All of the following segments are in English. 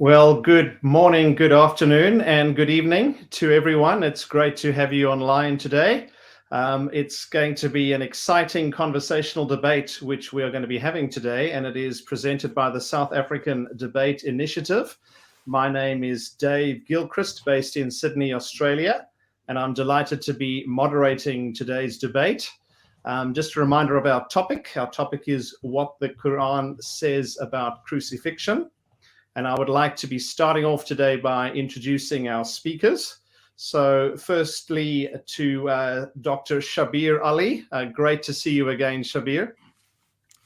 Well, good morning, good afternoon, and good evening to everyone. It's great to have you online today. It's going to be an exciting conversational debate which we are going to be having today, and it is presented by the South African Debate Initiative. My name is Dave Gilchrist, based in Sydney, Australia, and I'm delighted to be moderating today's debate. Just a reminder of our topic. Our topic is what the Qur'an says about crucifixion. And I would like to be starting off today by introducing our speakers. So firstly, to Dr. Shabir Ally. Great to see you again, Shabir.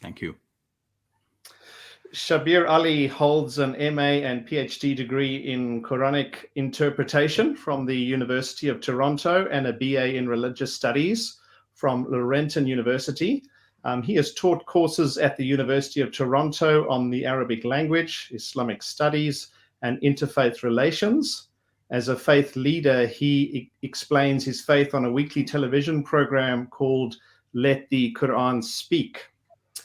Thank you. Shabir Ally holds an MA and PhD degree in Quranic interpretation from the University of Toronto and a BA in religious studies from Laurentian University. He has taught courses at the University of Toronto on the Arabic language, Islamic studies, and interfaith relations. As a faith leader, he explains his faith on a weekly television program called Let the Qur'an Speak.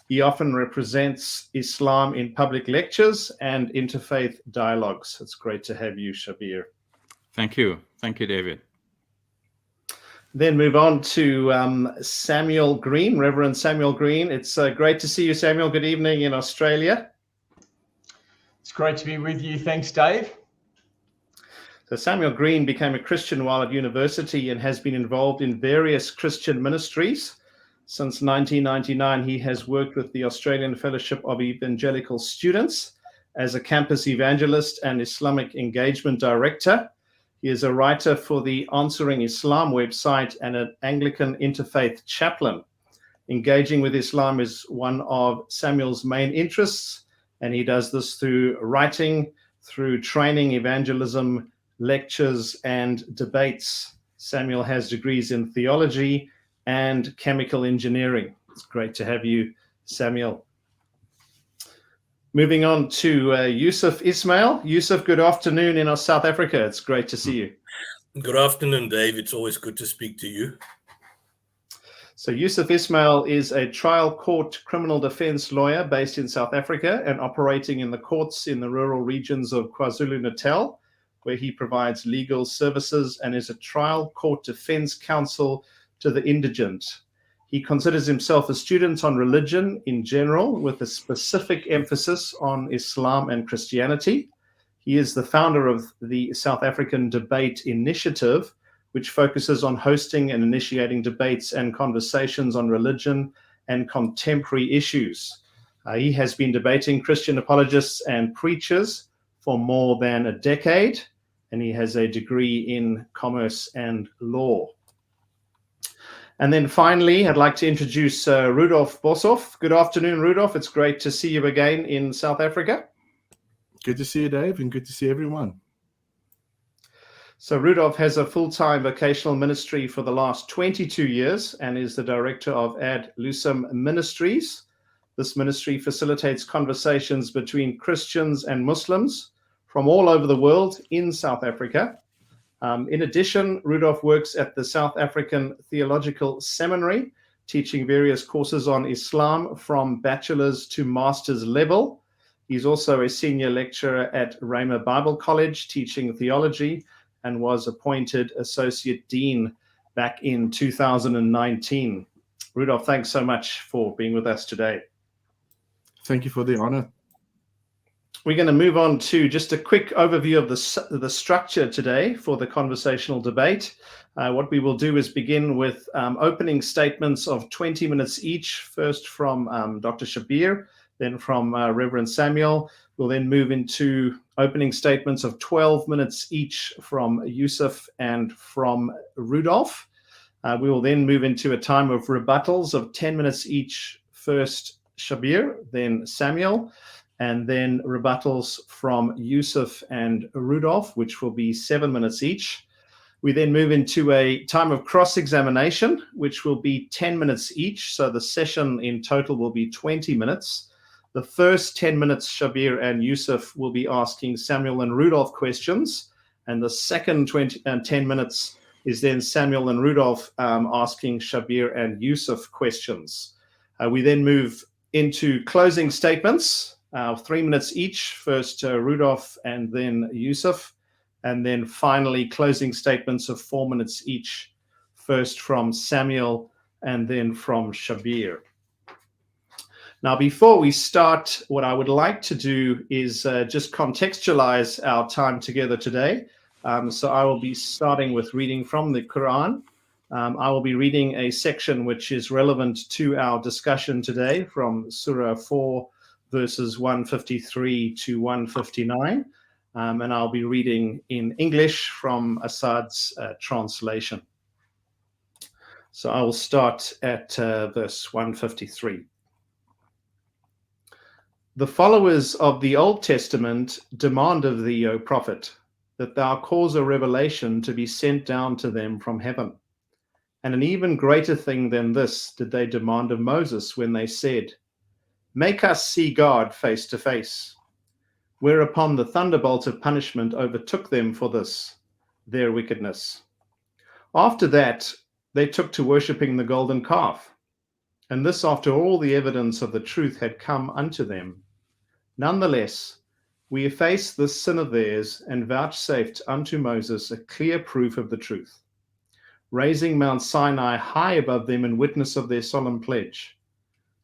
He often represents Islam in public lectures and interfaith dialogues. It's great to have you, Shabir. Thank you. Thank you, David. Then move on to Samuel Green, Reverend Samuel Green. It's great to see you, Samuel. Good evening in Australia. It's great to be with you. Thanks, Dave. So Samuel Green became a Christian while at university and has been involved in various Christian ministries. Since 1999, he has worked with the Australian Fellowship of Evangelical Students as a campus evangelist and Islamic engagement director. He is a writer for the Answering Islam website and an Anglican interfaith chaplain. Engaging with Islam is one of Samuel's main interests, and he does this through writing, through training, evangelism, lectures, and debates. Samuel has degrees in theology and chemical engineering. It's great to have you, Samuel. Moving on to Yusuf Ismail. Yusuf, good afternoon in South Africa. It's great to see you. Good afternoon, Dave. It's always good to speak to you. So Yusuf Ismail is a trial court criminal defense lawyer based in South Africa and operating in the courts in the rural regions of KwaZulu-Natal, where he provides legal services and is a trial court defense counsel to the indigent. He considers himself a student on religion in general, with a specific emphasis on Islam and Christianity. He is the founder of the South African Debate Initiative, which focuses on hosting and initiating debates and conversations on religion and contemporary issues. He has been debating Christian apologists and preachers for more than a decade, and he has a degree in commerce and law. And then finally, I'd like to introduce Rudolph Boshoff. Good afternoon, Rudolph. It's great to see you again in South Africa. Good to see you, Dave, and good to see everyone. So Rudolph has a full-time vocational ministry for the last 22 years and is the director of Ad Lucem Ministries. This ministry facilitates conversations between Christians and Muslims from all over the world in South Africa. In addition, Rudolph works at the South African Theological Seminary, teaching various courses on Islam from bachelor's to master's level. He's also a senior lecturer at Rhema Bible College, teaching theology, and was appointed associate dean back in 2019. Rudolph, thanks so much for being with us today. Thank you for the honor. We're going to move on to just a quick overview of the structure today for the conversational debate. What we will do is begin with opening statements of 20 minutes each, first from Dr. Shabir, then from Reverend Samuel. We'll then move into opening statements of 12 minutes each from Yusuf and from Rudolph. We will then move into a time of rebuttals of 10 minutes each, first Shabir, then Samuel, and then rebuttals from Yusuf and Rudolph, which will be 7 minutes each. We then move into a time of cross-examination, which will be 10 minutes each. So the session in total will be 20 minutes. The first 10 minutes, Shabir and Yusuf will be asking Samuel and Rudolph questions. And the second 10 minutes is then Samuel and Rudolph asking Shabir and Yusuf questions. We then move into closing statements, 3 minutes each, first Rudolph and then Yusuf, and then finally closing statements of 4 minutes each, first from Samuel and then from Shabir. Now, before we start, what I would like to do is just contextualize our time together today. So I will be starting with reading from the Qur'an. I will be reading a section which is relevant to our discussion today from Surah 4, verses 153 to 159. And I'll be reading in English from Assad's translation. So I will start at verse 153. The followers of the Old Testament demand of thee, O prophet, that thou cause a revelation to be sent down to them from heaven. And an even greater thing than this did they demand of Moses when they said, make us see God face to face. Whereupon the thunderbolt of punishment overtook them for this, their wickedness. After that, they took to worshipping the golden calf. And this after all the evidence of the truth had come unto them. Nonetheless, we efface this sin of theirs and vouchsafed unto Moses a clear proof of the truth, raising Mount Sinai high above them in witness of their solemn pledge.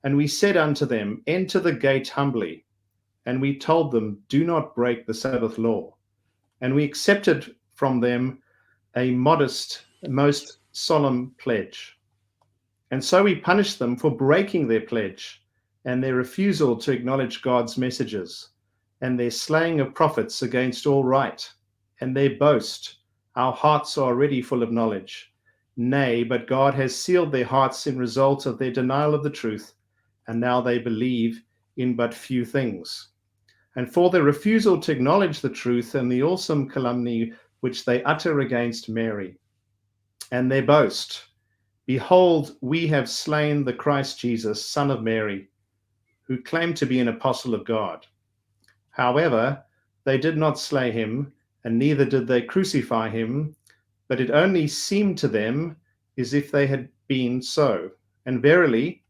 And we said unto them, enter the gate humbly. And we told them, do not break the Sabbath law. And we accepted from them a modest, most solemn pledge. And so we punished them for breaking their pledge and their refusal to acknowledge God's messages, and their slaying of prophets against all right, and their boast, our hearts are already full of knowledge. Nay, but God has sealed their hearts in result of their denial of the truth, and now they believe in but few things. And for their refusal to acknowledge the truth and the awesome calumny which they utter against Mary, and their boast, behold, we have slain the Christ Jesus, son of Mary, who claimed to be an apostle of God. However, they did not slay him, and neither did they crucify him, but it only seemed to them as if they had been so. And verily,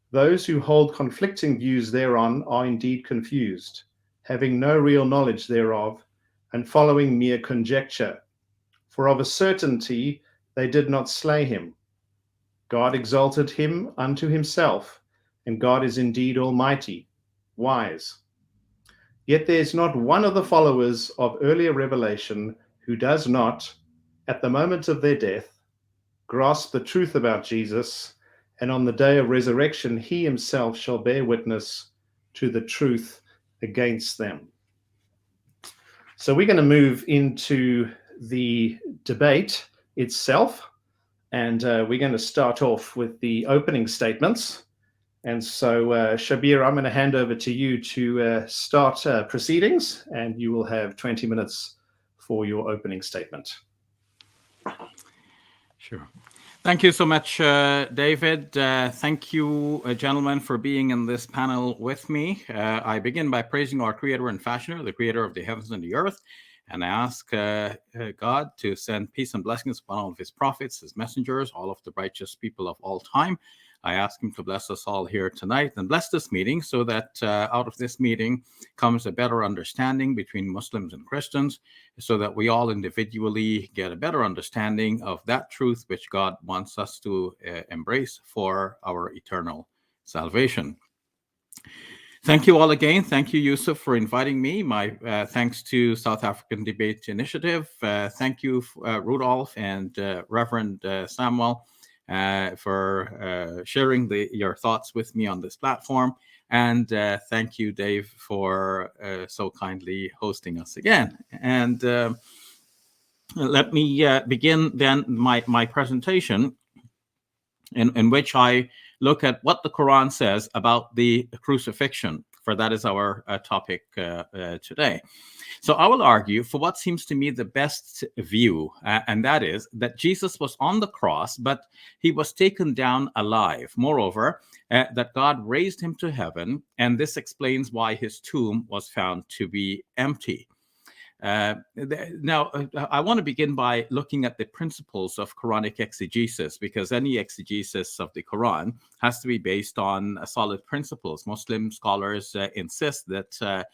those who hold conflicting views thereon are indeed confused, having no real knowledge thereof, and following mere conjecture. For of a certainty they did not slay him. God exalted him unto himself, and God is indeed almighty, wise. Yet there is not one of the followers of earlier revelation who does not, at the moment of their death, grasp the truth about Jesus, and on the day of resurrection he himself shall bear witness to the truth against them. So we're going to move into the debate itself, and we're going to start off with the opening statements. And so, Shabir, I'm going to hand over to you to start proceedings, and you will have 20 minutes for your opening statement. Sure. Thank you so much, David. Thank you, gentlemen, for being in this panel with me. I begin by praising our Creator and Fashioner, the Creator of the heavens and the earth, and I ask God to send peace and blessings upon all of his prophets, his messengers, all of the righteous people of all time. I ask him to bless us all here tonight and bless this meeting so that out of this meeting comes a better understanding between Muslims and Christians, so that we all individually get a better understanding of that truth which God wants us to embrace for our eternal salvation. Thank you all again. Thank you, Yusuf, for inviting me. My thanks to South African Debate Initiative. Thank you, Rudolph and Reverend Samuel, for sharing your thoughts with me on this platform. And thank you, Dave, for so kindly hosting us again. And let me begin then my presentation in which I look at what the Quran says about the crucifixion, for that is our topic today. So I will argue for what seems to me the best view, and that is that Jesus was on the cross, but he was taken down alive. Moreover, that God raised him to heaven, and this explains why his tomb was found to be empty. Now, I want to begin by looking at the principles of Quranic exegesis, because any exegesis of the Quran has to be based on solid principles. Muslim scholars insist that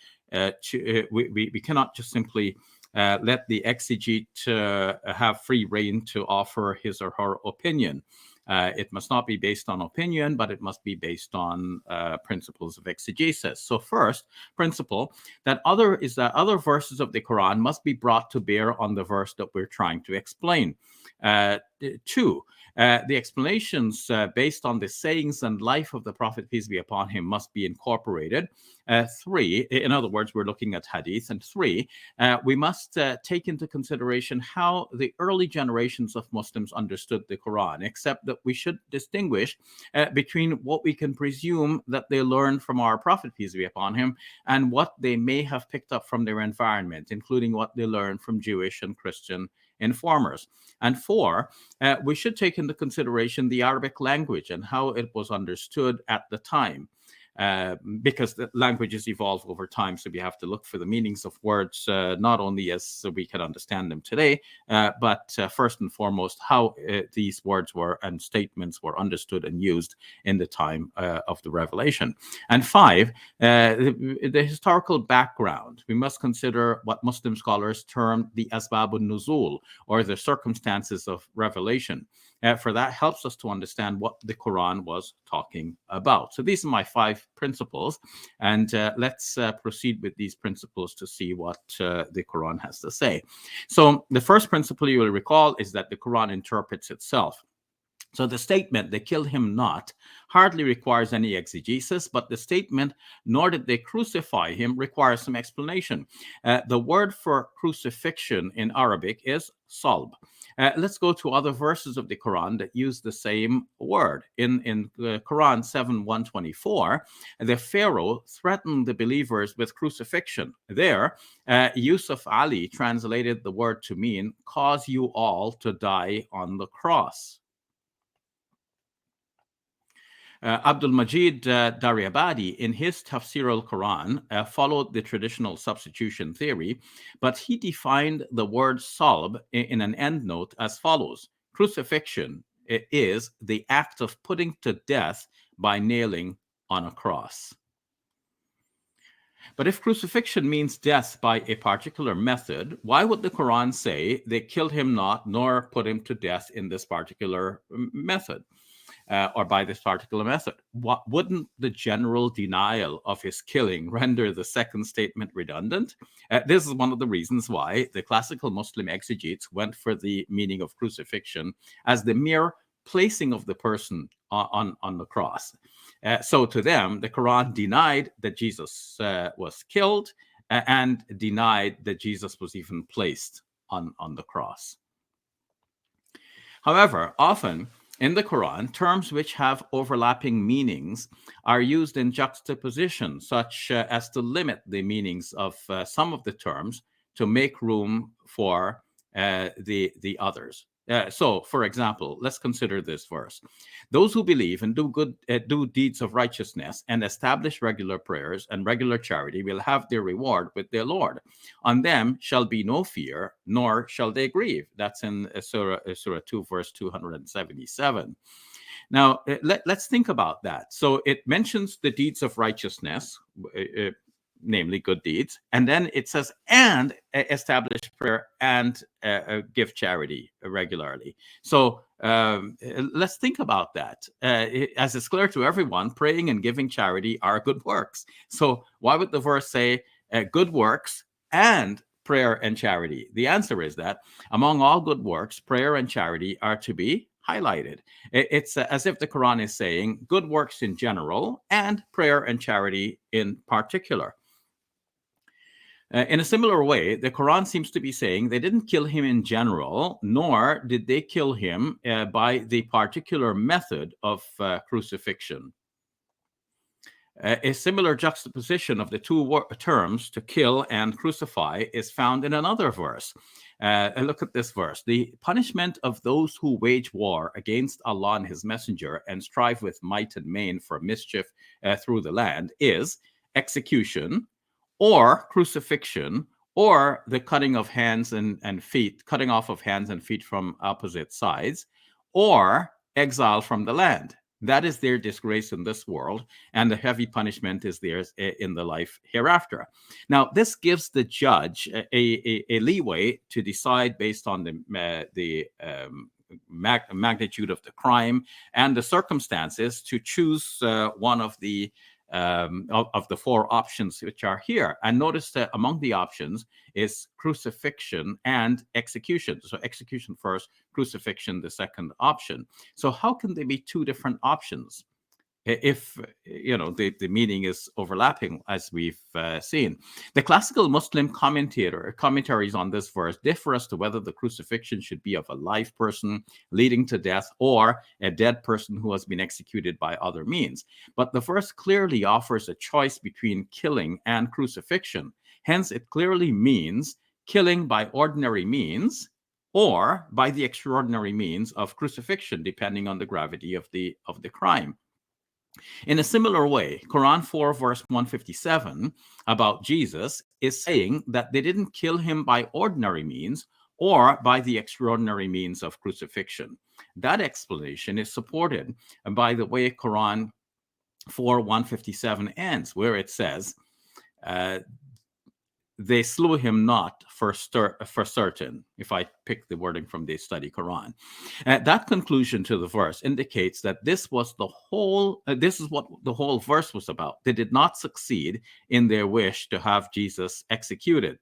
we cannot just simply let the exegete have free rein to offer his or her opinion. It must not be based on opinion, but it must be based on principles of exegesis. So first principle that other verses of the Quran must be brought to bear on the verse that we're trying to explain. Two, the explanations based on the sayings and life of the Prophet, peace be upon him, must be incorporated. Three, in other words, we're looking at hadith. And three, we must take into consideration how the early generations of Muslims understood the Quran, except that we should distinguish between what we can presume that they learned from our Prophet, peace be upon him, and what they may have picked up from their environment, including what they learned from Jewish and Christian informers. And four, we should take into consideration the Arabic language and how it was understood at the time. Because the languages evolve over time, so we have to look for the meanings of words, not only as we can understand them today, but first and foremost, how these words were and statements were understood and used in the time of the revelation. And five, the historical background. We must consider what Muslim scholars term the asbabun nuzul, or the circumstances of revelation. For that helps us to understand what the Quran was talking about. So these are my 5 principles, and let's proceed with these principles to see what the Quran has to say. So the first principle you will recall is that the Quran interprets itself. So the statement, "they killed him not," hardly requires any exegesis, but the statement, "nor did they crucify him," requires some explanation. The word for crucifixion in Arabic is salb. Let's go to other verses of the Quran that use the same word. In the Quran 7:124, the Pharaoh threatened the believers with crucifixion. There, Yusuf Ali translated the word to mean, "cause you all to die on the cross." Abdul Majid Daryabadi, in his Tafsir al-Quran, followed the traditional substitution theory, but he defined the word salb in an endnote as follows: crucifixion is the act of putting to death by nailing on a cross. But if crucifixion means death by a particular method, why would the Quran say they killed him not, nor put him to death in this particular method? Or by this particular method? Wouldn't the general denial of his killing render the second statement redundant? This is one of the reasons why the classical Muslim exegetes went for the meaning of crucifixion as the mere placing of the person on the cross. So to them, the Quran denied that Jesus was killed and denied that Jesus was even placed on the cross. However, often in the Quran, terms which have overlapping meanings are used in juxtaposition, such as to limit the meanings of some of the terms to make room for the others. So, for example, let's consider this verse. Those who believe and do deeds of righteousness and establish regular prayers and regular charity will have their reward with their Lord. On them shall be no fear, nor shall they grieve. That's in Surah 2, verse 277. Now, let's think about that. So it mentions the deeds of righteousness, namely good deeds, and then it says, and establish prayer and give charity regularly. So let's think about that. As it's clear to everyone, praying and giving charity are good works. So why would the verse say good works and prayer and charity? The answer is that among all good works, prayer and charity are to be highlighted. It's as if the Quran is saying good works in general and prayer and charity in particular. In a similar way, the Quran seems to be saying they didn't kill him in general, nor did they kill him by the particular method of crucifixion. A similar juxtaposition of the two terms, to kill and crucify, is found in another verse. Look at this verse. The punishment of those who wage war against Allah and his messenger and strive with might and main for mischief through the land is execution, or crucifixion, or the cutting of hands and feet, cutting off of hands and feet from opposite sides, or exile from the land. That is their disgrace in this world, and the heavy punishment is theirs in the life hereafter. Now, this gives the judge a leeway to decide based on the magnitude of the crime and the circumstances to choose one of the four options which are here. And notice that among the options is crucifixion and execution. So execution first, crucifixion the second option. So how can there be two different options if the meaning is overlapping, as we've seen? The classical Muslim commentaries on this verse differ as to whether the crucifixion should be of a live person leading to death or a dead person who has been executed by other means. But the verse clearly offers a choice between killing and crucifixion. Hence, it clearly means killing by ordinary means or by the extraordinary means of crucifixion, depending on the gravity of the crime. In a similar way, Quran 4 verse 157 about Jesus is saying that they didn't kill him by ordinary means or by the extraordinary means of crucifixion. That explanation is supported by the way Quran 4 157 ends, where it says, they slew him not for certain, if I pick the wording from the study Quran. That conclusion to the verse indicates that this was this is what the whole verse was about. They did not succeed in their wish to have Jesus executed.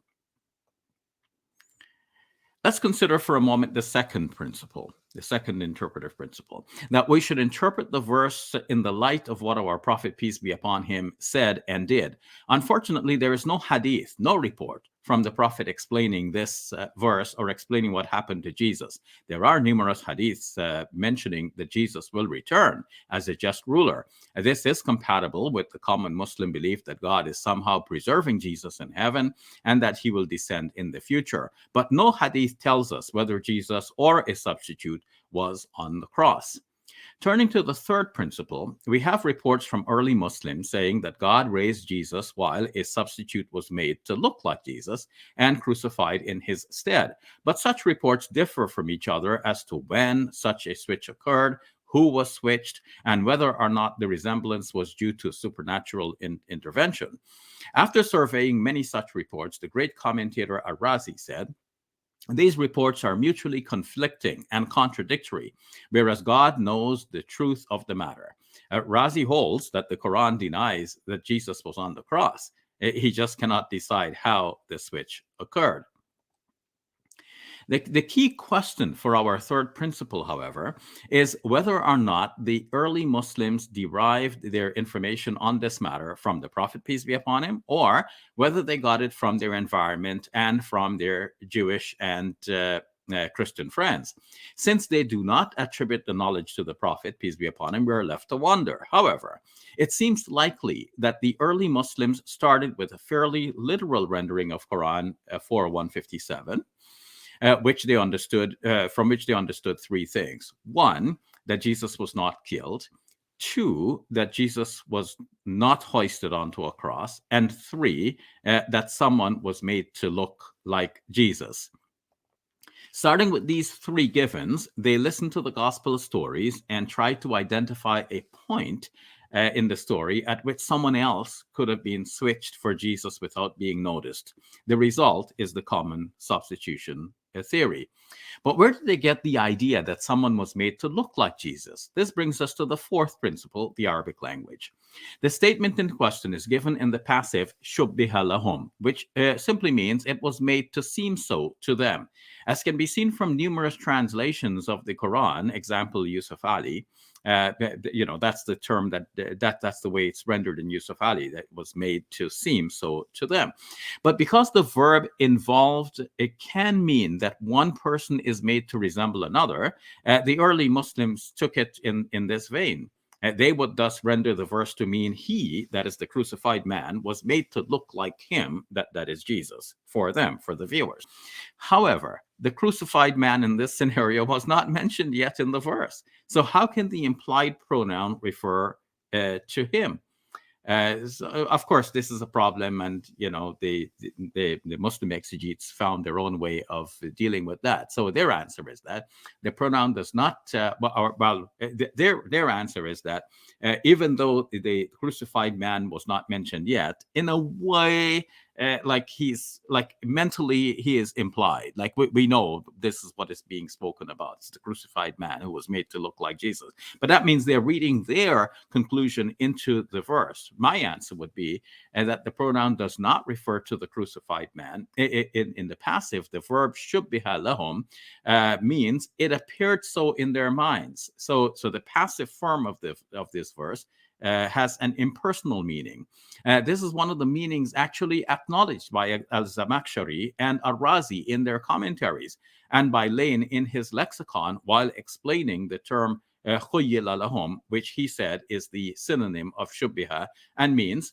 Let's consider for a moment the second principle, the second interpretive principle, that we should interpret the verse in the light of what our Prophet, peace be upon him, said and did. Unfortunately, there is no hadith, no report from the Prophet explaining this verse or explaining what happened to Jesus. There are numerous hadiths mentioning that Jesus will return as a just ruler. This is compatible with the common Muslim belief that God is somehow preserving Jesus in heaven and that he will descend in the future. But no hadith tells us whether Jesus or a substitute was on the cross. Turning to the third principle, we have reports from early Muslims saying that God raised Jesus while a substitute was made to look like Jesus and crucified in his stead. But such reports differ from each other as to when such a switch occurred, who was switched, and whether or not the resemblance was due to supernatural intervention. After surveying many such reports, the great commentator Ar-Razi said, these reports are mutually conflicting and contradictory, whereas God knows the truth of the matter. Razi holds that the Quran denies that Jesus was on the cross. He just cannot decide how the switch occurred. The key question for our third principle, however, is whether or not the early Muslims derived their information on this matter from the Prophet, peace be upon him, or whether they got it from their environment and from their Jewish and Christian friends. Since they do not attribute the knowledge to the Prophet, peace be upon him, we are left to wonder. However, it seems likely that the early Muslims started with a fairly literal rendering of Quran 4:157, which they understood, from which they understood three things. One, that Jesus was not killed. Two, that Jesus was not hoisted onto a cross. And three, that someone was made to look like Jesus. Starting with these three givens, they listened to the gospel stories and tried to identify a point in the story at which someone else could have been switched for Jesus without being noticed. The result is the common substitution theory. But where did they get the idea that someone was made to look like Jesus? This brings us to the fourth principle, the Arabic language. The statement in question is given in the passive shubbiha lahum, which simply means it was made to seem so to them. As can be seen from numerous translations of the Quran, example Yusuf Ally, that's the term that's the way it's rendered in Yusuf Ally, that was made to seem so to them. But because the verb involved, it can mean that one person is made to resemble another, the early Muslims took it in this vein. They would thus render the verse to mean he, that is the crucified man, was made to look like him, that is Jesus, for them, for the viewers. However, the crucified man in this scenario was not mentioned yet in the verse. So how can the implied pronoun refer to him? So of course, this is a problem, and the Muslim exegetes found their own way of dealing with that. So their answer is that the pronoun does not. Their answer is that even though the crucified man was not mentioned yet, in a way, like he's like mentally he is implied. Like we know this is what is being spoken about. It's the crucified man who was made to look like Jesus. But that means they're reading their conclusion into the verse. My answer would be that the pronoun does not refer to the crucified man. In the passive, the verb shubbiha lahum means it appeared so in their minds. So the passive form of this verse has an impersonal meaning. This is one of the meanings actually acknowledged by al-Zamakhshari and al-Razi in their commentaries, and by Lane in his lexicon while explaining the term khuyyila lahum, which he said is the synonym of shubbiha and means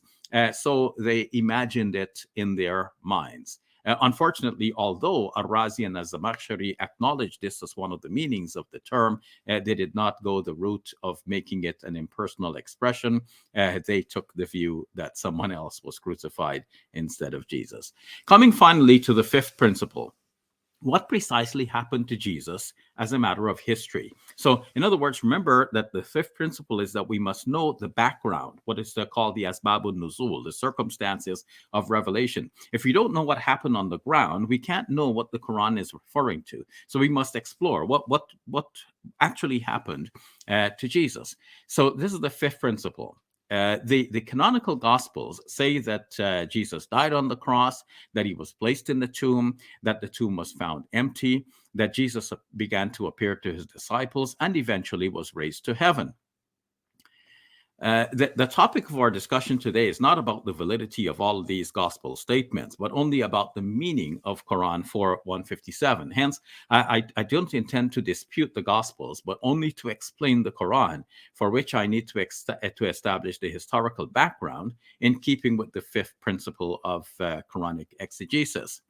so they imagined it in their minds. Unfortunately, although al-Razi and al-Zamakhshari acknowledged this as one of the meanings of the term, they did not go the route of making it an impersonal expression. They took the view that someone else was crucified instead of Jesus. Coming finally to the fifth principle. What precisely happened to Jesus as a matter of history? So, in other words, remember that the fifth principle is that we must know the background, what is called the asbabun nuzul, the circumstances of revelation. If we don't know what happened on the ground, we can't know what the Quran is referring to. So we must explore what actually happened to Jesus. So this is the fifth principle. The canonical Gospels say that Jesus died on the cross, that he was placed in the tomb, that the tomb was found empty, that Jesus began to appear to his disciples, and eventually was raised to heaven. The topic of our discussion today is not about the validity of all of these gospel statements, but only about the meaning of Quran 4:157. Hence, I don't intend to dispute the gospels, but only to explain the Quran, for which I need to establish the historical background in keeping with the fifth principle of Quranic exegesis.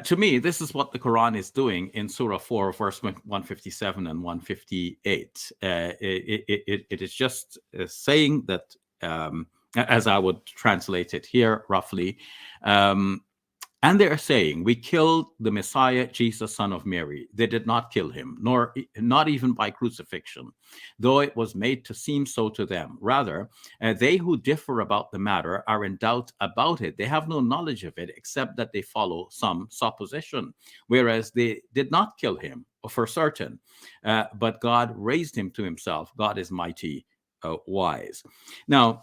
To me, this is what the Quran is doing in Surah 4, verse 157 and 158. It is just saying that, as I would translate it here roughly, and they are saying, we killed the Messiah, Jesus, son of Mary. They did not kill him, not even by crucifixion, though it was made to seem so to them. Rather, they who differ about the matter are in doubt about it. They have no knowledge of it, except that they follow some supposition, whereas they did not kill him for certain, but God raised him to himself. God is mighty, wise. Now,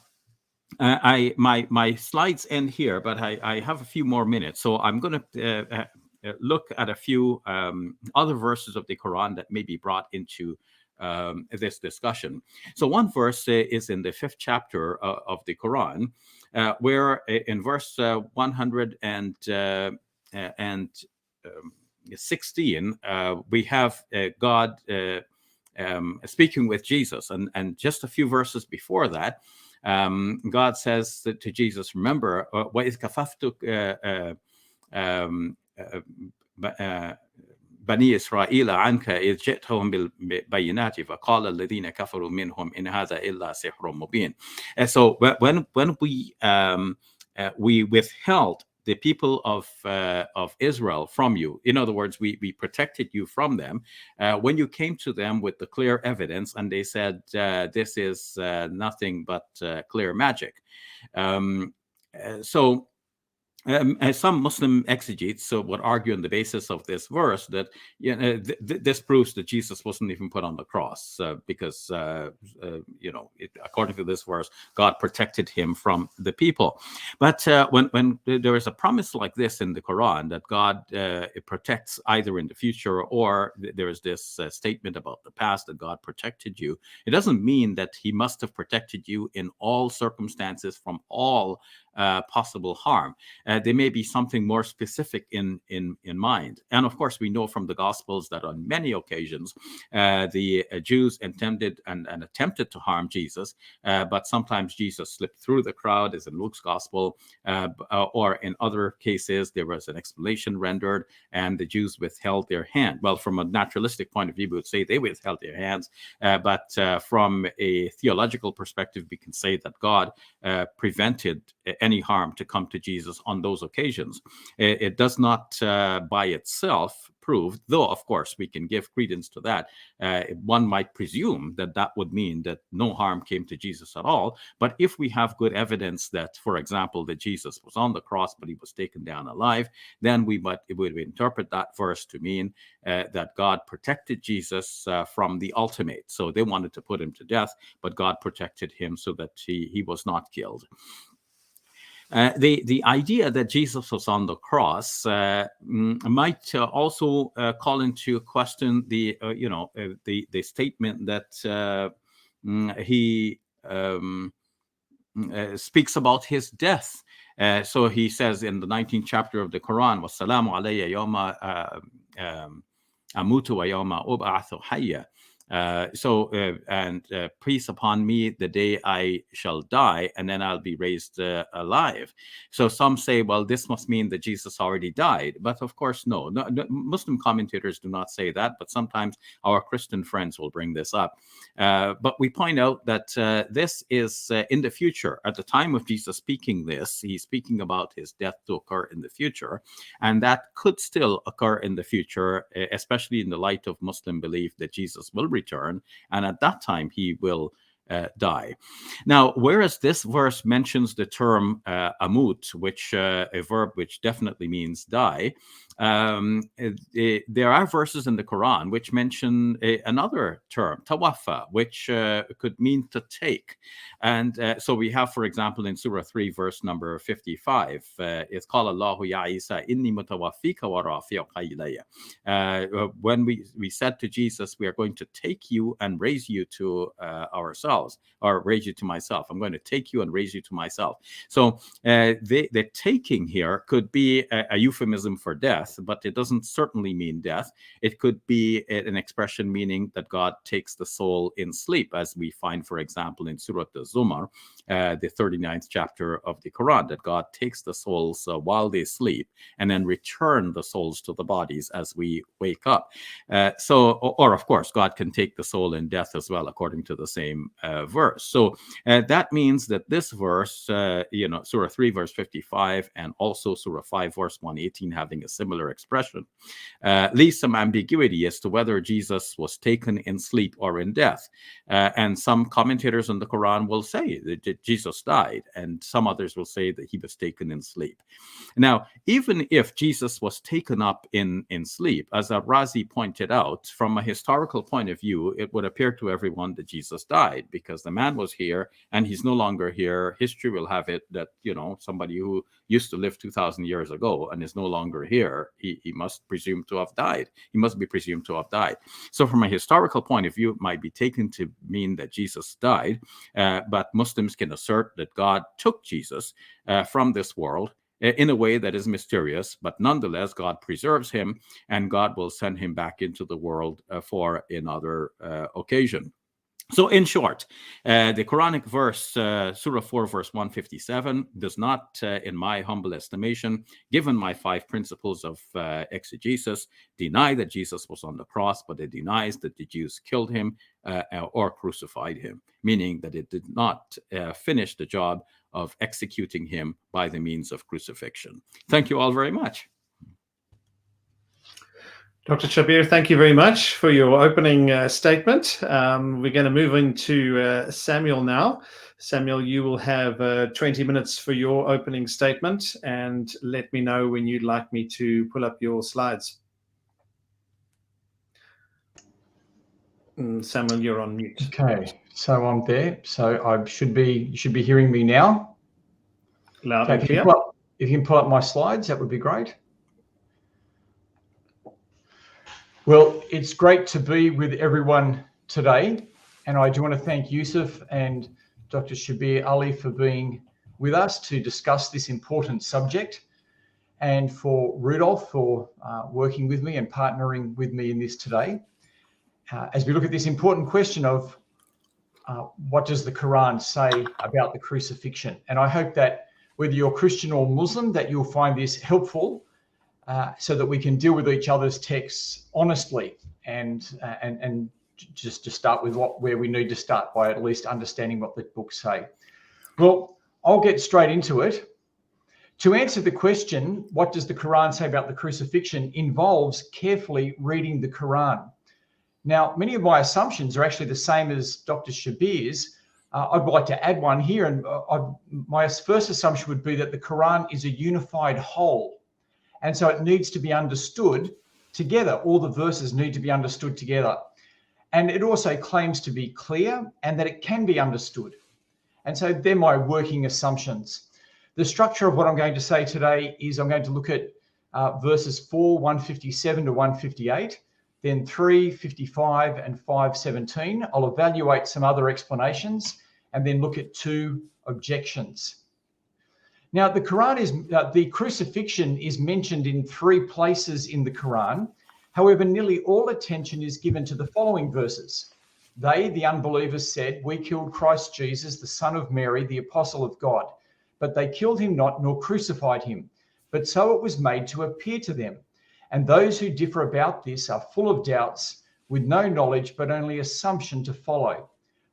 my slides end here, but I have a few more minutes, so I'm going to look at a few other verses of the Quran that may be brought into this discussion. So one verse is in the 5th chapter of the Quran, where in verse 116 we have God speaking with Jesus, and just a few verses before that, God says to Jesus, remember, وَإِذْ كَفَفْتُكَ بني إسرائيل عنك إذ جئتهم بالبينات فقال الذين كفروا منهم إن هذا إلا سحر مبين. And so when we withheld the people of Israel from you, in other words, we protected you from them, when you came to them with the clear evidence and they said, this is nothing but clear magic. Some Muslim exegetes would argue on the basis of this verse that this proves that Jesus wasn't even put on the cross because according to this verse, God protected him from the people. But when there is a promise like this in the Quran that God protects either in the future, or there is this statement about the past that God protected you, it doesn't mean that he must have protected you in all circumstances from all possible harm. There may be something more specific in mind. And of course, we know from the Gospels that on many occasions, the Jews attempted to harm Jesus, but sometimes Jesus slipped through the crowd, as in Luke's Gospel, or in other cases, there was an explanation rendered, and the Jews withheld their hand. Well, from a naturalistic point of view, we would say they withheld their hands, but from a theological perspective, we can say that God prevented any harm to come to Jesus on those occasions. It does not by itself prove, though of course we can give credence to that. One might presume that that would mean that no harm came to Jesus at all. But if we have good evidence that, for example, that Jesus was on the cross, but he was taken down alive, then we would interpret that verse to mean that God protected Jesus from the ultimate. So they wanted to put him to death, but God protected him so that he was not killed. The idea that Jesus was on the cross might also call into question the statement that he speaks about his death. So he says in the 19th chapter of the Qur'an, "Wassalamu alayya yawma amutu wa yawma ub'athu hayya." Peace upon me the day I shall die, and then I'll be raised alive. So some say, well, this must mean that Jesus already died. But of course, no. Muslim commentators do not say that, but sometimes our Christian friends will bring this up. But we point out that this is in the future. At the time of Jesus speaking this, he's speaking about his death to occur in the future. And that could still occur in the future, especially in the light of Muslim belief that Jesus will return, and at that time he will die. Now, whereas this verse mentions the term amut, which a verb which definitely means die, there are verses in the Quran which mention another term, tawaffa, which could mean to take. And so we have, for example, in Surah 3, verse number 55, it's called Allahu ya Isa inni mutawaffika wa rafi'uka ilayya. When we said to Jesus, we are going to take you and raise you to ourselves, or raise you to myself. I'm going to take you and raise you to myself. So the taking here could be a euphemism for death, but it doesn't certainly mean death. It could be an expression meaning that God takes the soul in sleep, as we find, for example, in Surah Zumar, the 39th chapter of the Quran, that God takes the souls while they sleep and then return the souls to the bodies as we wake up. Or of course, God can take the soul in death as well, according to the same verse. So that means that this verse, Surah 3, verse 55, and also Surah 5, verse 118, having a similar expression, leaves some ambiguity as to whether Jesus was taken in sleep or in death. And some commentators on the Quran will say that Jesus died, and some others will say that he was taken in sleep. Now, even if Jesus was taken up in sleep, as Razi pointed out, from a historical point of view, it would appear to everyone that Jesus died, because the man was here and he's no longer here. History will have it that, somebody who used to live 2,000 years ago and is no longer here, he must presume to have died. He must be presumed to have died. So from a historical point of view, it might be taken to mean that Jesus died, but Muslims can assert that God took Jesus from this world in a way that is mysterious, but nonetheless, God preserves him, and God will send him back into the world for another occasion. So in short, the Quranic verse, Surah 4, verse 157, does not, in my humble estimation, given my 5 principles of exegesis, deny that Jesus was on the cross, but it denies that the Jews killed him or crucified him, meaning that it did not finish the job of executing him by the means of crucifixion. Thank you all very much. Dr. Shabir, thank you very much for your opening statement. We're going to move into Samuel now. Samuel, you will have 20 minutes for your opening statement, and let me know when you'd like me to pull up your slides. Samuel, you're on mute. Okay, so I'm there. So you should be hearing me now. Loud Okay, and clear. if you can pull up my slides, that would be great. Well, it's great to be with everyone today, and I do want to thank Yusuf and Dr. Shabir Ally for being with us to discuss this important subject. and for Rudolph for working with me and partnering with me in this today. As we look at this important question of what does the Quran say about the crucifixion? And I hope that whether you're Christian or Muslim, that you'll find this helpful so that we can deal with each other's texts honestly and just to start with where we need to start by at least understanding what the books say. Well, I'll get straight into it. To answer the question, what does the Quran say about the crucifixion, involves carefully reading the Quran. Now, many of my assumptions are actually the same as Dr. Shabir's. I'd like to add one here, and my first assumption would be that the Quran is a unified whole, and so it needs to be understood together. All the verses need to be understood together. And it also claims to be clear and that it can be understood. And so they're my working assumptions. The structure of what I'm going to say today is I'm going to look at verses 4, 157 to 158, then 3, 55 and 517. I'll evaluate some other explanations and then look at 2 objections. Now, the Quran is, the crucifixion is mentioned in 3 places in the Quran. However, nearly all attention is given to the following verses. They, the unbelievers, said, "We killed Christ Jesus, the son of Mary, the apostle of God. But they killed him not, nor crucified him. But so it was made to appear to them. And those who differ about this are full of doubts, with no knowledge, but only assumption to follow.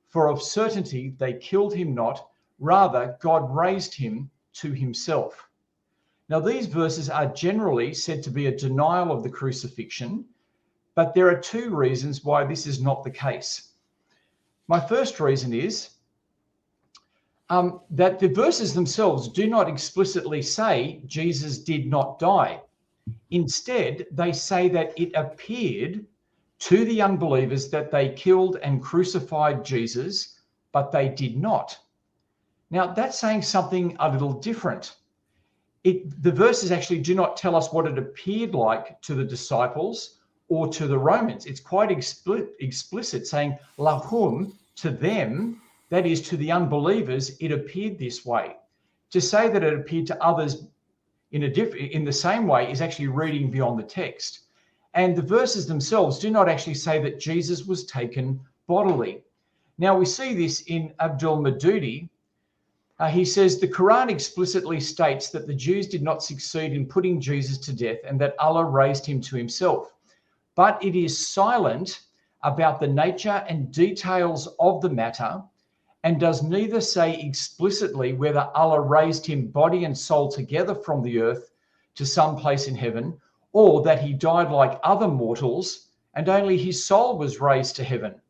For of certainty they killed him not, rather God raised him to himself." Now, these verses are generally said to be a denial of the crucifixion, but there are 2 reasons why this is not the case. My first reason is that the verses themselves do not explicitly say Jesus did not die. Instead, they say that it appeared to the unbelievers that they killed and crucified Jesus, but they did not. Now, that's saying something a little different. The verses actually do not tell us what it appeared like to the disciples or to the Romans. It's quite explicit, saying lahum, to them, that is to the unbelievers, it appeared this way. To say that it appeared to others in the same way is actually reading beyond the text. And the verses themselves do not actually say that Jesus was taken bodily. Now, we see this in Abdul Madoudi. He says, the Quran explicitly states that the Jews did not succeed in putting Jesus to death and that Allah raised him to himself. But it is silent about the nature and details of the matter and does neither say explicitly whether Allah raised him body and soul together from the earth to some place in heaven, or that he died like other mortals and only his soul was raised to heaven.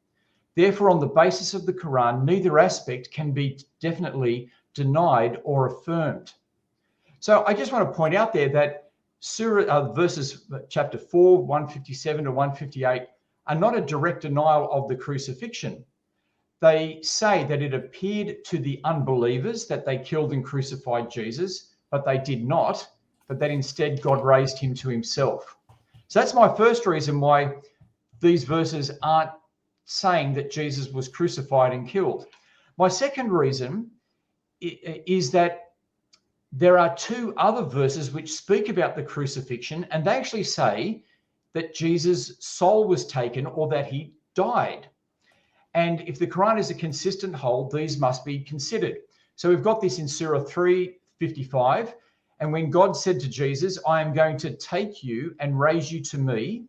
Therefore, on the basis of the Quran, neither aspect can be definitely denied or affirmed. So I just want to point out there that verses chapter 4, 157 to 158 are not a direct denial of the crucifixion. They say that it appeared to the unbelievers that they killed and crucified Jesus, but they did not, but that instead God raised him to himself. So that's my first reason why these verses aren't saying that Jesus was crucified and killed. My second reason is that there are 2 other verses which speak about the crucifixion, and they actually say that Jesus' soul was taken or that he died. And if the Quran is a consistent whole, these must be considered. So we've got this in Surah 3:55. And when God said to Jesus, "I am going to take you and raise you to me."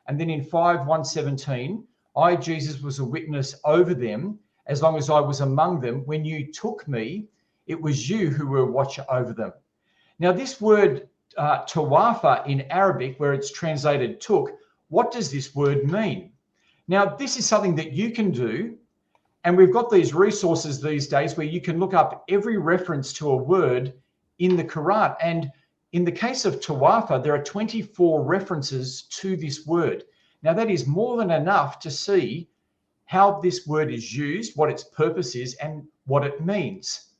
And then in 5:117, "I, Jesus, was a witness over them as long as I was among them. When you took me, it was you who were a watcher over them." Now, this word tawafa in Arabic, where it's translated took, what does this word mean? Now, this is something that you can do. And we've got these resources these days where you can look up every reference to a word in the Quran. And in the case of tawafa, there are 24 references to this word. Now, that is more than enough to see how this word is used, what its purpose is, and what it means.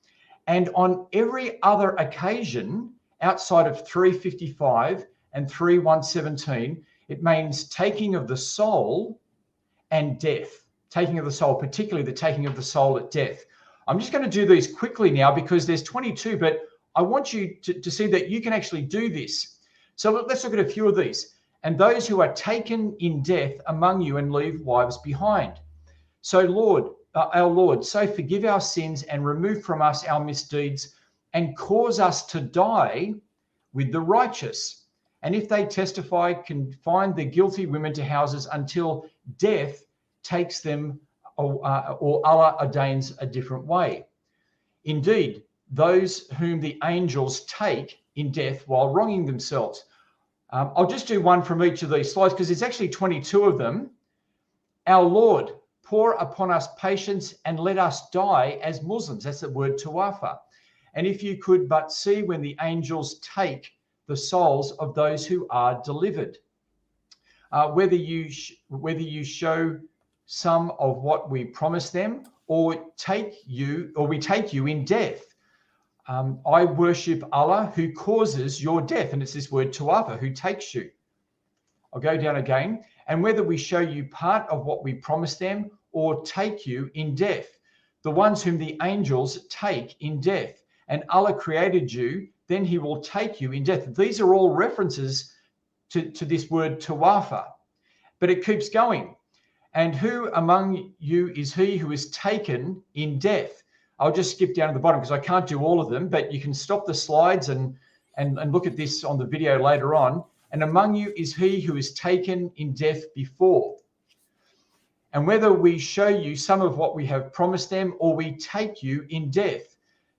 And on every other occasion, outside of 3:55 and 3:117, it means taking of the soul and death. Taking of the soul, particularly the taking of the soul at death. I'm just going to do these quickly now because there's 22, but I want you to see that you can actually do this. So let's look at a few of these. And those who are taken in death among you and leave wives behind. So Lord, our Lord, so forgive our sins and remove from us our misdeeds and cause us to die with the righteous. And if they testify, confine the guilty women to houses until death takes them or Allah ordains a different way. Indeed, those whom the angels take in death while wronging themselves. I'll just do one from each of these slides because it's actually 22 of them. Our Lord, pour upon us patience and let us die as Muslims. That's the word tawafa. And if you could but see when the angels take the souls of those who are delivered, whether you show some of what we promise them, or we take you in death. I worship Allah who causes your death, and it's this word tawafa, who takes you. I'll go down again. And whether we show you part of what we promise them, or take you in death, the ones whom the angels take in death. And Allah created you, then he will take you in death. These are all references to this word tawafa. But it keeps going. And who among you is he who is taken in death? I'll just skip down to the bottom because I can't do all of them, but you can stop the slides and look at this on the video later on. And among you is he who is taken in death before. And whether we show you some of what we have promised them, or we take you in death,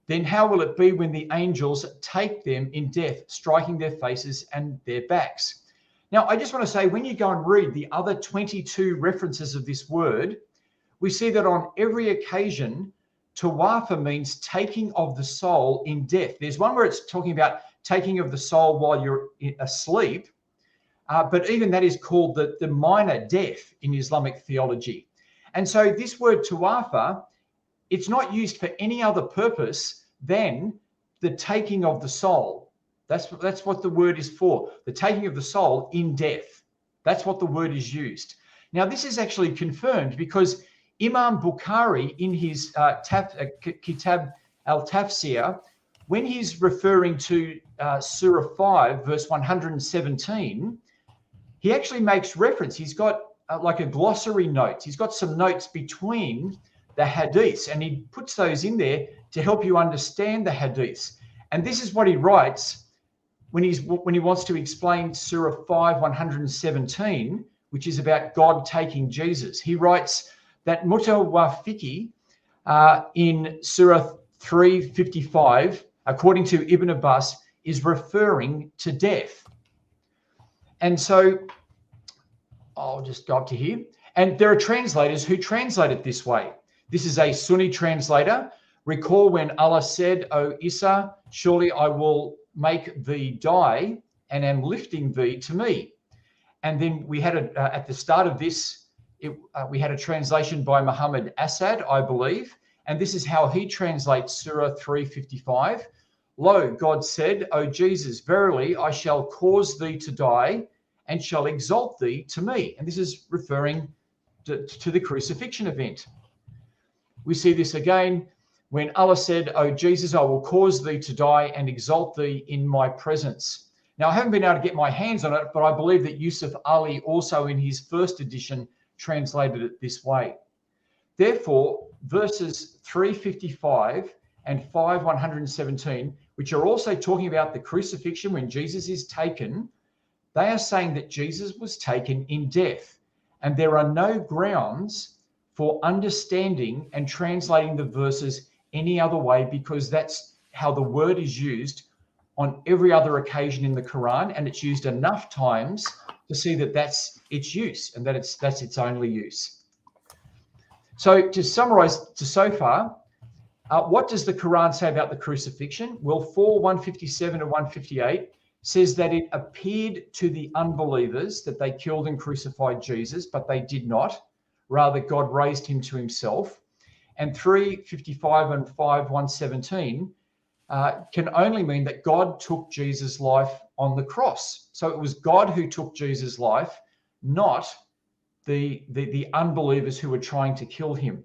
then how will it be when the angels take them in death, striking their faces and their backs? Now, I just want to say, when you go and read the other 22 references of this word, we see that on every occasion, tawafa means taking of the soul in death. There's one where it's talking about taking of the soul while you're asleep, but even that is called the minor death in Islamic theology. And so this word tawafa, it's not used for any other purpose than the taking of the soul. That's what the word is for, the taking of the soul in death. That's what the word is used. Now, this is actually confirmed because Imam Bukhari, in his Kitab al-Tafsir, when he's referring to Surah 5, verse 117, he actually makes reference. He's got like a glossary note. He's got some notes between the hadiths, and he puts those in there to help you understand the hadiths. And this is what he writes when he wants to explain Surah 5, 117, which is about God taking Jesus. He writes that Mutawafiki in Surah 355, according to Ibn Abbas, is referring to death. And so I'll just go up to here. And there are translators who translate it this way. This is a Sunni translator. Recall when Allah said, O Isa, surely I will make thee die and am lifting thee to me. And then we had at the start of this, we had a translation by Muhammad Asad, I believe. And this is how he translates Surah 355. Lo, God said, O Jesus, verily I shall cause thee to die and shall exalt thee to me. And this is referring to the crucifixion event. We see this again when Allah said, O Jesus, I will cause thee to die and exalt thee in my presence. Now, I haven't been able to get my hands on it, but I believe that Yusuf Ali also in his first edition translated it this way. Therefore, verses 355 and 5:117, which are also talking about the crucifixion when Jesus is taken, they are saying that Jesus was taken in death. And there are no grounds for understanding and translating the verses any other way, because that's how the word is used on every other occasion in the Qur'an, and it's used enough times to see that that's its use and that that's its only use. So to summarize so far, what does the Qur'an say about the crucifixion? Well, 4:157 and 158 says that it appeared to the unbelievers that they killed and crucified Jesus, but they did not. Rather, God raised him to himself. And 3:55 and 5:117 can only mean that God took Jesus' life on the cross. So it was God who took Jesus' life, not the unbelievers who were trying to kill him.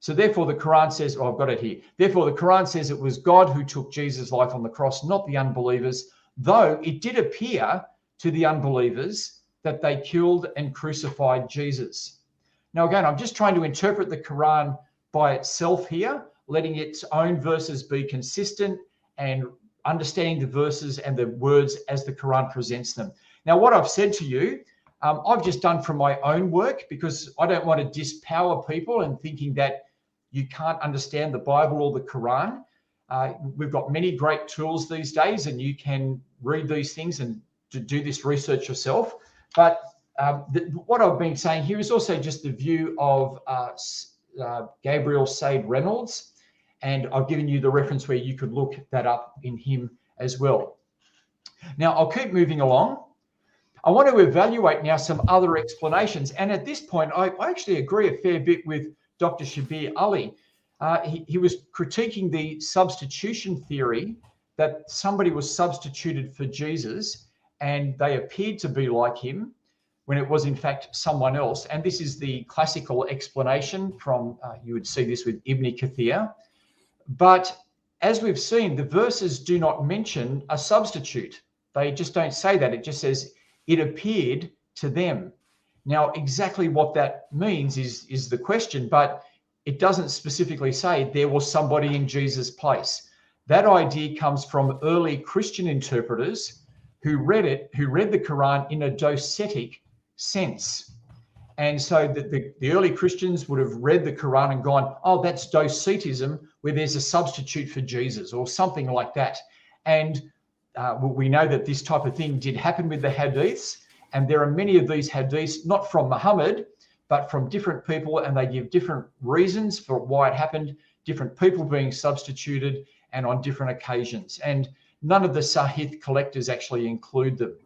So therefore the Quran says, I've got it here. Therefore the Quran says it was God who took Jesus' life on the cross, not the unbelievers, though it did appear to the unbelievers that they killed and crucified Jesus. Now, again, I'm just trying to interpret the Quran by itself here, letting its own verses be consistent and understanding the verses and the words as the Quran presents them. Now, what I've said to you, I've just done from my own work, because I don't want to dispower people and thinking that you can't understand the Bible or the Quran. We've got many great tools these days, and you can read these things and to do this research yourself. But what I've been saying here is also just the view of Gabriel Sade Reynolds, and I've given you the reference where you could look that up in him as well. Now, I'll keep moving along. I want to evaluate now some other explanations. And at this point, I actually agree a fair bit with Dr. Shabir Ally. He was critiquing the substitution theory that somebody was substituted for Jesus and they appeared to be like him when it was in fact someone else. And this is the classical explanation from, you would see this with Ibn Kathir. But as we've seen, the verses do not mention a substitute. They just don't say that. It just says, it appeared to them. Now, exactly what that means is the question, but it doesn't specifically say there was somebody in Jesus' place. That idea comes from early Christian interpreters who read the Quran in a docetic sense. And so the early Christians would have read the Quran and gone, oh, that's docetism, where there's a substitute for Jesus or something like that. And we know that this type of thing did happen with the hadiths, and there are many of these hadiths, not from Muhammad, but from different people, and they give different reasons for why it happened, different people being substituted, and on different occasions. And none of the Sahih collectors actually include them.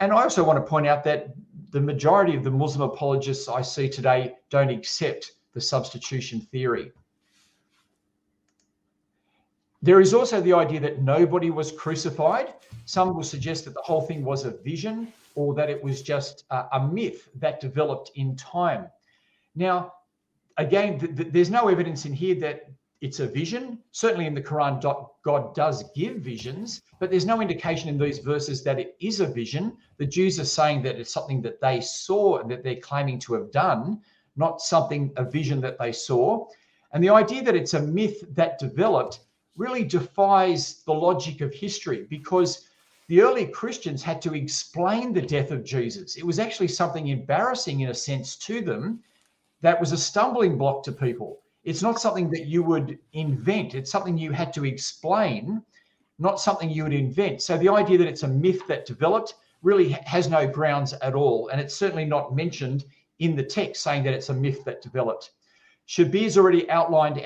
And I also want to point out that the majority of the Muslim apologists I see today don't accept the substitution theory. There is also the idea that nobody was crucified. Some will suggest that the whole thing was a vision, or that it was just a myth that developed in time. Now, again, there's no evidence in here that it's a vision. Certainly in the Quran, God does give visions, but there's no indication in these verses that it is a vision. The Jews are saying that it's something that they saw and that they're claiming to have done, not a vision that they saw. And the idea that it's a myth that developed really defies the logic of history, because the early Christians had to explain the death of Jesus. It was actually something embarrassing in a sense to them that was a stumbling block to people. It's not something that you would invent. It's something you had to explain, not something you would invent. So the idea that it's a myth that developed really has no grounds at all. And it's certainly not mentioned in the text saying that it's a myth that developed. Shabir's already outlined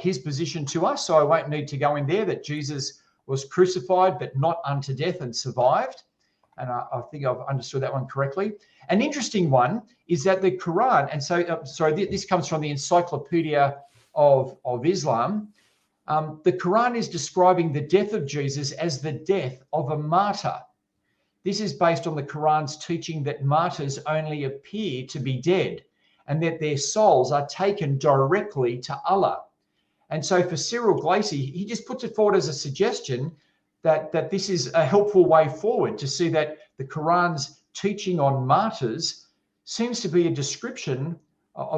his position to us, so I won't need to go in there, that Jesus was crucified but not unto death and survived. And I think I've understood that one correctly. An interesting one is that the Quran, and so, this comes from the Encyclopedia of Islam. The Quran is describing the death of Jesus as the death of a martyr. This is based on the Quran's teaching that martyrs only appear to be dead and that their souls are taken directly to Allah. And so for Cyril Glacy, he just puts it forward as a suggestion that this is a helpful way forward to see that the Quran's teaching on martyrs seems to be a description,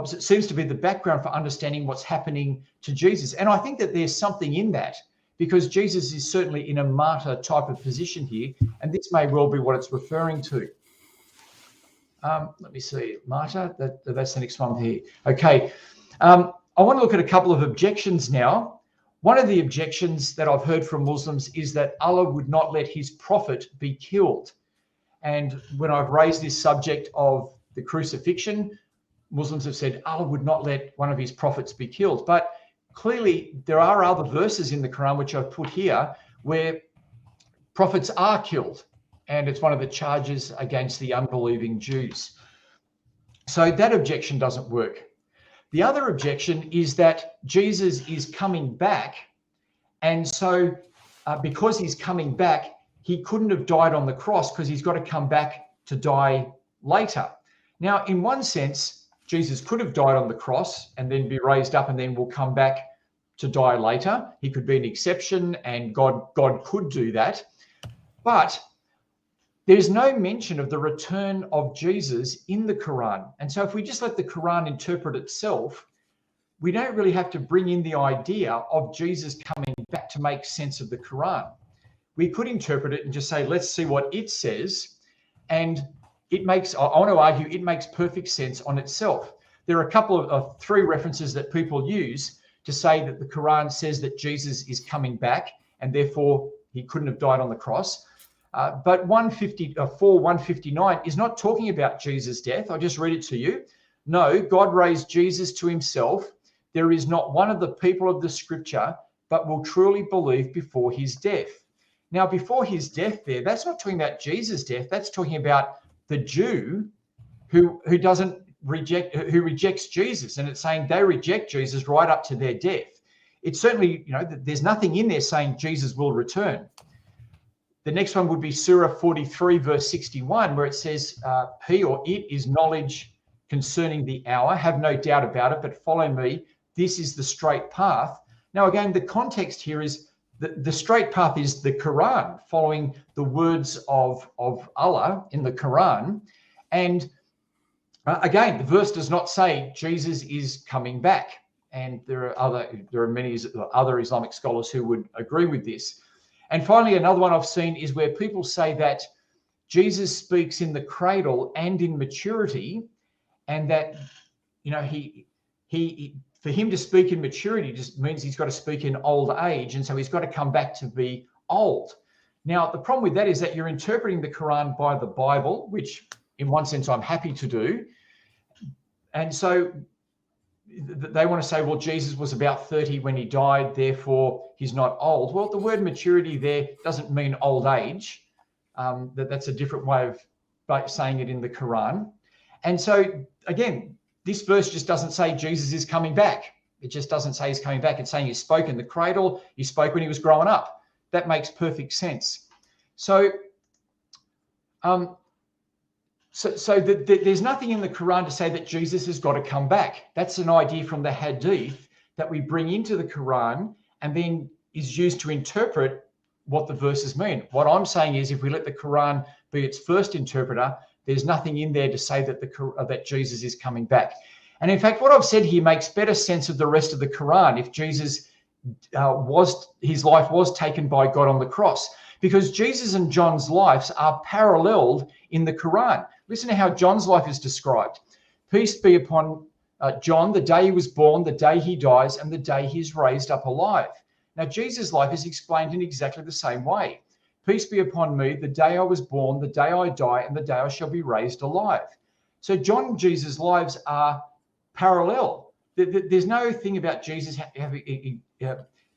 seems to be the background for understanding what's happening to Jesus. And I think that there's something in that, because Jesus is certainly in a martyr type of position here, and this may well be what it's referring to. Let me see, martyr, that's the next one here. Okay, I want to look at a couple of objections now. One of the objections that I've heard from Muslims is that Allah would not let his prophet be killed. And when I've raised this subject of the crucifixion, Muslims have said Allah would not let one of his prophets be killed. But clearly there are other verses in the Quran, which I've put here, where prophets are killed. And it's one of the charges against the unbelieving Jews. So that objection doesn't work. The other objection is that Jesus is coming back. And so because he's coming back, he couldn't have died on the cross because he's got to come back to die later. Now, in one sense, Jesus could have died on the cross and then be raised up and then will come back to die later. He could be an exception, and God could do that. But there's no mention of the return of Jesus in the Quran. And so if we just let the Quran interpret itself, we don't really have to bring in the idea of Jesus coming back to make sense of the Quran. We could interpret it and just say, let's see what it says. And it makes, I want to argue, it makes perfect sense on itself. There are a couple of three references that people use to say that the Quran says that Jesus is coming back and therefore he couldn't have died on the cross. But 159 is not talking about Jesus' death. I'll just read it to you. No, God raised Jesus to himself. There is not one of the people of the scripture, but will truly believe before his death. Now, before his death there, that's not talking about Jesus' death. That's talking about the Jew who rejects Jesus. And it's saying they reject Jesus right up to their death. It's certainly, there's nothing in there saying Jesus will return. The next one would be Surah 43, verse 61, where it says, he or it is knowledge concerning the hour. Have no doubt about it, but follow me. This is the straight path. Now, again, the context here is the straight path is the Quran, following the words of Allah in the Quran. And again, the verse does not say Jesus is coming back. And there are many other Islamic scholars who would agree with this. And finally, another one I've seen is where people say that Jesus speaks in the cradle and in maturity, and that, for him to speak in maturity just means he's got to speak in old age, and so he's got to come back to be old. Now, the problem with that is that you're interpreting the Quran by the Bible, which in one sense I'm happy to do. And so they want to say, well, Jesus was about 30 when he died, therefore he's not old. Well, the word maturity there doesn't mean old age. That's a different way of saying it in the Quran. And so, again, this verse just doesn't say Jesus is coming back. It just doesn't say he's coming back. It's saying he spoke in the cradle, he spoke when he was growing up. That makes perfect sense. So, there's nothing in the Quran to say that Jesus has got to come back. That's an idea from the Hadith that we bring into the Quran and then is used to interpret what the verses mean. What I'm saying is, if we let the Quran be its first interpreter, there's nothing in there to say that that Jesus is coming back. And in fact, what I've said here makes better sense of the rest of the Quran if Jesus his life was taken by God on the cross, because Jesus and John's lives are paralleled in the Quran. Listen to how John's life is described. Peace be upon John, the day he was born, the day he dies, and the day he is raised up alive. Now, Jesus' life is explained in exactly the same way. Peace be upon me, the day I was born, the day I die, and the day I shall be raised alive. So John and Jesus' lives are parallel. There's no thing about Jesus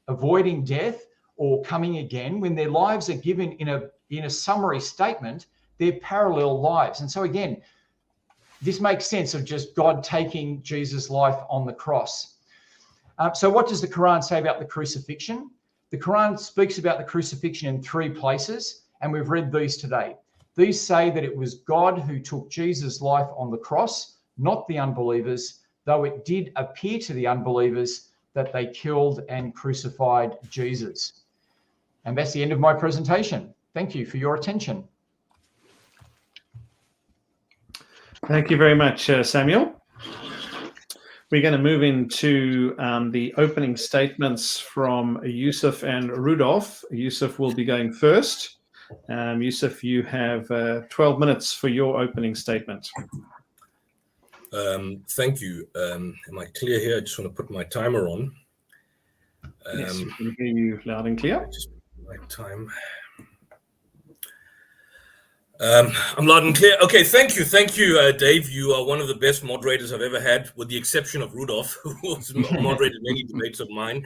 avoiding death or coming again. When their lives are given in a summary statement, they're parallel lives. And so again, this makes sense of just God taking Jesus' life on the cross. So what does the Quran say about the crucifixion? The Quran speaks about the crucifixion in 3 places, and we've read these today. These say that it was God who took Jesus' life on the cross, not the unbelievers, though it did appear to the unbelievers that they killed and crucified Jesus. And that's the end of my presentation. Thank you for your attention. Thank you very much, Samuel. We're going to move into the opening statements from Yusuf and Rudolph. Yusuf will be going first. Yusuf, you have 12 minutes for your opening statement. Thank you. Am I clear here? I just want to put my timer on. Yes, we can hear you loud and clear. Just my time. I'm loud and clear. Okay, thank you, Dave. You are one of the best moderators I've ever had, with the exception of Rudolph, who has moderated many debates of mine.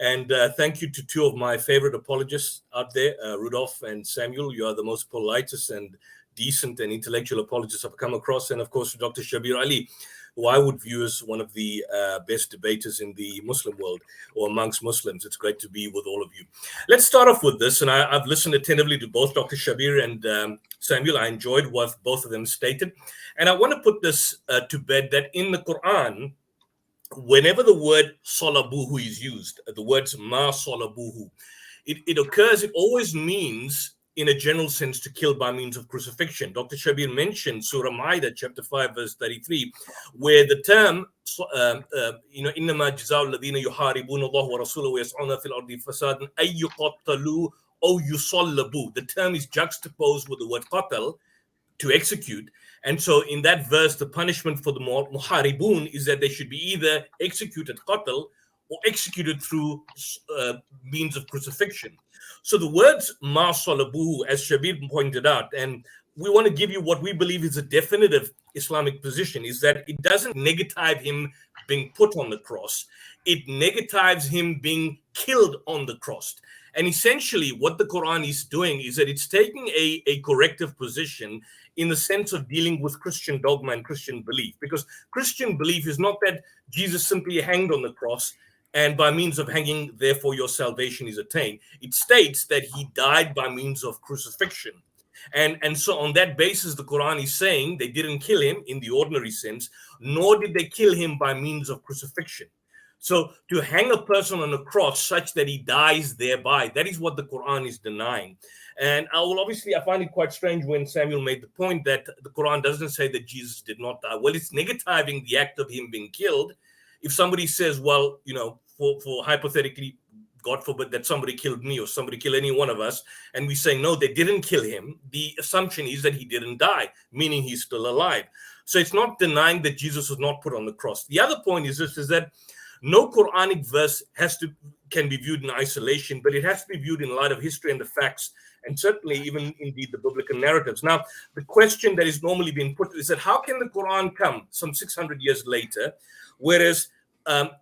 And thank you to 2 of my favorite apologists out there, Rudolph and Samuel. You are the most politest and decent and intellectual apologists I've come across. And of course, Dr. Shabir Ally, who I would view as one of the best debaters in the Muslim world or amongst Muslims. It's great to be with all of you. Let's start off with this. And I've listened attentively to both Dr. Shabir and Samuel. I enjoyed what both of them stated. And I want to put this to bed, that in the Quran, whenever the word salabuhu is used, the words ma salabuhu, it occurs, it always means, in a general sense, to kill by means of crucifixion. Dr. Shabir mentioned Surah Ma'idah, chapter 5, verse 33, where the term, إِنَّمَا جَزَاءُ الَّذِينَ يُحَارِبُونَ اللَّهَ وَرَسُولَهُ وَيَسْعُونَ فِي الْأَرْضِ فَسَادًا أَن يُقَتَّلُوا أَوْ يُصَلَّبُوا. The term is juxtaposed with the word qatal, to execute. And so in that verse, the punishment for the muharibun is that they should be either executed qatal or executed through means of crucifixion. So the words ma salabuhu, as Shabir pointed out, and we want to give you what we believe is a definitive Islamic position, is that it doesn't negative him being put on the cross. It negatives him being killed on the cross. And essentially what the Quran is doing is that it's taking a corrective position in the sense of dealing with Christian dogma and Christian belief. Because Christian belief is not that Jesus simply hanged on the cross and by means of hanging, therefore your salvation is attained. It states that he died by means of crucifixion. And so on that basis, the Quran is saying they didn't kill him in the ordinary sense, nor did they kill him by means of crucifixion. So to hang a person on a cross such that he dies thereby, that is what the Quran is denying. And I find it quite strange when Samuel made the point that the Quran doesn't say that Jesus did not die. Well, it's negativing the act of him being killed. If somebody says, well, for hypothetically, God forbid that somebody killed me or somebody killed any one of us, and we say, no, they didn't kill him, the assumption is that he didn't die, meaning he's still alive. So it's not denying that Jesus was not put on the cross. The other point is this, is that no Quranic verse can be viewed in isolation, but it has to be viewed in light of history and the facts, and certainly even indeed the biblical narratives. Now, the question that is normally being put is that how can the Quran come some 600 years later, whereas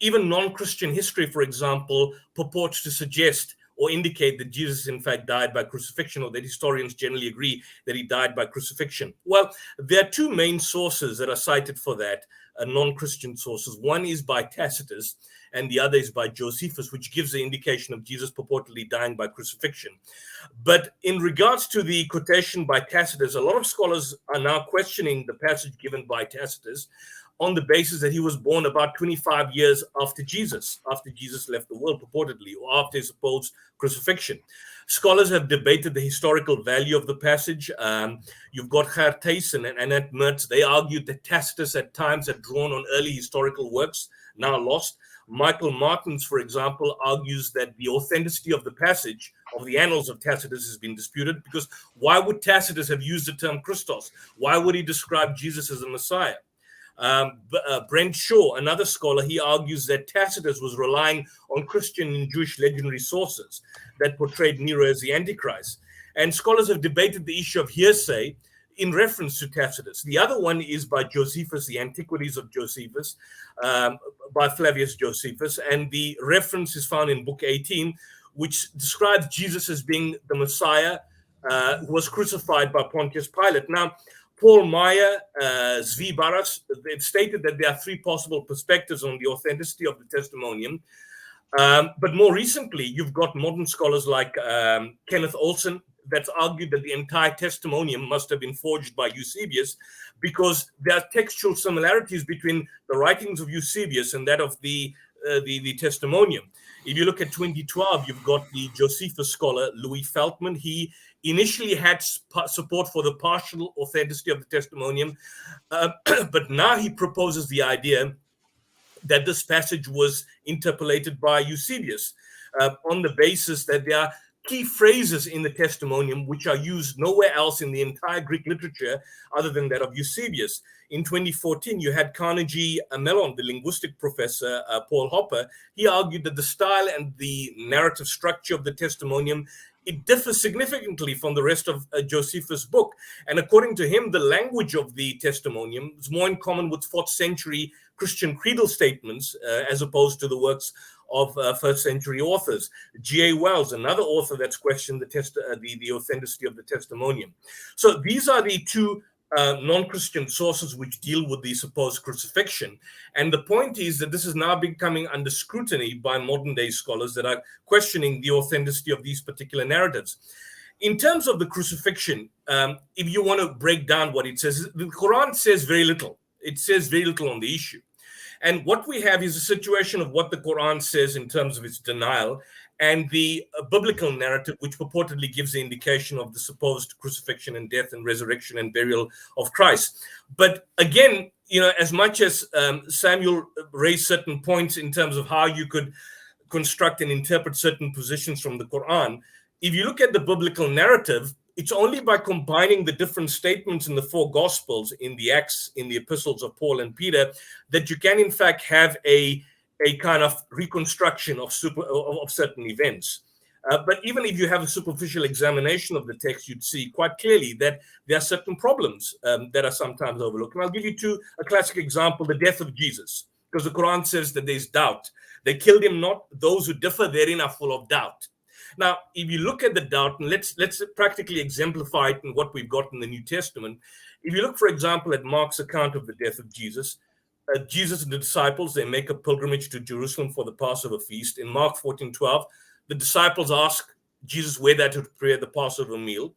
even non-Christian history, for example, purports to suggest or indicate that Jesus in fact died by crucifixion, or that historians generally agree that he died by crucifixion? Well, there are two main sources that are cited for that, non-Christian sources. One is by Tacitus and the other is by Josephus, which gives the indication of Jesus purportedly dying by crucifixion. But in regards to the quotation by Tacitus, a lot of scholars are now questioning the passage given by Tacitus on the basis that he was born about 25 years after Jesus left the world, purportedly, or after his supposed crucifixion. Scholars have debated the historical value of the passage. You've got Khair Tayson and Annette Mertz. They argued that Tacitus at times had drawn on early historical works, now lost. Michael Martins, for example, argues that the authenticity of the passage, of the annals of Tacitus, has been disputed, because why would Tacitus have used the term Christos? Why would he describe Jesus as a Messiah? Brent Shaw, another scholar, he argues that Tacitus was relying on Christian and Jewish legendary sources that portrayed Nero as the Antichrist. And scholars have debated the issue of hearsay in reference to Tacitus. The other one is by Josephus, the Antiquities of Josephus, by Flavius Josephus. And the reference is found in Book 18, which describes Jesus as being the Messiah who was crucified by Pontius Pilate. Now, Paul Meyer, Zvi Baras, they've stated that there are three possible perspectives on the authenticity of the testimonium. But more recently, you've got modern scholars like Kenneth Olson that's argued that the entire testimonium must have been forged by Eusebius, because there are textual similarities between the writings of Eusebius and that of the testimonium. If you look at 2012, you've got the Josephus scholar Louis Feldman. He initially had support for the partial authenticity of the testimonium, but now he proposes the idea that this passage was interpolated by Eusebius on the basis that there are key phrases in the testimonium which are used nowhere else in the entire Greek literature other than that of Eusebius. In 2014, you had Carnegie Mellon, the linguistic professor, Paul Hopper. He argued that the style and the narrative structure of the testimonium, it differs significantly from the rest of Josephus' book. And according to him, the language of the testimonium is more in common with 4th century Christian creedal statements as opposed to the works of 1st century authors. G.A. Wells, another author that's questioned the authenticity of the testimonium. So these are the two non-Christian sources which deal with the supposed crucifixion. And the point is that this is now becoming under scrutiny by modern day scholars that are questioning the authenticity of these particular narratives. In terms of the crucifixion, if you want to break down what it says, the Quran says very little. It says very little on the issue. And what we have is a situation of what the Quran says in terms of its denial and the biblical narrative, which purportedly gives the indication of the supposed crucifixion and death and resurrection and burial of Christ. But again, as much as Samuel raised certain points in terms of how you could construct and interpret certain positions from the Quran, if you look at the biblical narrative, it's only by combining the different statements in the four Gospels, in the Acts, in the epistles of Paul and Peter, that you can in fact have a kind of reconstruction of certain events. But even if you have a superficial examination of the text, you'd see quite clearly that there are certain problems that are sometimes overlooked. And I'll give you a classic example, the death of Jesus, because the Quran says that there's doubt. They killed him not. Those who differ therein are full of doubt. Now, if you look at the doubt, and let's practically exemplify it in what we've got in the New Testament. If you look, for example, at Mark's account of the death of Jesus, Jesus and the disciples, they make a pilgrimage to Jerusalem for the Passover feast. In Mark 14:12, the disciples ask Jesus where they're to prepare the Passover meal.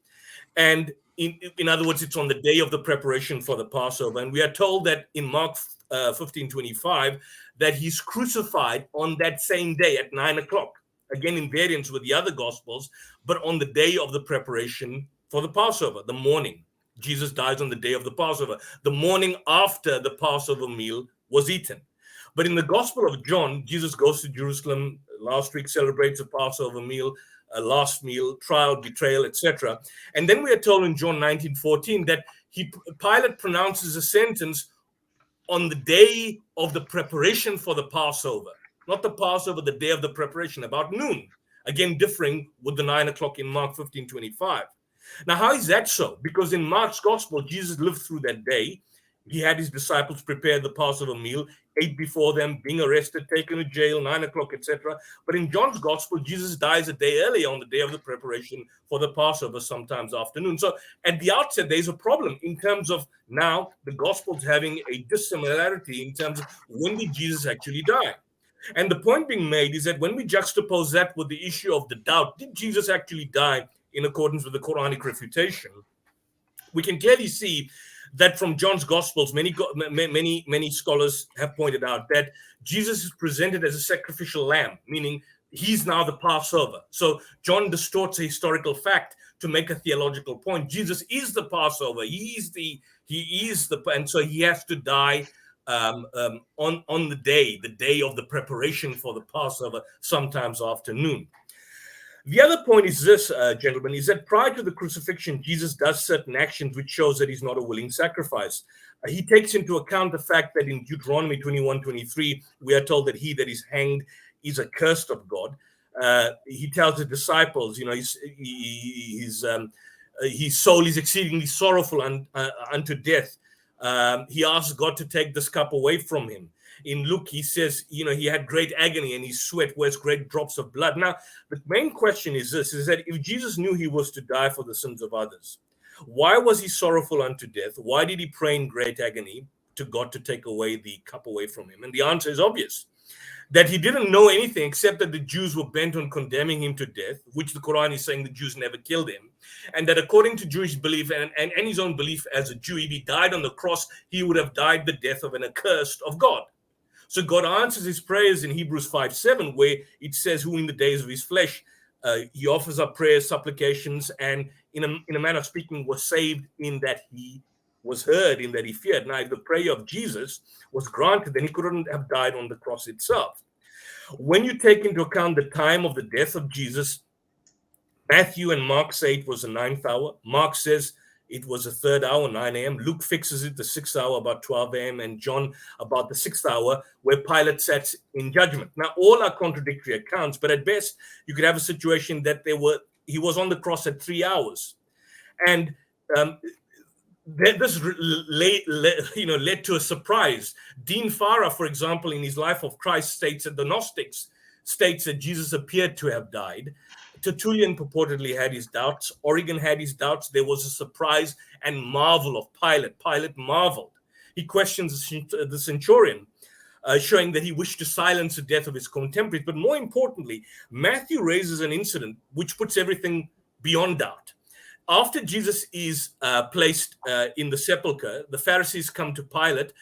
And in other words, it's on the day of the preparation for the Passover. And we are told that in Mark 15:25, that he's crucified on that same day at 9 o'clock. Again, in variance with the other Gospels, but on the day of the preparation for the Passover, the morning. Jesus dies on the day of the Passover, the morning after the Passover meal was eaten. But in the Gospel of John, Jesus goes to Jerusalem last week, celebrates a Passover meal, a last meal, trial, betrayal, etc. And then we are told in John 19:14 that Pilate pronounces a sentence on the day of the preparation for the Passover. Not the Passover, the day of the preparation, about noon. Again, differing with the 9 o'clock in Mark 15:25. Now, how is that so? Because in Mark's Gospel, Jesus lived through that day. He had his disciples prepare the Passover meal, ate before them, being arrested, taken to jail, 9 o'clock, etc. But in John's Gospel, Jesus dies a day earlier on the day of the preparation for the Passover, sometimes afternoon. So at the outset, there's a problem in terms of now the Gospels having a dissimilarity in terms of when did Jesus actually die? And the point being made is that when we juxtapose that with the issue of the doubt, did Jesus actually die in accordance with the Quranic refutation? We can clearly see that from John's Gospels, many scholars have pointed out that Jesus is presented as a sacrificial lamb, meaning he's now the Passover. So John distorts a historical fact to make a theological point. Jesus is the Passover. He is the, and so he has to die on the day of the preparation for the Passover, sometimes afternoon. The other point is this, gentlemen, is that prior to the crucifixion, Jesus does certain actions which shows that he's not a willing sacrifice. He takes into account the fact that in Deuteronomy 21:23, we are told that he that is hanged is accursed of God. He tells the disciples, his soul is exceedingly sorrowful unto death. He asks God to take this cup away from him. In Luke, he says, he had great agony and his sweat was great drops of blood. Now, the main question is this, is that if Jesus knew he was to die for the sins of others, why was he sorrowful unto death? Why did he pray in great agony to God to take away the cup away from him? And the answer is obvious, that he didn't know anything except that the Jews were bent on condemning him to death, which the Quran is saying the Jews never killed him. And that according to Jewish belief and his own belief as a Jew, if he died on the cross, he would have died the death of an accursed of God. So God answers his prayers in Hebrews 5:7, where it says, who in the days of his flesh, he offers up prayers, supplications, and in a manner of speaking, was saved in that he was heard, in that he feared. Now, if the prayer of Jesus was granted, then he couldn't have died on the cross itself. When you take into account the time of the death of Jesus, Matthew and Mark say it was the 9th hour. Mark says it was the 3rd hour, 9 a.m. Luke fixes it the 6th hour, about 12 a.m. And John about the 6th hour, where Pilate sat in judgment. Now, all are contradictory accounts, but at best, you could have a situation that he was on the cross at 3 hours. And this led to a surprise. Dean Farah, for example, in his Life of Christ, states that the Gnostics states that Jesus appeared to have died. Tertullian purportedly had his doubts. Origen had his doubts. There was a surprise and marvel of Pilate. Pilate marveled. He questions the centurion, showing that he wished to silence the death of his contemporaries. But more importantly, Matthew raises an incident which puts everything beyond doubt. After Jesus is placed in the sepulchre, the Pharisees come to Pilate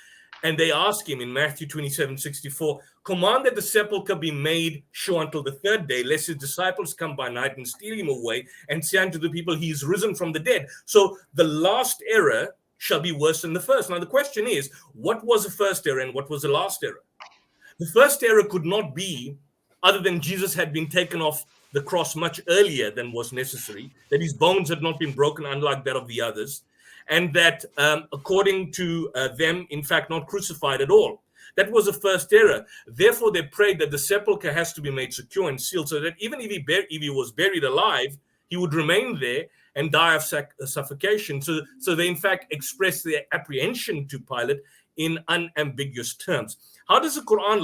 and they ask him in Matthew 27:64, command that the sepulchre be made sure until the third day, lest his disciples come by night and steal him away and say unto the people, he is risen from the dead. So the last error shall be worse than the first. Now the question is, what was the first error and what was the last error? The first error could not be other than Jesus had been taken off the cross much earlier than was necessary, that his bones had not been broken, unlike that of the others, and that according to them, in fact, not crucified at all. That was the first error. Therefore, they prayed that the sepulchre has to be made secure and sealed, so that even if he was buried alive, he would remain there and die of suffocation. So they, in fact, expressed their apprehension to Pilate in unambiguous terms. How does the Quran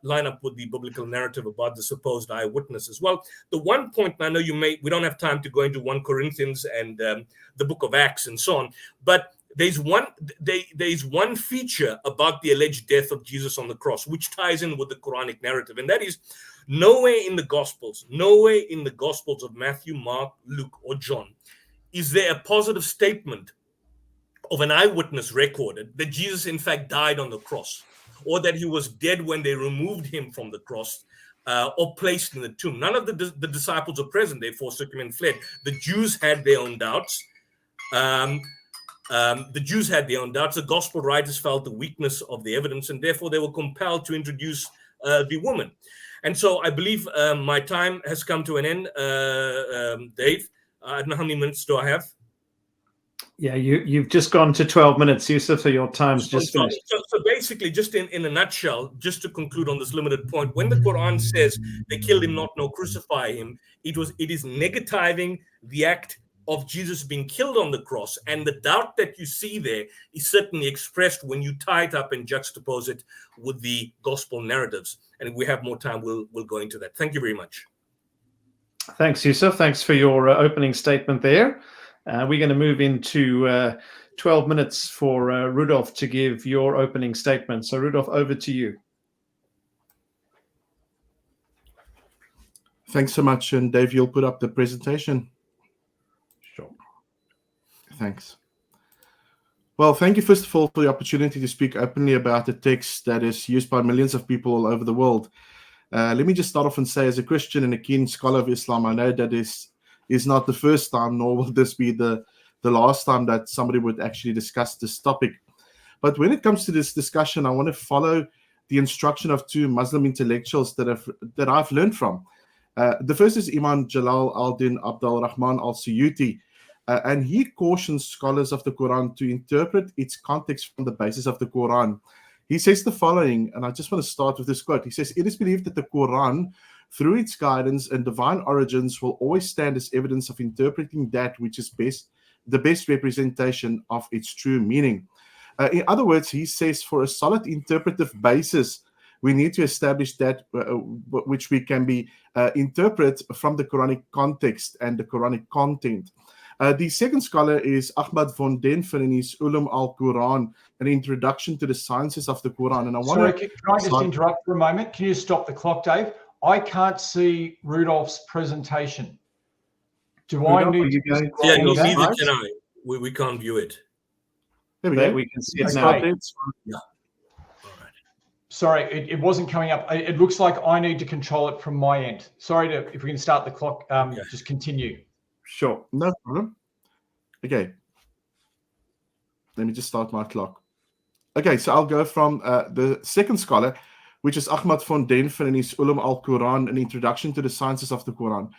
line up with the biblical narrative about the supposed eyewitnesses? Well, the one point, I know we don't have time to go into 1 Corinthians and the book of Acts and so on, but there's one feature about the alleged death of Jesus on the cross, which ties in with the Quranic narrative, and that is nowhere in the Gospels of Matthew, Mark, Luke, or John, is there a positive statement of an eyewitness recorded that Jesus, in fact, died on the cross, or that he was dead when they removed him from the cross, or placed in the tomb. None of the disciples are present. They forsook him and fled. The Jews had their own doubts. The gospel writers felt the weakness of the evidence, and therefore they were compelled to introduce the woman. And so I believe my time has come to an end, Dave. I don't know how many minutes do I have. Yeah, you've just gone to 12 minutes, Yusuf, so your time's just finished. So basically, just in a nutshell, just to conclude on this limited point, when the Quran says they killed him not, nor crucify him, it is negativing the act of Jesus being killed on the cross. And the doubt that you see there is certainly expressed when you tie it up and juxtapose it with the gospel narratives. And if we have more time, we'll go into that. Thank you very much. Thanks, Yusuf. Thanks for your opening statement there. We're going to move into 12 minutes for Rudolph to give your opening statement. So, Rudolph, over to you. Thanks so much. And Dave, you'll put up the presentation. Sure. Thanks. Well, thank you, first of all, for the opportunity to speak openly about a text that is used by millions of people all over the world. Let me just start off and say, as a Christian and a keen scholar of Islam, I know that is not the first time, nor will this be the last time that somebody would actually discuss this topic. But when it comes to this discussion, I want to follow the instruction of two Muslim intellectuals that I've learned from. The first is Imam Jalal al-Din Abdul Rahman al-Suyuti, and he cautions scholars of the Quran to interpret its context from the basis of the Quran. He says the following, and I just want to start with this quote. He says, "It is believed that the Quran, through its guidance and divine origins, will always stand as evidence of interpreting that which is the best representation of its true meaning." In other words, he says, for a solid interpretive basis, we need to establish that which we can be interpret from the Quranic context and the Quranic content. The second scholar is Ahmad von Denver in his Ulum al-Quran, an introduction to the sciences of the Quran. And can I just interrupt for a moment? Can you stop the clock, Dave? I can't see Rudolph's presentation. I need to? Yeah, neither can I. We can't view it. There we go. We can see it now. Yeah. All right. Sorry, it wasn't coming up. It looks like I need to control it from my end. Sorry, if we can start the clock, just continue. Sure. No problem. Okay. Let me just start my clock. Okay, so I'll go from the second scholar, which is Ahmad von Denver in his Ulum al-Quran, an introduction to the sciences of the Quran.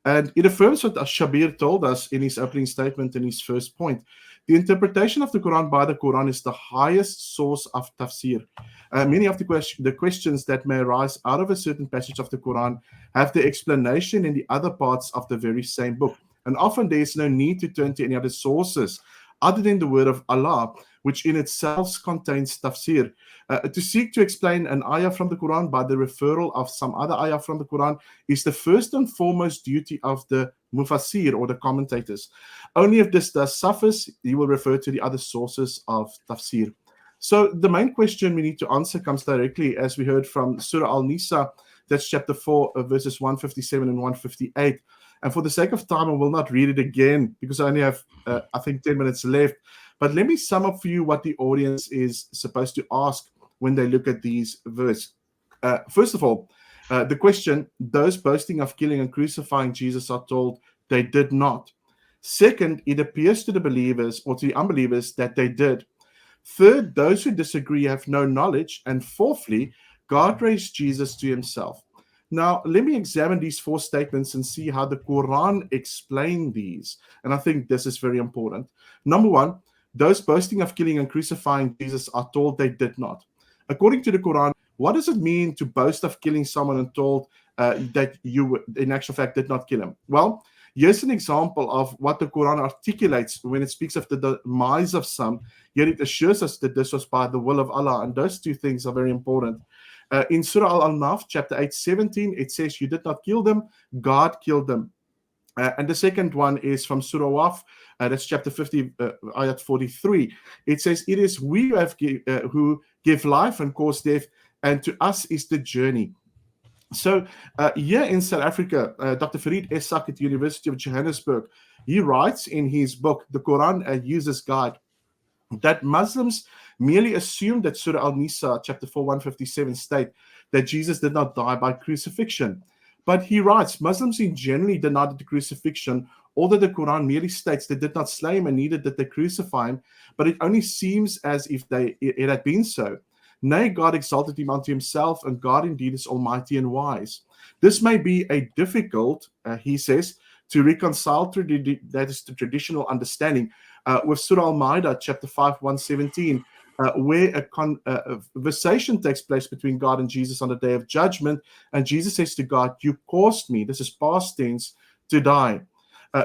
And it affirms what Shabir told us in his opening statement in his first point. The interpretation of the Quran by the Quran is the highest source of tafsir. Many of the questions that may arise out of a certain passage of the Quran have the explanation in the other parts of the very same book. And often there is no need to turn to any other sources other than the word of Allah, which in itself contains tafsir. To seek to explain an ayah from the Quran by the referral of some other ayah from the Quran is the first and foremost duty of the mufassir, or the commentators. Only if this does suffice, you will refer to the other sources of tafsir. So the main question we need to answer comes directly, as we heard from Surah Al-Nisa, that's chapter 4, verses 157 and 158. And for the sake of time, I will not read it again because I only have, I think, 10 minutes left. But let me sum up for you what the audience is supposed to ask when they look at these verses. First of all, the question, those boasting of killing and crucifying Jesus are told they did not. Second, it appears to the believers or to the unbelievers that they did. Third, those who disagree have no knowledge. And fourthly, God raised Jesus to himself. Now, let me examine these 4 statements and see how the Quran explains these. And I think this is very important. Number 1, those boasting of killing and crucifying Jesus are told they did not. According to the Quran, what does it mean to boast of killing someone and told that you, in actual fact, did not kill him? Well, here's an example of what the Quran articulates when it speaks of the demise of some, yet it assures us that this was by the will of Allah. And those 2 things are very important. In Surah Al-Naf, chapter 8:17, it says, you did not kill them, God killed them. And the second one is from Surah Waf, that's chapter 50, ayat 43. It says, it is we who give life and cause death, and to us is the journey. So here in South Africa, Dr. Farid Esak at the University of Johannesburg, he writes in his book, The Quran, a User's Guide, that Muslims merely assume that Surah Al-Nisa, chapter 4, 157, state that Jesus did not die by crucifixion. But he writes, Muslims in generally denied the crucifixion, although the Quran merely states they did not slay him and neither did they crucify him, but it only seems as if it had been so. Nay, God exalted him unto himself, and God indeed is almighty and wise. This may be a difficult, he says, to reconcile that is the traditional understanding with Surah Al-Ma'idah, chapter 5, 117, where a conversation takes place between God and Jesus on the day of judgment, and Jesus says to God, you caused me, this is past tense, to die.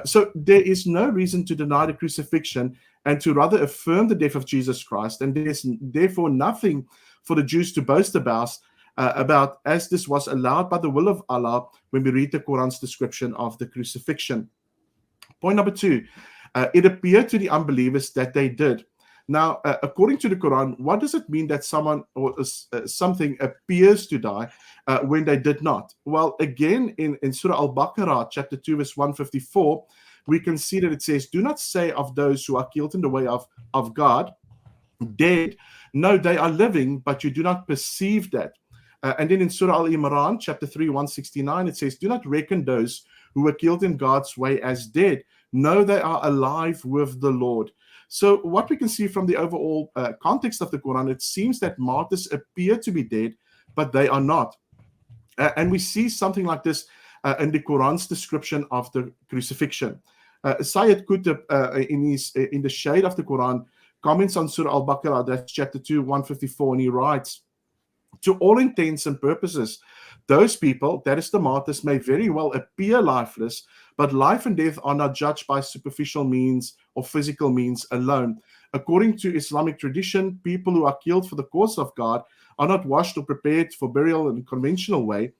So there is no reason to deny the crucifixion and to rather affirm the death of Jesus Christ, and there's therefore nothing for the Jews to boast about, as this was allowed by the will of Allah when we read the Quran's description of the crucifixion. Point number 2, it appeared to the unbelievers that they did. Now, according to the Quran, what does it mean that someone or something appears to die when they did not? Well, again, in Surah Al-Baqarah, chapter 2, verse 154, we can see that it says, do not say of those who are killed in the way of God, dead. No, they are living, but you do not perceive that. And then in Surah Al-Imran, chapter 3, 169, it says, do not reckon those who were killed in God's way as dead. No, they are alive with the Lord. So what we can see from the overall context of the Quran, it seems that martyrs appear to be dead, but they are not. And we see something like this in the Quran's description of the crucifixion. Sayyid Qutb, in the shade of the Quran, comments on Surah Al-Baqarah, that's chapter 2, 154, and he writes, to all intents and purposes, those people, that is the martyrs, may very well appear lifeless, but life and death are not judged by superficial means or physical means alone. According to Islamic tradition, people who are killed for the cause of God are not washed or prepared for burial in a conventional way,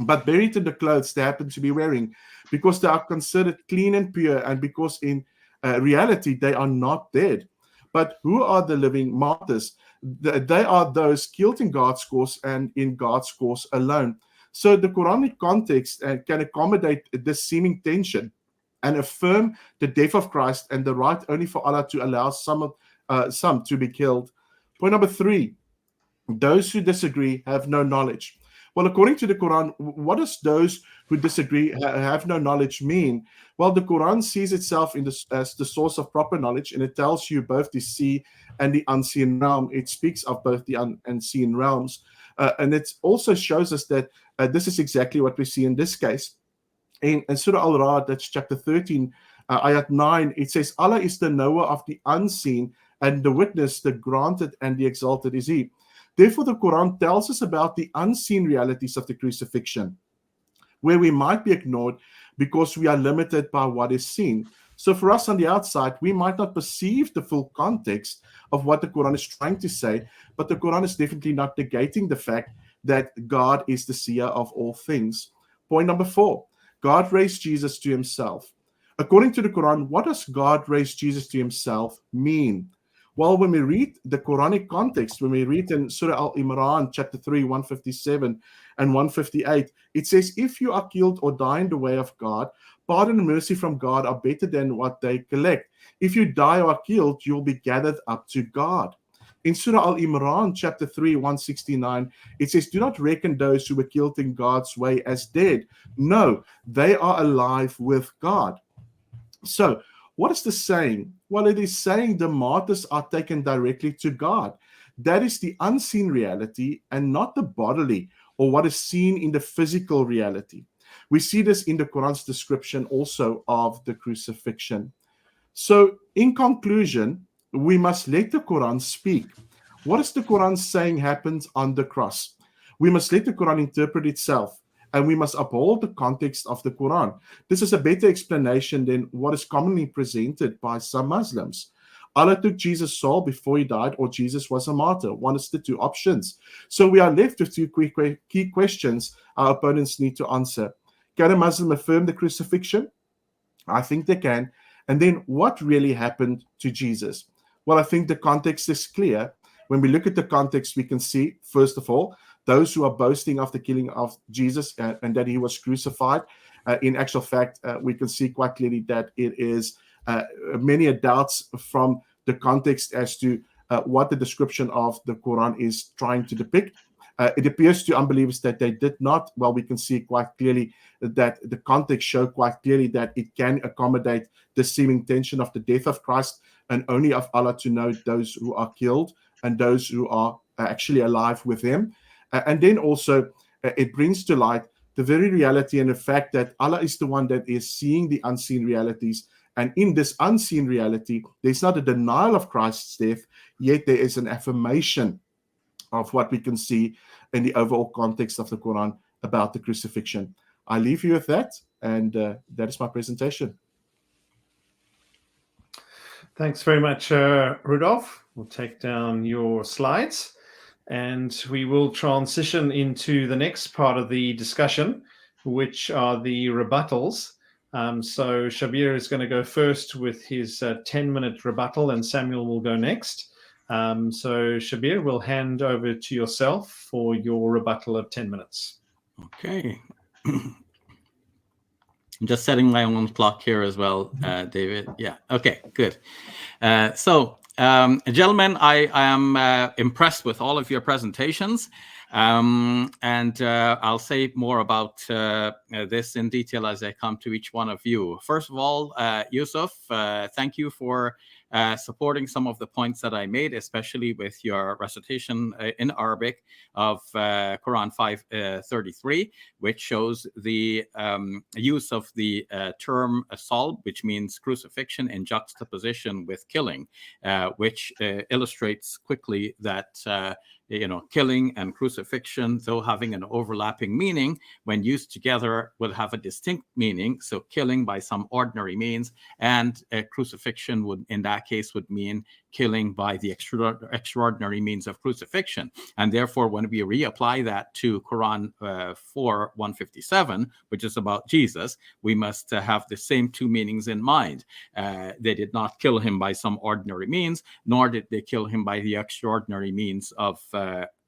but buried in the clothes they happen to be wearing, because they are considered clean and pure, and because in reality they are not dead. But who are the living martyrs? They are those killed in God's cause and in God's cause alone. So the Quranic context can accommodate this seeming tension and affirm the death of Christ and the right only for Allah to allow some to be killed. Point number 3, those who disagree have no knowledge. Well, according to the Quran, what does those who disagree have no knowledge mean? Well, the Quran sees itself as the source of proper knowledge, and it tells you both the see and the unseen realm. It speaks of both the unseen realms. And it also shows us that this is exactly what we see in this case. In Surah Al-Ra'd, that's chapter 13, ayat 9, it says, Allah is the knower of the unseen, and the witness, the granted and the exalted is He. Therefore, the Quran tells us about the unseen realities of the crucifixion, where we might be ignored because we are limited by what is seen. So for us on the outside, we might not perceive the full context of what the Quran is trying to say, but the Quran is definitely not negating the fact that God is the seer of all things. Point number 4, God raised Jesus to Himself. According to the Quran, what does God raise Jesus to Himself mean? Well, when we read the Quranic context, when we read in Surah Al-Imran, chapter 3, 157 and 158, it says, if you are killed or die in the way of God, Pardon and mercy from God are better than what they collect. If you die or are killed, you'll be gathered up to God. In Surah Al-Imran, chapter 3, 169, it says, do not reckon those who were killed in God's way as dead. No, they are alive with God. So, what is this saying? Well, it is saying the martyrs are taken directly to God. That is the unseen reality and not the bodily or what is seen in the physical reality. We see this in the Quran's description also of the crucifixion. So, in conclusion, we must let the Quran speak. What is the Quran saying happens on the cross? We must let the Quran interpret itself, and we must uphold the context of the Quran. This is a better explanation than what is commonly presented by some Muslims. Allah took Jesus' soul before he died, or Jesus was a martyr. One is the two options. So we are left with two key questions our opponents need to answer. Can a Muslim affirm the crucifixion? I think they can. And then what really happened to Jesus? Well, I think the context is clear. When we look at the context, we can see, first of all, those who are boasting of the killing of Jesus and that he was crucified. In actual fact, we can see quite clearly that it is many doubts from the context as to what the description of the Quran is trying to depict. It appears to unbelievers that they did not. Well, we can see quite clearly that the context shows quite clearly that it can accommodate the seeming tension of the death of Christ and only of Allah to know those who are killed and those who are actually alive with him. And then also it brings to light the very reality and the fact that Allah is the one that is seeing the unseen realities. And in this unseen reality, there's not a denial of Christ's death, yet there is an affirmation of what we can see in the overall context of the Quran about the crucifixion. I leave you with that, and that is my presentation. Thanks very much, Rudolph. We'll take down your slides, and we will transition into the next part of the discussion, which are the rebuttals. So Shabir is going to go first with his 10-minute rebuttal, and Samuel will go next. So Shabir, we'll hand over to yourself for your rebuttal of 10 minutes. Okay. I'm just setting my own clock here as well, David. Yeah. Okay, good. Gentlemen, I am impressed with all of your presentations. And I'll say more about this in detail as I come to each one of you. First of all, Yusuf, thank you for supporting some of the points that I made, especially with your recitation in Arabic of Quran 5:33, which shows the use of the term assault, which means crucifixion, in juxtaposition with killing, which illustrates quickly that killing and crucifixion, though having an overlapping meaning, when used together will have a distinct meaning. So killing by some ordinary means, and crucifixion would, in that case, would mean killing by the extraordinary means of crucifixion. And therefore, when we reapply that to Quran 4:157, which is about Jesus, we must have the same two meanings in mind. They did not kill him by some ordinary means, nor did they kill him by the extraordinary means of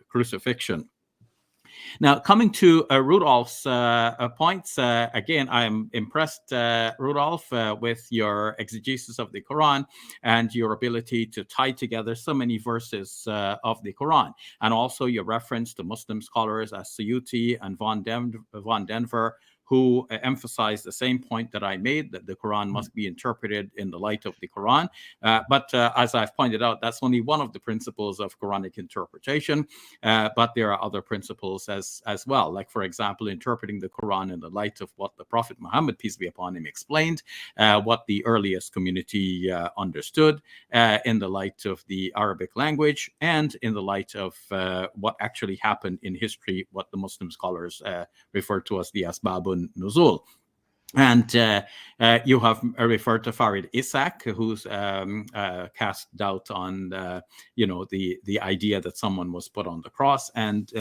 crucifixion. Now, coming to Rudolph's points, again, I'm impressed, Rudolph, with your exegesis of the Quran and your ability to tie together so many verses of the Quran, and also your reference to Muslim scholars as Suyuti and von Denver, who emphasized the same point that I made, that the Quran must be interpreted in the light of the Quran. But as I've pointed out, that's only one of the principles of Quranic interpretation. But there are other principles as well. Like, for example, interpreting the Quran in the light of what the Prophet Muhammad, peace be upon him, explained, what the earliest community understood, in the light of the Arabic language, and in the light of what actually happened in history, what the Muslim scholars refer to as the Asbabun Nuzul. And you have referred to Farid Isaac, who's cast doubt on, the idea that someone was put on the cross, and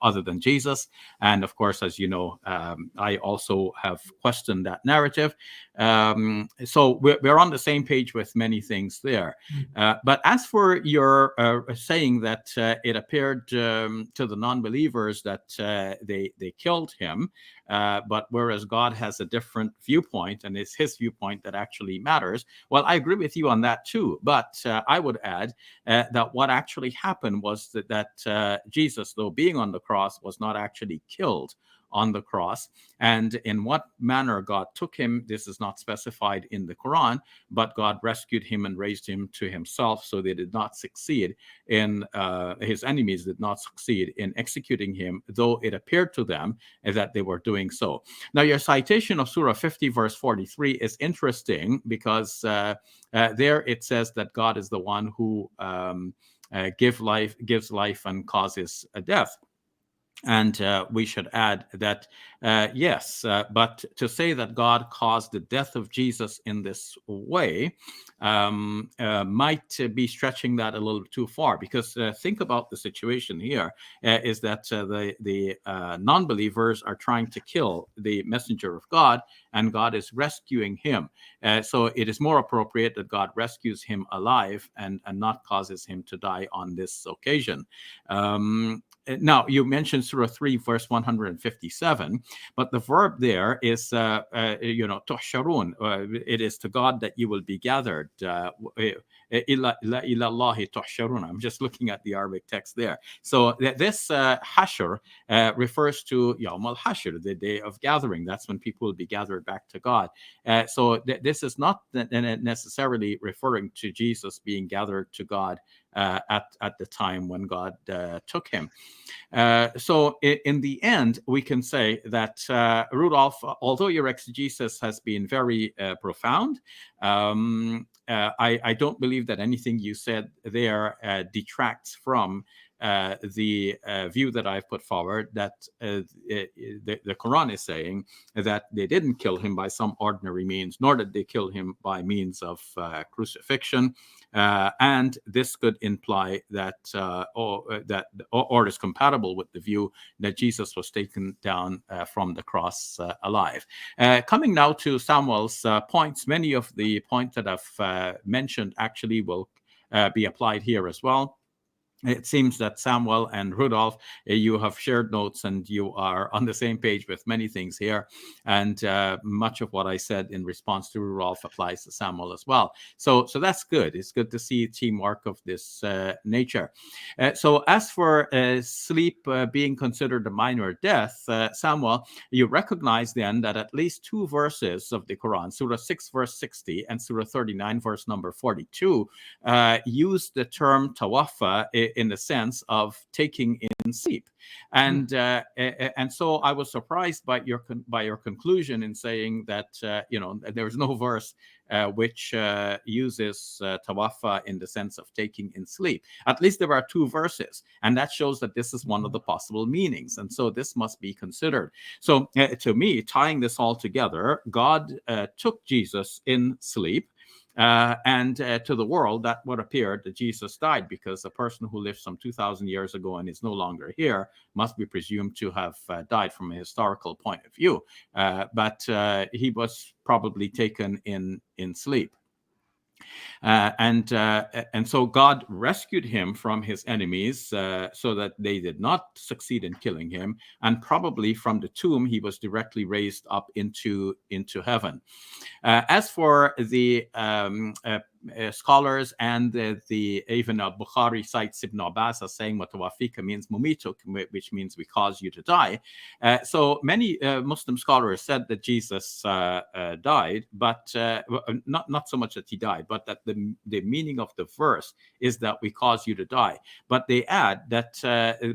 other than Jesus. And of course, as you know, I also have questioned that narrative. So we're on the same page with many things there. But as for your saying that it appeared to the non-believers that they killed him, But whereas God has a different viewpoint, and it's his viewpoint that actually matters. Well, I agree with you on that too. But I would add that what actually happened was that Jesus, though being on the cross, was not actually killed on the cross. And in what manner God took him, this is not specified in the Quran, but God rescued him and raised him to himself, so they did not succeed in, his enemies did not succeed in executing him, though it appeared to them that they were doing so. Now, your citation of Surah 50, verse 43 is interesting, because there it says that God is the one who gives life and causes a death. And we should add that, yes, but to say that God caused the death of Jesus in this way might be stretching that a little too far, because think about the situation here, is that the non-believers are trying to kill the messenger of God, and God is rescuing him. So it is more appropriate that God rescues him alive and not causes him to die on this occasion. Now, you mentioned Surah 3, verse 157, but the verb there is, tuhsharun. It is to God that you will be gathered. Ila Allahi tuhsharun. I'm just looking at the Arabic text there. So this hashr refers to Yawm al-Hashr, the day of gathering. That's when people will be gathered back to God. So this is not necessarily referring to Jesus being gathered to God at the time when God took him. So in the end, we can say that, Rudolph, although your exegesis has been very profound, I don't believe that anything you said there detracts from the view that I've put forward, that the Quran is saying that they didn't kill him by some ordinary means, nor did they kill him by means of crucifixion. And this could imply that, or is compatible with the view that Jesus was taken down from the cross alive. Coming now to Samuel's points, many of the points that I've mentioned actually will be applied here as well. It seems that Samuel and Rudolph, you have shared notes and you are on the same page with many things here. And much of what I said in response to Rudolph applies to Samuel as well. So that's good. It's good to see teamwork of this nature. So as for sleep being considered a minor death, Samuel, you recognize then that at least two verses of the Quran, Surah 6, verse 60 and Surah 39, verse number 42, use the term tawaffa in the sense of taking in sleep, and so I was surprised by your conclusion in saying that there is no verse which uses tawaffa in the sense of taking in sleep. At least there are two verses, and that shows that this is one of the possible meanings, and so this must be considered. So to me, tying this all together, God took Jesus in sleep. And to the world, that would appear that Jesus died, because a person who lived some 2,000 years ago and is no longer here must be presumed to have died from a historical point of view. But he was probably taken in sleep. And so God rescued him from his enemies so that they did not succeed in killing him. And probably from the tomb, he was directly raised up into heaven. As for the scholars and even Bukhari cites Ibn Abbas as saying Mutawafika means mumituk, which means we cause you to die. So many Muslim scholars said that Jesus died, but not so much that he died, but that the meaning of the verse is that we cause you to die. But they add that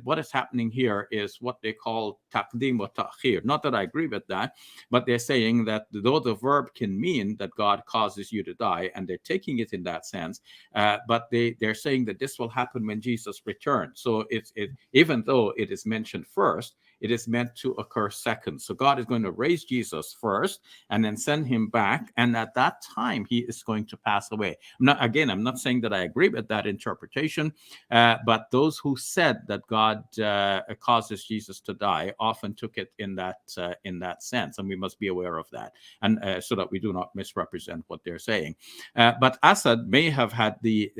what is happening here is what they call taqdim wa ta'khir. Not that I agree with that, but they're saying that though the verb can mean that God causes you to die, and they're taking it in that sense, but they're saying that this will happen when Jesus returns. So even though it is mentioned first, it is meant to occur second. So God is going to raise Jesus first and then send him back, and at that time he is going to pass away. I'm not saying that I agree with that interpretation, but those who said that God causes Jesus to die often took it in that sense, and we must be aware of that, and so that we do not misrepresent what they're saying. But Assad may have had the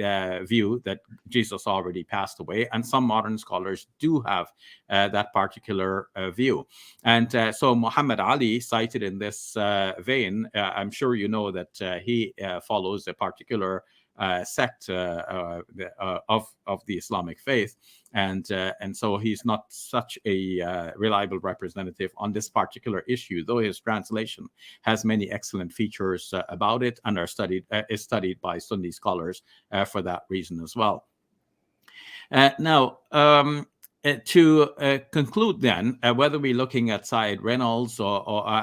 view that Jesus already passed away, and some modern scholars do have that particular particular view. And so Muhammad Ali, cited in this vein, I'm sure you know that he follows a particular sect of the Islamic faith, and so he's not such a reliable representative on this particular issue, though his translation has many excellent features about it, and is studied by Sunni scholars for that reason as well. Now, to conclude then, whether we're looking at Syed Reynolds or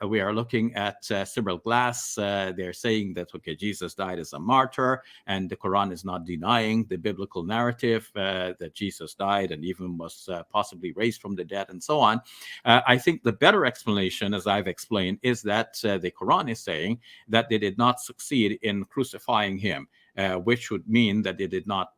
we are looking at Cyril Glass, they're saying that, okay, Jesus died as a martyr, and the Quran is not denying the biblical narrative that Jesus died and even was possibly raised from the dead and so on. I think the better explanation, as I've explained, is that the Quran is saying that they did not succeed in crucifying him. Which would mean that they did not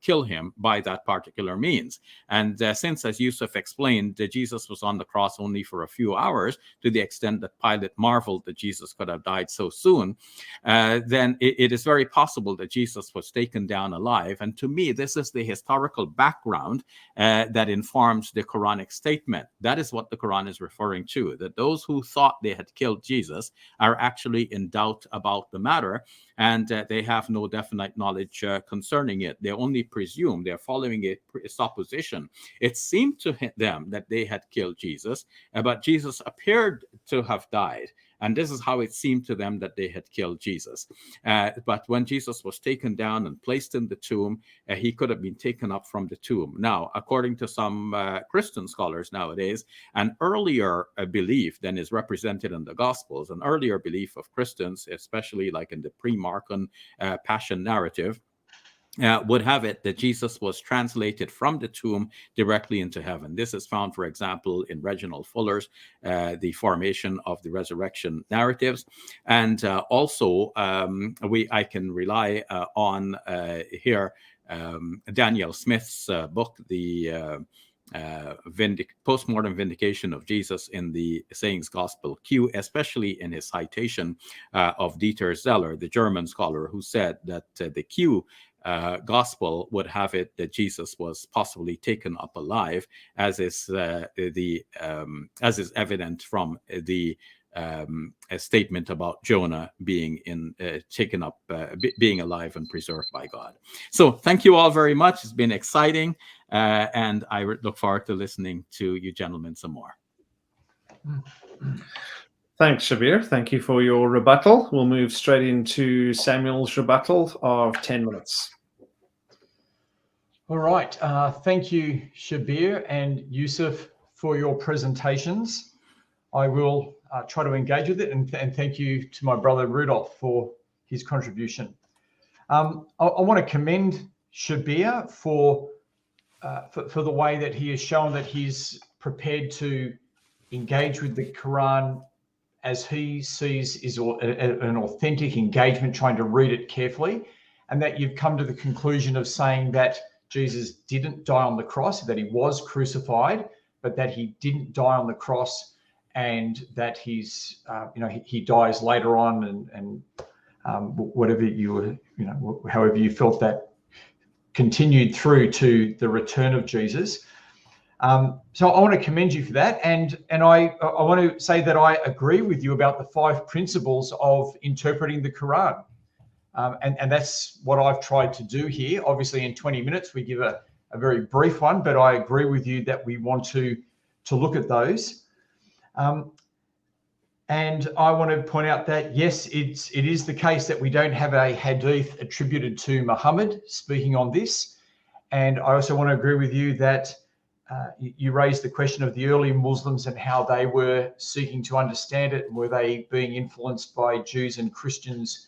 kill him by that particular means. And since, as Yusuf explained, Jesus was on the cross only for a few hours, to the extent that Pilate marveled that Jesus could have died so soon, then it is very possible that Jesus was taken down alive. And to me, this is the historical background that informs the Quranic statement. That is what the Quran is referring to, that those who thought they had killed Jesus are actually in doubt about the matter, and they have no definite knowledge concerning it. They only presume, they're following a supposition. It seemed to them that they had killed Jesus, but Jesus appeared to have died. And this is how it seemed to them that they had killed Jesus. But when Jesus was taken down and placed in the tomb, he could have been taken up from the tomb. Now, according to some Christian scholars nowadays, an earlier belief than is represented in the Gospels, an earlier belief of Christians, especially like in the pre-Markan Passion narrative, would have it that Jesus was translated from the tomb directly into heaven. This is found, for example, in Reginald Fuller's The Formation of the Resurrection Narratives. And also, I can rely on here Daniel Smith's book, the Postmortem Vindication of Jesus in the Sayings Gospel Q, especially in his citation of Dieter Zeller, the German scholar, who said that the Q gospel would have it that Jesus was possibly taken up alive, as is evident from the a statement about Jonah being taken up, being alive and preserved by God. So thank you all very much. It's been exciting, and I look forward to listening to you gentlemen some more. Thanks, Shabir. Thank you for your rebuttal. We'll move straight into Samuel's rebuttal of 10 minutes. All right. Thank you, Shabir and Yusuf, for your presentations. I will try to engage with it, and thank you to my brother Rudolph for his contribution. I want to commend Shabir for the way that he has shown that he's prepared to engage with the Quran as he sees is an authentic engagement, trying to read it carefully, and that you've come to the conclusion of saying that Jesus didn't die on the cross, that he was crucified, but that he didn't die on the cross, and that he's, he dies later on, and whatever however you felt that continued through to the return of Jesus. So I want to commend you for that, and I want to say that I agree with you about the 5 principles of interpreting the Quran, and that's what I've tried to do here. Obviously, in 20 minutes we give a very brief one, but I agree with you that we want to look at those. And I want to point out that yes, it is the case that we don't have a hadith attributed to Muhammad speaking on this, and I also want to agree with you that you raised the question of the early Muslims and how they were seeking to understand it. Were they being influenced by Jews and Christians,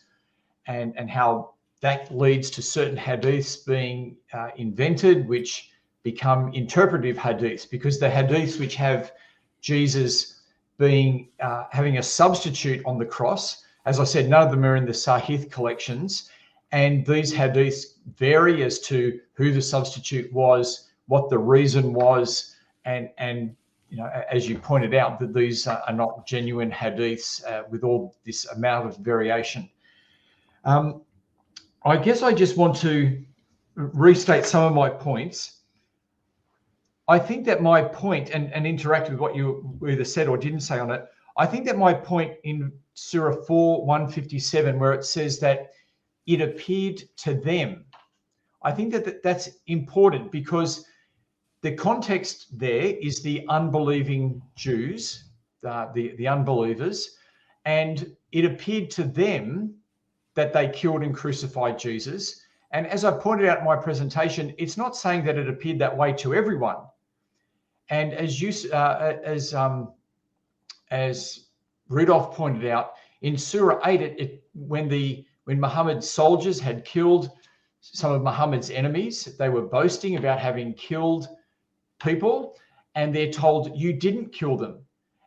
and how that leads to certain hadiths being invented, which become interpretive hadiths, because the hadiths which have Jesus being having a substitute on the cross, as I said, none of them are in the Sahih collections, and these hadiths vary as to who the substitute was, what the reason was, and as you pointed out, that these are not genuine hadiths with all this amount of variation. I guess I just want to restate some of my points. I think that my point, and interact with what you either said or didn't say on it, I think that my point in Surah 4:157, where it says that it appeared to them, I think that that's important, because the context there is the unbelieving Jews, the unbelievers, and it appeared to them that they killed and crucified Jesus. And as I pointed out in my presentation, it's not saying that it appeared that way to everyone. And as Rudolph pointed out, in Surah 8, when Muhammad's soldiers had killed some of Muhammad's enemies, they were boasting about having killed people, and they're told, you didn't kill them.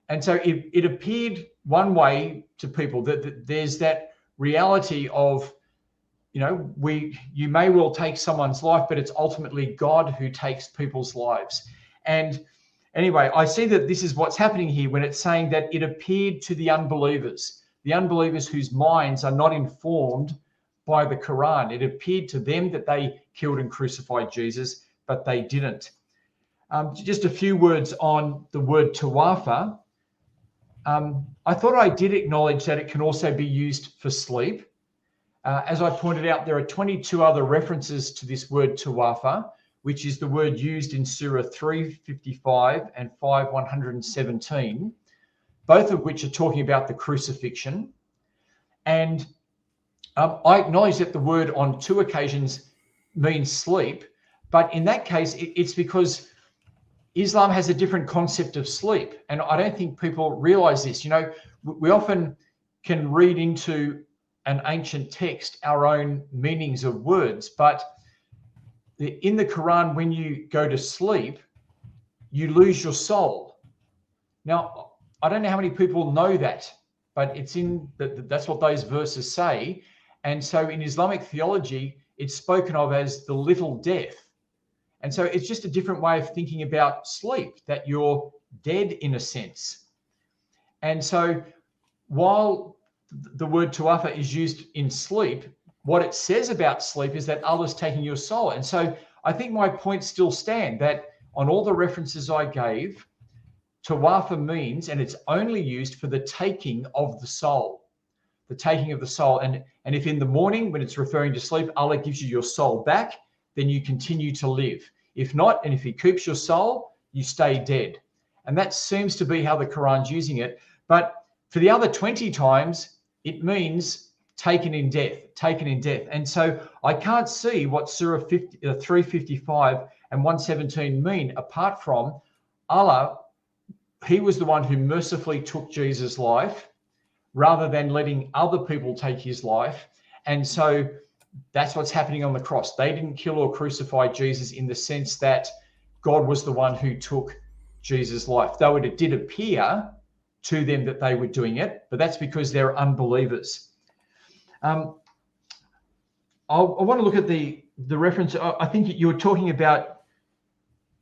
And so it appeared one way to people, that there's that reality of, you may well take someone's life, but it's ultimately God who takes people's lives. And anyway, I see that this is what's happening here when it's saying that it appeared to the unbelievers whose minds are not informed by the Qur'an. It appeared to them that they killed and crucified Jesus, but they didn't. Just a few words on the word tawafa. I thought I did acknowledge that it can also be used for sleep. As I pointed out, there are 22 other references to this word tawafa, which is the word used in Surah 3:55 and 5:117, both of which are talking about the crucifixion. And I acknowledge that the word on 2 occasions means sleep, but in that case, it's because Islam has a different concept of sleep. And I don't think people realize this. We often can read into an ancient text our own meanings of words, but in the Quran, when you go to sleep, you lose your soul. Now, I don't know how many people know that, but that's what those verses say. And so in Islamic theology, it's spoken of as the little death. And so it's just a different way of thinking about sleep, that you're dead in a sense. And so while the word tawafa is used in sleep, what it says about sleep is that Allah's taking your soul. And so I think my points still stand, that on all the references I gave, tawafa means, and it's only used for the taking of the soul, the taking of the soul. And if in the morning, when it's referring to sleep, Allah gives you your soul back, then you continue to live. If not, and if he keeps your soul, you stay dead. And that seems to be how the Quran's using it. But for the other 20 times, it means taken in death. And so I can't see what Surah 3:55 and 117 mean, apart from Allah, he was the one who mercifully took Jesus' life rather than letting other people take his life. And so that's what's happening on the cross. They didn't kill or crucify Jesus in the sense that God was the one who took Jesus' life, though it did appear to them that they were doing it, but that's because they're unbelievers. I want to look at the reference. I think you were talking about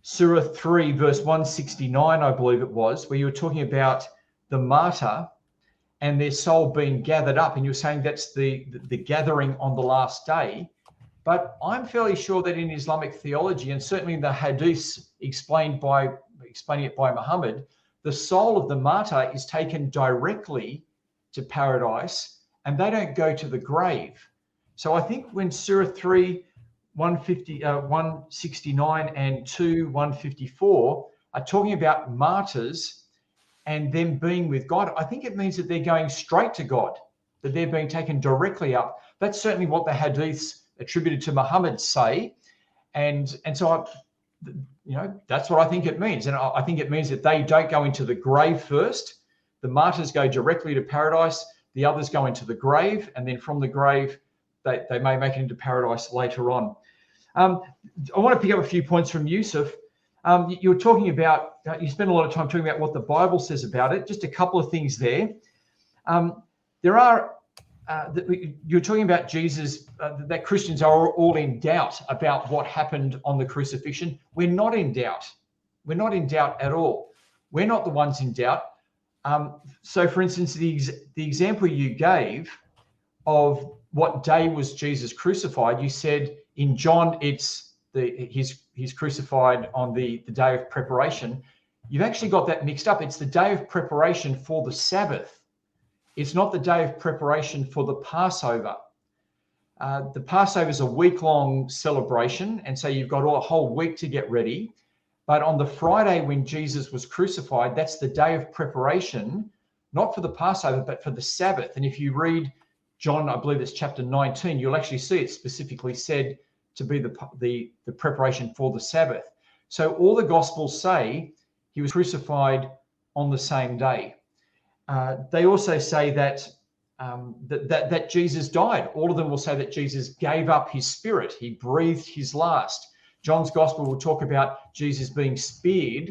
Surah 3, verse 169, I believe it was, where you were talking about the martyr and their soul being gathered up, and you're saying that's the gathering on the last day. But I'm fairly sure that in Islamic theology, and certainly in the hadiths explaining it by Muhammad, the soul of the martyr is taken directly to paradise, and they don't go to the grave. So I think when Surah 3, 169 and 2, 154 are talking about martyrs and them being with God, I think it means that they're going straight to God, that they're being taken directly up. That's certainly what the hadiths attributed to Muhammad say. And so, that's what I think it means. And I think it means that they don't go into the grave first. The martyrs go directly to paradise. The others go into the grave. And then from the grave, they may make it into paradise later on. I want to pick up a few points from Yusuf. You were talking about, you spent a lot of time talking about what the Bible says about it. Just a couple of things there. You're talking about Jesus, that Christians are all in doubt about what happened on the crucifixion. We're not in doubt. We're not in doubt at all. We're not the ones in doubt. So, for instance, the example you gave of what day was Jesus crucified, you said in John it's he's crucified on the day of preparation. You've actually got that mixed up. It's the day of preparation for the Sabbath. It's not the day of preparation for the Passover. The Passover is a week-long celebration, and so you've got a whole week to get ready. But on the Friday when Jesus was crucified, that's the day of preparation, not for the Passover, but for the Sabbath. And if you read John, I believe it's chapter 19, you'll actually see it specifically said to be the preparation for the Sabbath. So all the Gospels say he was crucified on the same day. They also say that Jesus died. All of them will say that Jesus gave up his spirit. He breathed his last. John's Gospel will talk about Jesus being speared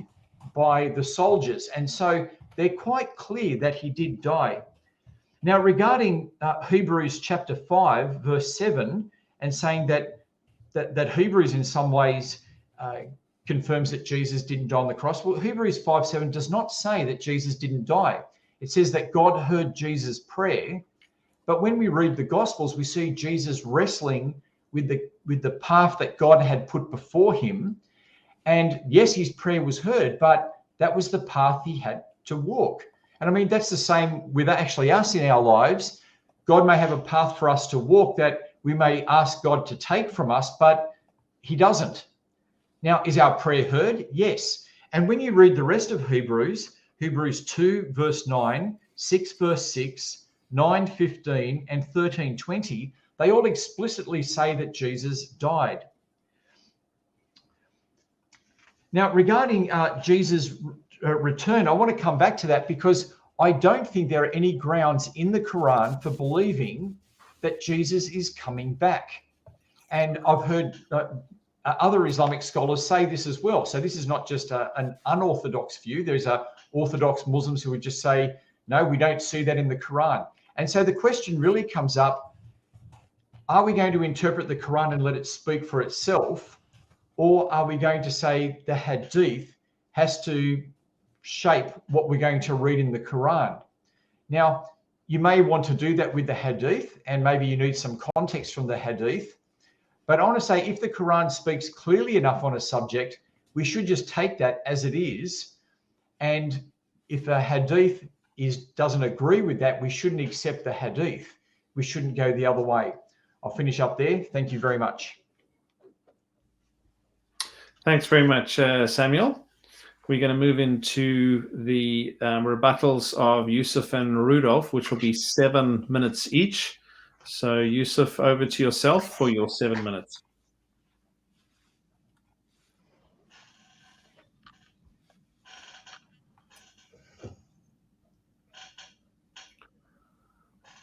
by the soldiers. And so they're quite clear that he did die. Now, regarding Hebrews chapter 5, verse 7, and saying that Hebrews in some ways confirms that Jesus didn't die on the cross. Well, Hebrews 5:7 does not say that Jesus didn't die. It says that God heard Jesus' prayer. But when we read the Gospels, we see Jesus wrestling with the path that God had put before him. And yes, his prayer was heard, but that was the path he had to walk. And I mean, that's the same with actually us in our lives. God may have a path for us to walk that we may ask God to take from us, but he doesn't. Now, is our prayer heard? Yes. And when you read the rest of Hebrews 2, verse 9, 6, verse 6, 9:15, and 13:20, they all explicitly say that Jesus died. Now, regarding Jesus' return, I want to come back to that because I don't think there are any grounds in the Qur'an for believing that Jesus is coming back. And I've heard other Islamic scholars say this as well. So this is not just an unorthodox view. There's orthodox Muslims who would just say, no, we don't see that in the Qur'an. And so the question really comes up, are we going to interpret the Qur'an and let it speak for itself? Or are we going to say the Hadith has to shape what we're going to read in the Qur'an? Now, you may want to do that with the Hadith, and maybe you need some context from the Hadith. But I want to say if the Qur'an speaks clearly enough on a subject, we should just take that as it is. And if a Hadith doesn't agree with that, we shouldn't accept the Hadith. We shouldn't go the other way. I'll finish up there. Thank you very much. Thanks very much, Samuel. We're going to move into the rebuttals of Yusuf and Rudolph, which will be 7 minutes each. So, Yusuf, over to yourself for your 7 minutes.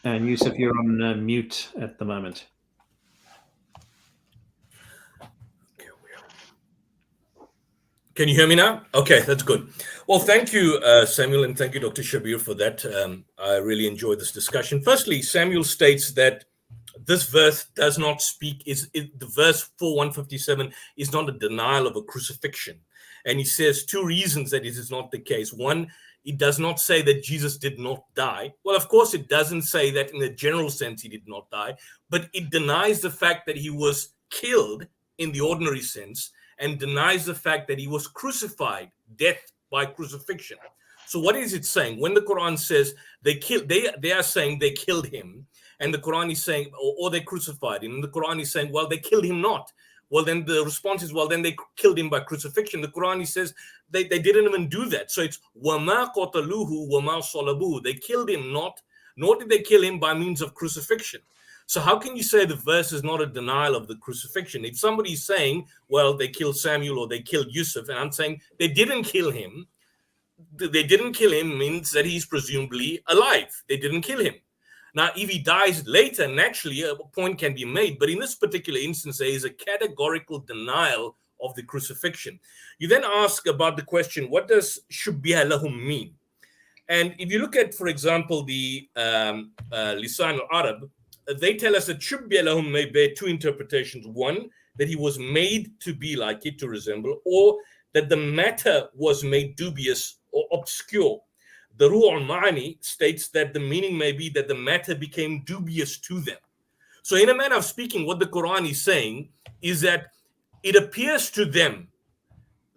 And Yusuf, you're on mute at the moment. Can you hear me now? Okay, that's good. Well, thank you, Samuel, and thank you, Dr. Shabir, for that. I really enjoyed this discussion. Firstly, Samuel states that this verse does not speak, the verse 4157 is not a denial of a crucifixion. And he says 2 reasons that it is not the case. One, it does not say that Jesus did not die. Well, of course, it doesn't say that in a general sense he did not die, but it denies the fact that he was killed in the ordinary sense, and denies the fact that he was crucified, death by crucifixion. So what is it saying? When the Quran says they are saying they killed him, and the Quran is saying, or they crucified him, and the Quran is saying, well, they killed him not. Well, then the response is, well, then they killed him by crucifixion. The Quran says they didn't even do that. So it's وَمَا قَتَلُوهُ وَمَا صَلَبُوهُ. They killed him not, nor did they kill him by means of crucifixion. So how can you say the verse is not a denial of the crucifixion? If somebody's saying, well, they killed Samuel or they killed Yusuf, and I'm saying they didn't kill him, means that he's presumably alive. They didn't kill him. Now, if he dies later, naturally, a point can be made. But in this particular instance, there is a categorical denial of the crucifixion. You then ask about the question, what does shubbiha lahum mean? And if you look at, for example, the Lisan al-Arab, they tell us that shubbiha lahum may bear 2 interpretations. One, that he was made to be like it, to resemble, or that the matter was made dubious or obscure. The Ruh al-Ma'ani states that the meaning may be that the matter became dubious to them. So in a manner of speaking, what the Quran is saying is that it appears to them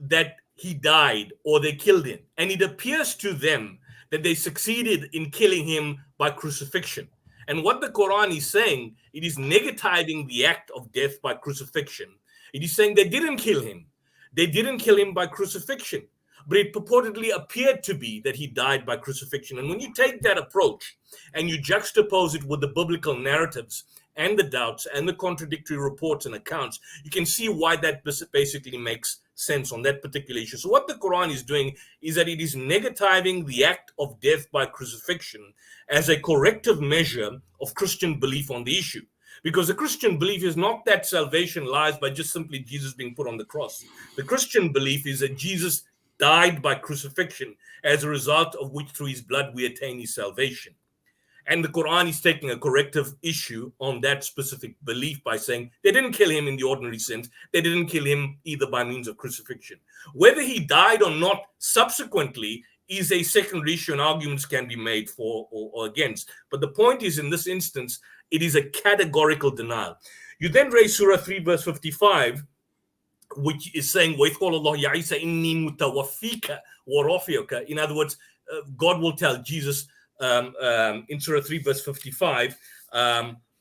that he died or they killed him. And it appears to them that they succeeded in killing him by crucifixion. And what the Quran is saying, it is negativing the act of death by crucifixion. It is saying they didn't kill him. They didn't kill him by crucifixion, but it purportedly appeared to be that he died by crucifixion. And when you take that approach and you juxtapose it with the biblical narratives and the doubts and the contradictory reports and accounts, you can see why that basically makes sense on that particular issue. So what the Quran is doing is that it is negativing the act of death by crucifixion as a corrective measure of Christian belief on the issue. Because the Christian belief is not that salvation lies by just simply Jesus being put on the cross. The Christian belief is that Jesus died by crucifixion, as a result of which through his blood we attain his salvation. And the Quran is taking a corrective issue on that specific belief by saying they didn't kill him in the ordinary sense. They didn't kill him either by means of crucifixion. Whether he died or not subsequently is a secondary issue, and arguments can be made for or against. But the point is, in this instance, it is a categorical denial. You then raise Surah 3, verse 55, which is saying, in other words, God will tell Jesus, in Surah 3, verse 55,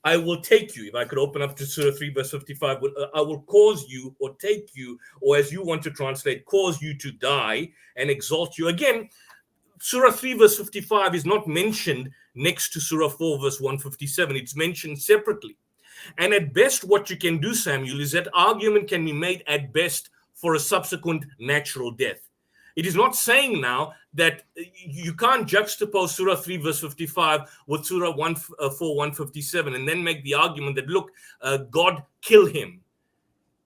I will take you. If I could open up to Surah 3, verse 55, I will cause you or take you, or as you want to translate, cause you to die and exalt you. Again, Surah 3, verse 55 is not mentioned next to Surah 4, verse 157. It's mentioned separately. And at best, what you can do, Samuel, is that argument can be made at best for a subsequent natural death. It is not saying now that you can't juxtapose Surah 3 verse 55 with Surah 4 157 and then make the argument that, look, God killed him.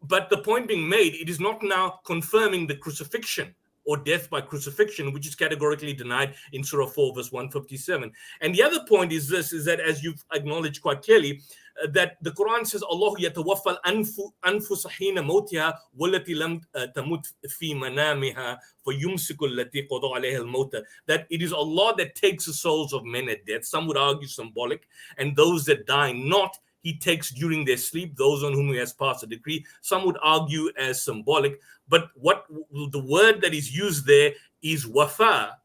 But the point being made, it is not now confirming the crucifixion or death by crucifixion, which is categorically denied in Surah 4 verse 157. And the other point is this, is that as you've acknowledged quite clearly, that the Quran says, Allah yatawaffa al-anfusa hina mawtiha wallati lam tamut fi manamiha fayumsiku allati qada alayha al-mawta. That it is Allah that takes the souls of men at death. Some would argue symbolic, and those that die not, he takes during their sleep, those on whom he has passed a decree. Some would argue as symbolic, but what the word that is used there is wafa.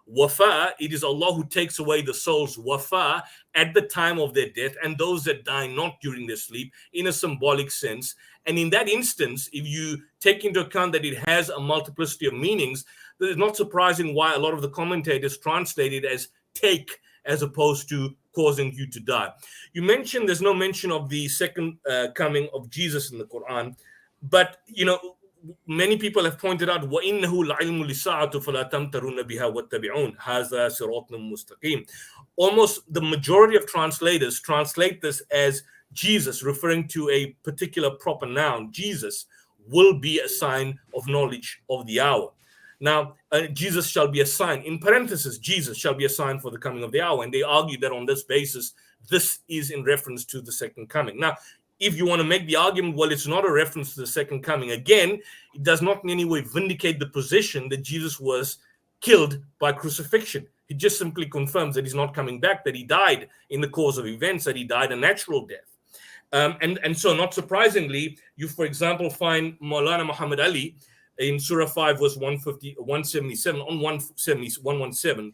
Wafa, it is Allah who takes away the souls, wafa, at the time of their death, and those that die not during their sleep, in a symbolic sense. And in that instance, if you take into account that it has a multiplicity of meanings, it's not surprising why a lot of the commentators translate it as take, as opposed to causing you to die. You mentioned there's no mention of the second coming of Jesus in the Quran, but many people have pointed out, وَإِنَّهُ لَعِلْمُ لِسَاعَةُ فَلَا تَمْتَرُونَ بِهَا وَاتَّبِعُونَ هَذَا صِرَاطٌ مُسْتَقِيمٌ. Almost the majority of translators translate this as Jesus, referring to a particular proper noun. Jesus will be a sign of knowledge of the hour. Now, Jesus shall be a sign. In parentheses, Jesus shall be a sign for the coming of the hour. And they argue that on this basis, this is in reference to the second coming. Now, if you want to make the argument, well, it's not a reference to the second coming, again, it does not in any way vindicate the position that Jesus was killed by crucifixion. It just simply confirms that he's not coming back, that he died in the course of events, that he died a natural death. And so, not surprisingly, you, for example, find Maulana Muhammad Ali in Surah 5, verse 177, on 117,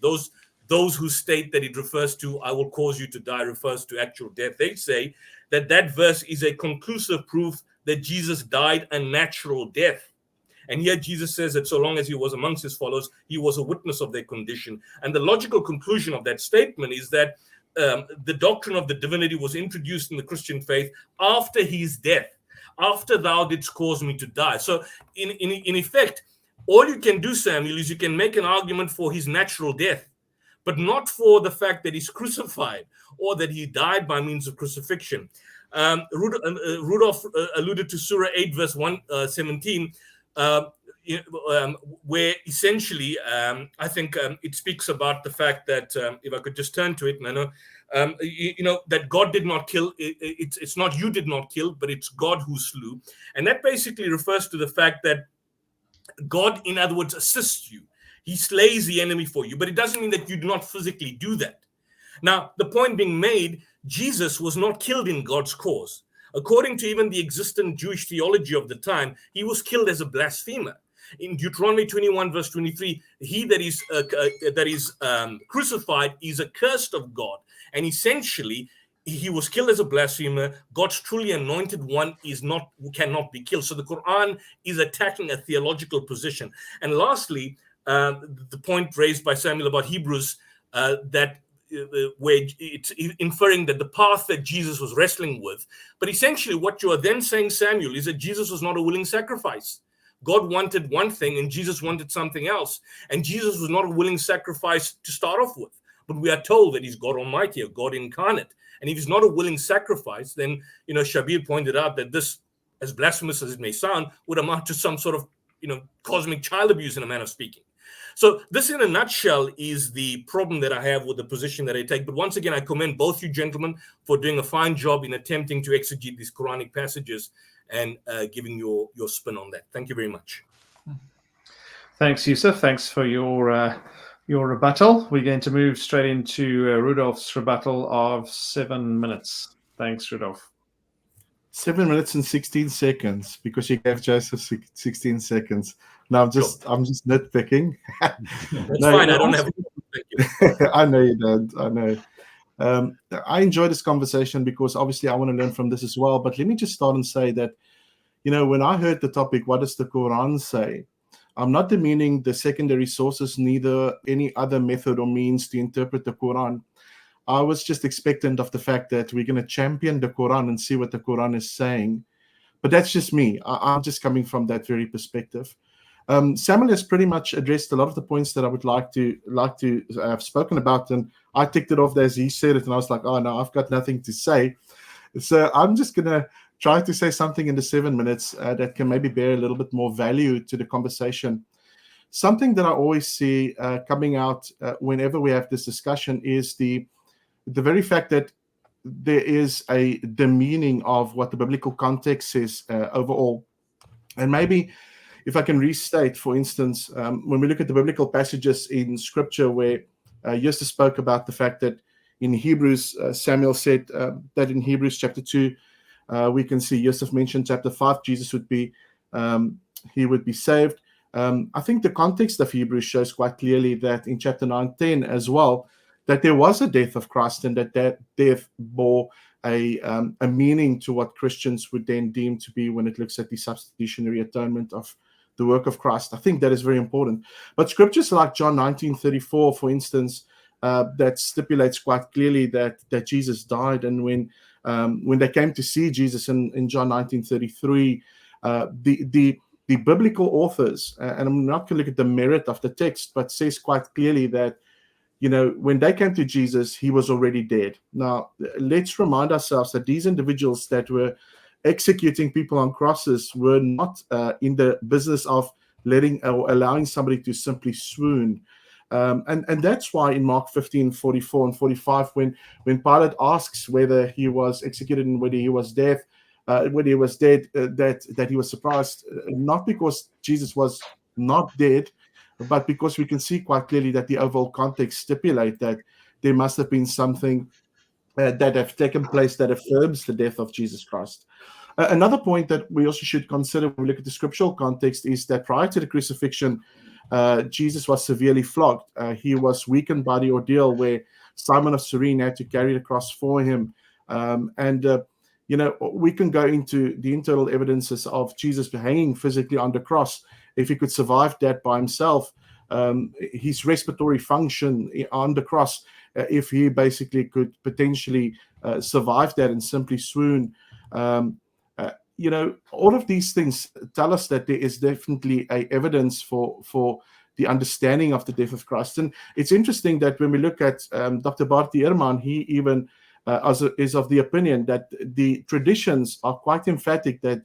those who state that it refers to, I will cause you to die, refers to actual death. They say that that verse is a conclusive proof that Jesus died a natural death. And yet Jesus says that so long as he was amongst his followers, he was a witness of their condition. And the logical conclusion of that statement is that the doctrine of the divinity was introduced in the Christian faith after his death, after thou didst cause me to die. So in effect, all you can do, Samuel, is you can make an argument for his natural death, but not for the fact that he's crucified or that he died by means of crucifixion. Rudolph alluded to Surah 8, verse 117, where essentially, I think it speaks about the fact that, if I could just turn to it, Nano, that God did not kill. It's not you did not kill, but it's God who slew. And that basically refers to the fact that God, in other words, assists you. He slays the enemy for you, but it doesn't mean that you do not physically do that. Now, the point being made, Jesus was not killed in God's cause, According to even the existing Jewish theology of the time, he was killed as a blasphemer. In Deuteronomy 21, verse 23, he that is crucified is accursed of God. And essentially, he was killed as a blasphemer. God's truly anointed one cannot be killed. So the Quran is attacking a theological position. And lastly, the point raised by Samuel about Hebrews, where it's inferring that the path that Jesus was wrestling with. But essentially what you are then saying, Samuel, is that Jesus was not a willing sacrifice. God wanted one thing and Jesus wanted something else. And Jesus was not a willing sacrifice to start off with. But we are told that he's God Almighty, or God incarnate. And if he's not a willing sacrifice, then, Shabir pointed out that this, as blasphemous as it may sound, would amount to some sort of, cosmic child abuse in a manner of speaking. So this, in a nutshell, is the problem that I have with the position that I take. But once again, I commend both you gentlemen for doing a fine job in attempting to exegete these Quranic passages and giving your spin on that. Thank you very much. Thanks, Yusuf. Thanks for your rebuttal. We're going to move straight into Rudolph's rebuttal of 7 minutes. Thanks, Rudolph. 7 minutes and 16 seconds, because you gave Joseph 16 seconds. Now I'm just nitpicking. That's fine. I don't have. Thank you. I know you don't. I know. I enjoy this conversation because obviously I want to learn from this as well. But let me just start and say that, when I heard the topic, what does the Quran say? I'm not demeaning the secondary sources, neither any other method or means to interpret the Quran. I was just expectant of the fact that we're going to champion the Quran and see what the Quran is saying. But that's just me. I'm just coming from that very perspective. Samuel has pretty much addressed a lot of the points that I would like to have spoken about, and I ticked it off as he said it, and I was like, oh no, I've got nothing to say. So I'm just going to try to say something in the 7 minutes that can maybe bear a little bit more value to the conversation. Something that I always see coming out whenever we have this discussion is the very fact that there is a demeaning of what the biblical context says overall. And maybe if I can restate, for instance, when we look at the biblical passages in Scripture where Justus spoke about the fact that in Hebrews, Samuel said that in Hebrews chapter 2, we can see Justus mentioned chapter 5, Jesus would be, he would be saved. I think the context of Hebrews shows quite clearly that in chapter 9, 10 as well, that there was a death of Christ, and that death bore a meaning to what Christians would then deem to be when it looks at the substitutionary atonement of the work of Christ. I think that is very important. But scriptures like John 19:34, for instance, that stipulates quite clearly that Jesus died, and when they came to see Jesus in John 19:33, the biblical authors, and I'm not going to look at the merit of the text, but says quite clearly that when they came to Jesus, he was already dead. Now, let's remind ourselves that these individuals that were executing people on crosses were not in the business of letting or allowing somebody to simply swoon. And that's why in Mark 15:44 and 45, when Pilate asks whether he was executed and whether he was dead, that he was surprised, not because Jesus was not dead, but because we can see quite clearly that the overall context stipulate that there must have been something that have taken place that affirms the death of Jesus Christ. Another point that we also should consider when we look at the scriptural context is that prior to the crucifixion, Jesus was severely flogged. He was weakened by the ordeal where Simon of Cyrene had to carry the cross for him. We can go into the internal evidences of Jesus hanging physically on the cross. If he could survive that by himself, his respiratory function on the cross, if he basically could potentially survive that and simply swoon, all of these things tell us that there is definitely a evidence for the understanding of the death of Christ. And it's interesting that when we look at Dr. Barty Ehrman, he even is of the opinion that the traditions are quite emphatic that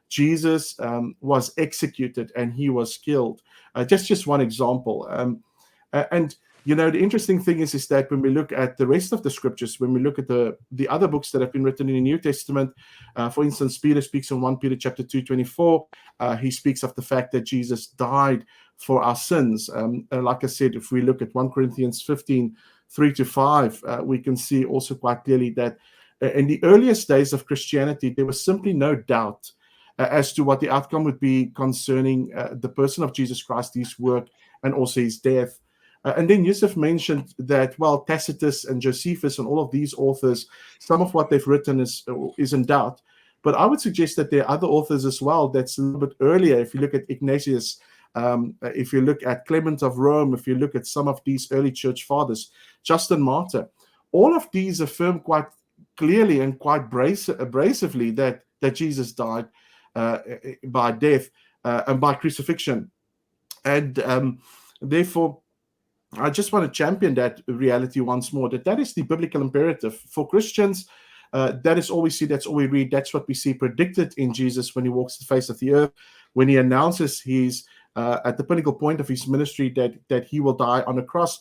Jesus was executed and he was killed. Just one example. The interesting thing is that when we look at the rest of the scriptures, when we look at the other books that have been written in the New Testament, for instance, Peter speaks in 1 Peter chapter 2:24. He speaks of the fact that Jesus died for our sins. Like I said, if we look at 1 Corinthians 15:3-5, we can see also quite clearly that In the earliest days of Christianity, there was simply no doubt as to what the outcome would be concerning the person of Jesus Christ, his work, and also his death. And then Yusuf mentioned that, well, Tacitus and Josephus and all of these authors, some of what they've written is in doubt. But I would suggest that there are other authors as well that's a little bit earlier. If you look at Ignatius, if you look at Clement of Rome, if you look at some of these early church fathers, Justin Martyr, all of these affirm quite clearly and quite abrasively that Jesus died by death and by crucifixion. And therefore, I just want to champion that reality once more, that is the biblical imperative. For Christians, that is all we see, that's all we read, that's what we see predicted in Jesus when he walks the face of the earth, when he announces he's at the pinnacle point of his ministry that he will die on a cross.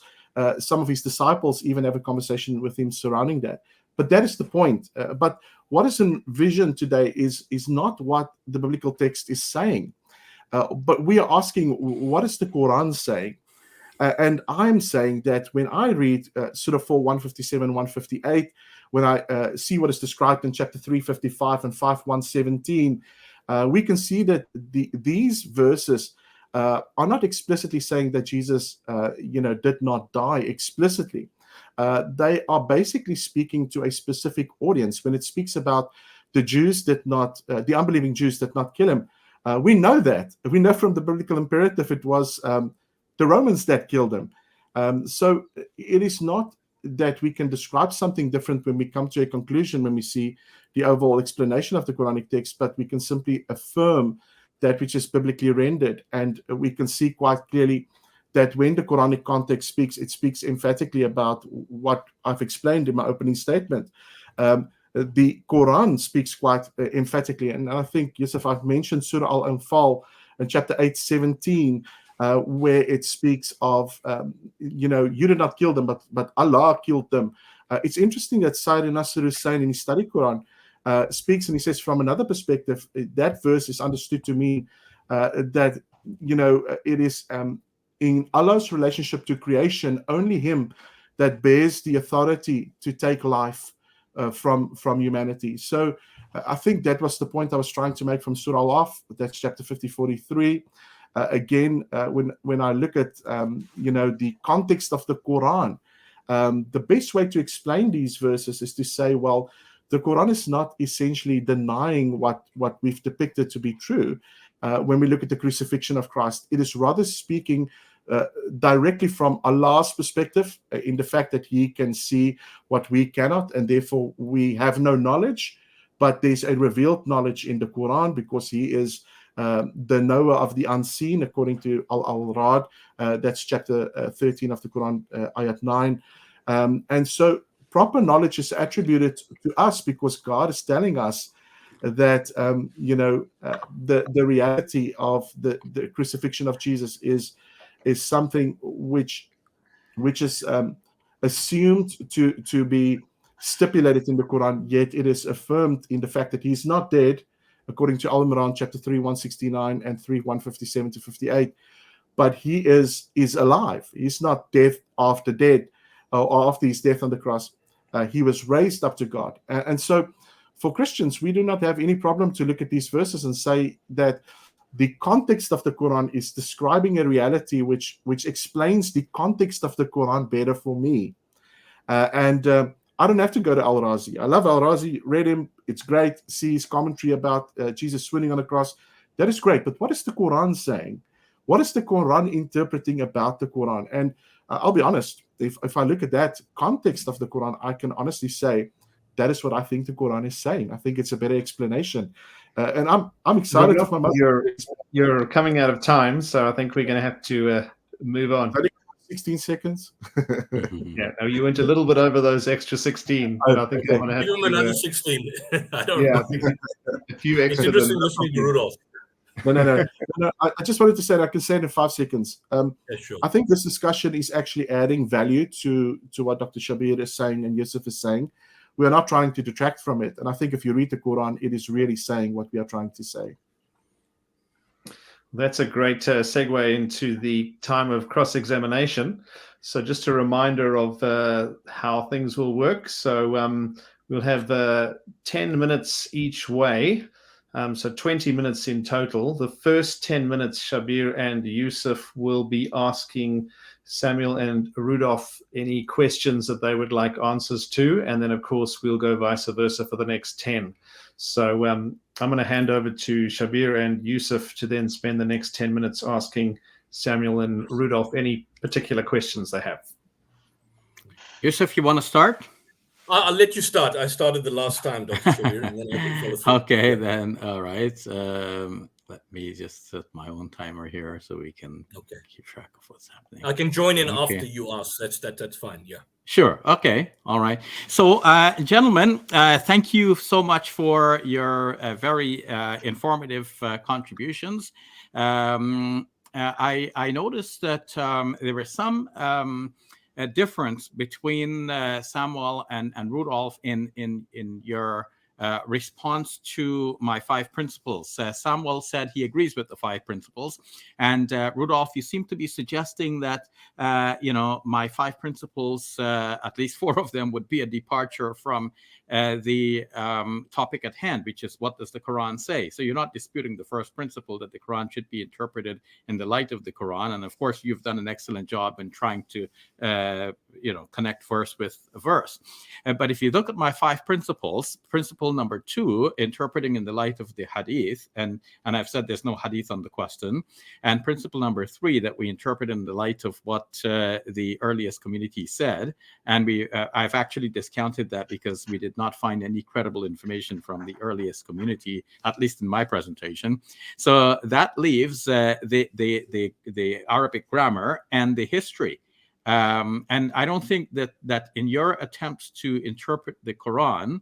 Some of his disciples even have a conversation with him surrounding that. But that is the point. But what is envisioned today is not what the biblical text is saying. But we are asking, what is the Qur'an saying? And I'm saying that when I read Surah 4, 157, 158, when I see what is described in chapter 355 and 5, 117, we can see that these verses are not explicitly saying that Jesus, did not die explicitly. They are basically speaking to a specific audience. When it speaks about the Jews the unbelieving Jews did not kill him, we know that. We know from the biblical imperative it was the Romans that killed him. So it is not that we can describe something different when we come to a conclusion, when we see the overall explanation of the Quranic text, but we can simply affirm that which is biblically rendered. And we can see quite clearly that when the Quranic context speaks, it speaks emphatically about what I've explained in my opening statement. The Quran speaks quite emphatically. And I think, Yusuf, I've mentioned Surah Al-Anfal in chapter 8, 17, where it speaks of, you did not kill them, but Allah killed them. It's interesting that Sayyid Nasir Hussain in his study Quran speaks, and he says from another perspective, that verse is understood to mean that, it is in Allah's relationship to creation, only him that bears the authority to take life from humanity. So I think that was the point I was trying to make from Surah Al-Af, that's chapter 50, 43. Again, when I look at the context of the Quran, the best way to explain these verses is to say, well, the Quran is not essentially denying what we've depicted to be true. When we look at the crucifixion of Christ, it is rather speaking directly from Allah's perspective, in the fact that he can see what we cannot, and therefore we have no knowledge, but there's a revealed knowledge in the Quran because he is the knower of the unseen, according to Al-Rad. That's chapter 13 of the Quran, ayat 9. And so proper knowledge is attributed to us because God is telling us that, the reality of the crucifixion of Jesus is something which is assumed to be stipulated in the Quran, yet it is affirmed in the fact that he's not dead, according to Al-Imran chapter 3, 169 and 3, 157 to 58. But he is alive. He's not death after death, or after his death on the cross. He was raised up to God. And so for Christians, we do not have any problem to look at these verses and say that the context of the Quran is describing a reality which explains the context of the Quran better for me. I don't have to go to Al-Razi. I love Al-Razi, read him, it's great, see his commentary about Jesus swinging on the cross. That is great, but what is the Quran saying? What is the Quran interpreting about the Quran? And I'll be honest, if I look at that context of the Quran, I can honestly say that is what I think the Quran is saying. I think it's a better explanation. And I'm excited. You're coming out of time, so I think we're going to have to move on. 16 seconds. Yeah, no, you went a little bit over those extra 16. But I think I'm going to have give him another 16. I don't know. I think a few extra. It's interesting listening to Rudolph. No. I just wanted to say that I can say it in 5 seconds. Yeah, sure. I think this discussion is actually adding value to what Dr. Shabir is saying and Yusuf is saying. We are not trying to detract from it. And I think if you read the Quran, it is really saying what we are trying to say. That's a great segue into the time of cross-examination. So just a reminder of how things will work. So We'll have 10 minutes each way, so 20 minutes in total. The first 10 minutes, Shabir and Yusuf will be asking Samuel and Rudolph any questions that they would like answers to, and then of course we'll go vice versa for the next 10. So I'm going to hand over to Shabir and Yusuf to then spend the next 10 minutes asking Samuel and Rudolph any particular questions they have. Yusuf, you want to start? I'll let you start. I started the last time, Dr. Shabir, and then I can follow through. Okay, then. All right. Let me just set my own timer here so we can keep track of what's happening. I can join in after you ask. That's fine. Yeah. Sure. Okay. All right. So, gentlemen, thank you so much for your very informative contributions. I noticed that there was some difference between Samuel and Rudolph in your response to my 5 principles. Samuel said he agrees with the 5 principles, and Rudolph, you seem to be suggesting that my 5 principles, at least 4 of them, would be a departure from the topic at hand, which is what does the Quran say? So you're not disputing the first principle that the Quran should be interpreted in the light of the Quran, and of course you've done an excellent job in trying to connect verse with verse. But if you look at my 5 principles, principle number 2, interpreting in the light of the hadith, and I've said there's no hadith on the question, and principle number 3, that we interpret in the light of what the earliest community said, and I've actually discounted that because we did not find any credible information from the earliest community, at least in my presentation. So that leaves the Arabic grammar and the history. And I don't think that in your attempts to interpret the Quran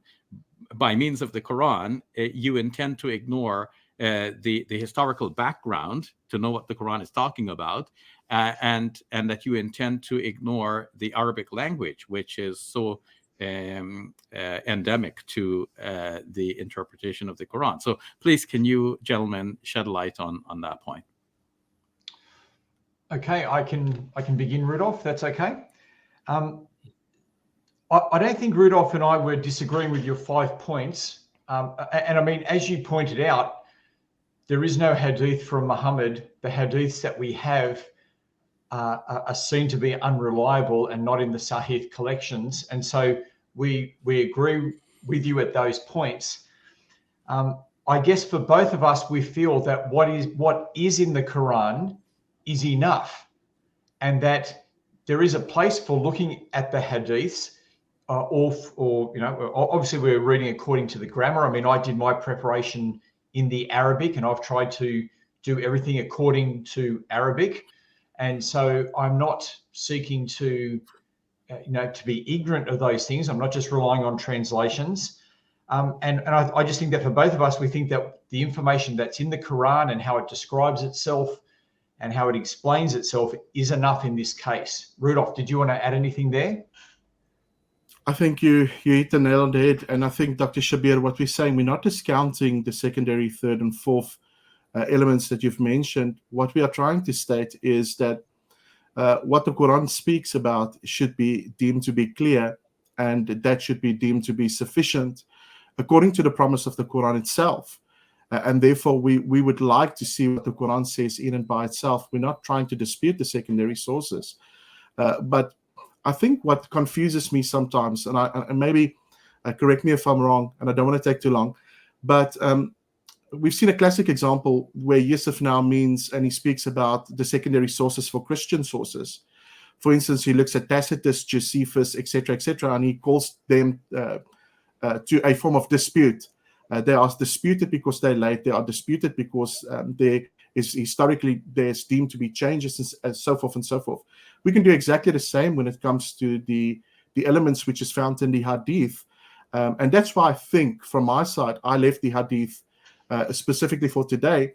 by means of the Quran, you intend to ignore the historical background to know what the Quran is talking about, and that you intend to ignore the Arabic language, which is so endemic to the interpretation of the Quran. So please, can you gentlemen shed light on that point? Okay, I can begin, Rudolph. That's okay. I don't think Rudolph and I were disagreeing with your 5 points. And I mean, as you pointed out, there is no hadith from Muhammad. The hadiths that we have are seen to be unreliable and not in the Sahih collections. And so we agree with you at those points. I guess for both of us, we feel that what is in the Quran is enough, and that there is a place for looking at the hadiths, or obviously we're reading according to the grammar. I mean, I did my preparation in the Arabic, and I've tried to do everything according to Arabic, and so I'm not seeking to to be ignorant of those things. I'm not just relying on translations, and I just think that for both of us, we think that the information that's in the Quran and how it describes itself and how it explains itself is enough in this case. Rudolph, did you want to add anything there? I think you hit the nail on the head. And I think, Dr. Shabir, what we're saying, we're not discounting the secondary, third, and fourth elements that you've mentioned. What we are trying to state is that what the Quran speaks about should be deemed to be clear, and that should be deemed to be sufficient according to the promise of the Quran itself. And therefore, we would like to see what the Quran says in and by itself. We're not trying to dispute the secondary sources. But I think what confuses me sometimes, and maybe correct me if I'm wrong, and I don't want to take too long, but we've seen a classic example where Yusuf now means, and he speaks about the secondary sources for Christian sources. For instance, he looks at Tacitus, Josephus, etc., and he calls them to a form of dispute. They are disputed because they're late. They are disputed because there is historically there's deemed to be changes and so forth and so forth. We can do exactly the same when it comes to the elements which is found in the Hadith, and that's why I think from my side I left the Hadith specifically for today.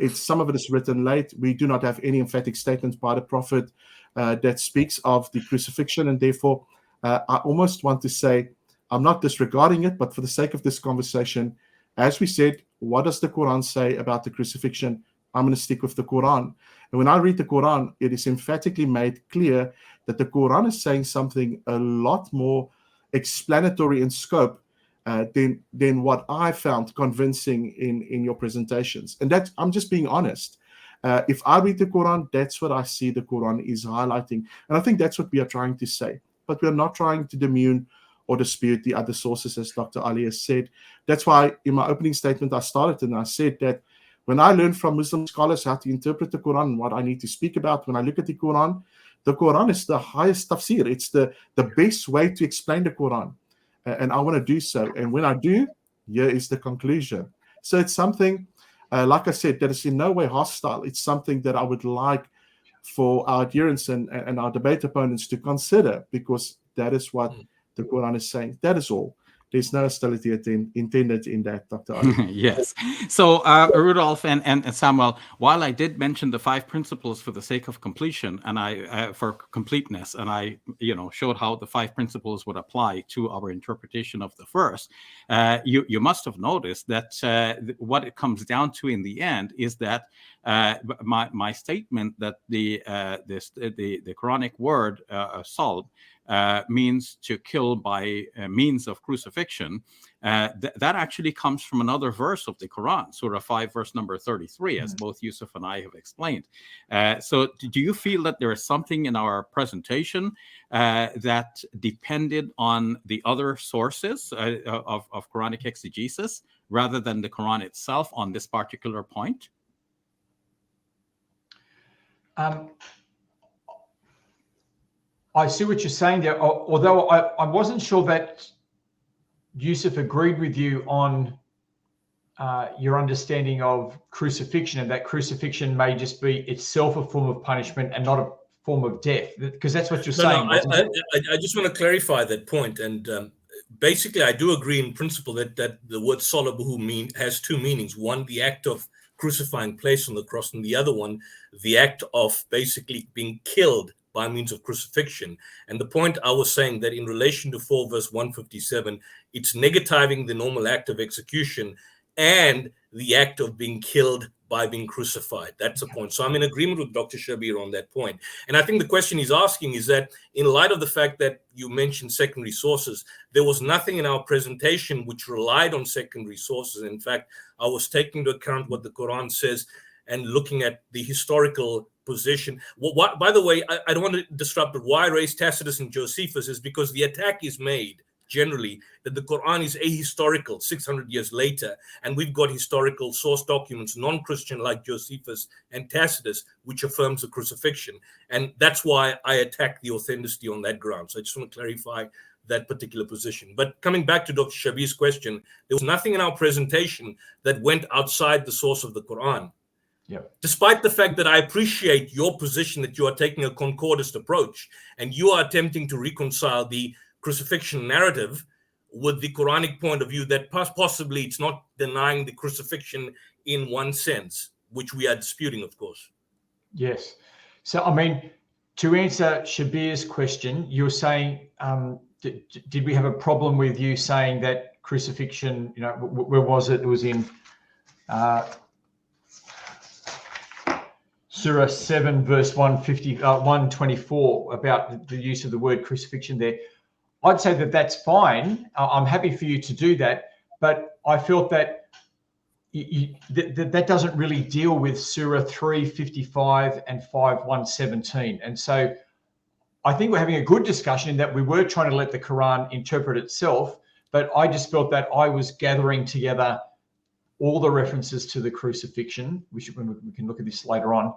Some of it is written late. We do not have any emphatic statements by the Prophet that speaks of the crucifixion, and therefore I almost want to say, I'm not disregarding it, but for the sake of this conversation, as we said, what does the Quran say about the crucifixion? I'm going to stick with the Quran. And when I read the Quran, it is emphatically made clear that the Quran is saying something a lot more explanatory in scope than what I found convincing in your presentations. And that, I'm just being honest. If I read the Quran, that's what I see the Quran is highlighting. And I think that's what we are trying to say. But we're not trying to demean or dispute the other sources, as Dr. Ali has said. That's why in my opening statement, I started and I said that when I learned from Muslim scholars how to interpret the Quran and what I need to speak about, when I look at the Quran is the highest tafsir. It's the best way to explain the Quran. And I want to do so. And when I do, here is the conclusion. So it's something, like I said, that is in no way hostile. It's something that I would like for our adherents and our debate opponents to consider, because that is what the Quran is saying. That is all. There's no hostility intended in that, Dr. Ali. Yes. So, Rudolph and Samuel, while I did mention the 5 principles for the sake of completion, and I for completeness, and I showed how the 5 principles would apply to our interpretation of the verse, you must have noticed that what it comes down to in the end is that my statement that the Quranic word salb means to kill by means of crucifixion, that actually comes from another verse of the Quran, Surah 5, verse number 33, as both Yusuf and I have explained. So do you feel that there is something in our presentation that depended on the other sources of Quranic exegesis rather than the Quran itself on this particular point? I see what you're saying there, although I wasn't sure that Yusuf agreed with you on your understanding of crucifixion, and that crucifixion may just be itself a form of punishment and not a form of death, because that's what you're saying. I just want to clarify that point. And basically, I do agree in principle that the word salabuhu has 2 meanings. One, the act of crucifying placed on the cross, and the other one, the act of basically being killed by means of crucifixion. And the point I was saying that in relation to 4 verse 157, it's negativing the normal act of execution and the act of being killed by being crucified. That's the point. So I'm in agreement with Dr. Shabir on that point. And I think the question he's asking is that in light of the fact that you mentioned secondary sources, there was nothing in our presentation which relied on secondary sources. In fact, I was taking into account what the Quran says and looking at the historical position. Well, by the way, I don't want to disrupt, but why I raise Tacitus and Josephus is because the attack is made generally that the Quran is ahistorical 600 years later, and we've got historical source documents, non-Christian like Josephus and Tacitus, which affirms the crucifixion. And that's why I attack the authenticity on that ground. So I just want to clarify that particular position. But coming back to Dr. Shabir's question, there was nothing in our presentation that went outside the source of the Quran. Yep. Despite the fact that I appreciate your position that you are taking a concordist approach and you are attempting to reconcile the crucifixion narrative with the Quranic point of view, that possibly it's not denying the crucifixion in one sense, which we are disputing, of course. Yes. So, I mean, to answer Shabir's question, you were saying, did we have a problem with you saying that crucifixion, where was it? It was in Surah 7, verse 124, about the use of the word crucifixion there. I'd say that that's fine. I'm happy for you to do that, but I felt that that doesn't really deal with Surah 3:55 and 5:117. And so I think we're having a good discussion in that we were trying to let the Quran interpret itself, but I just felt that I was gathering together all the references to the crucifixion. We can look at this later on.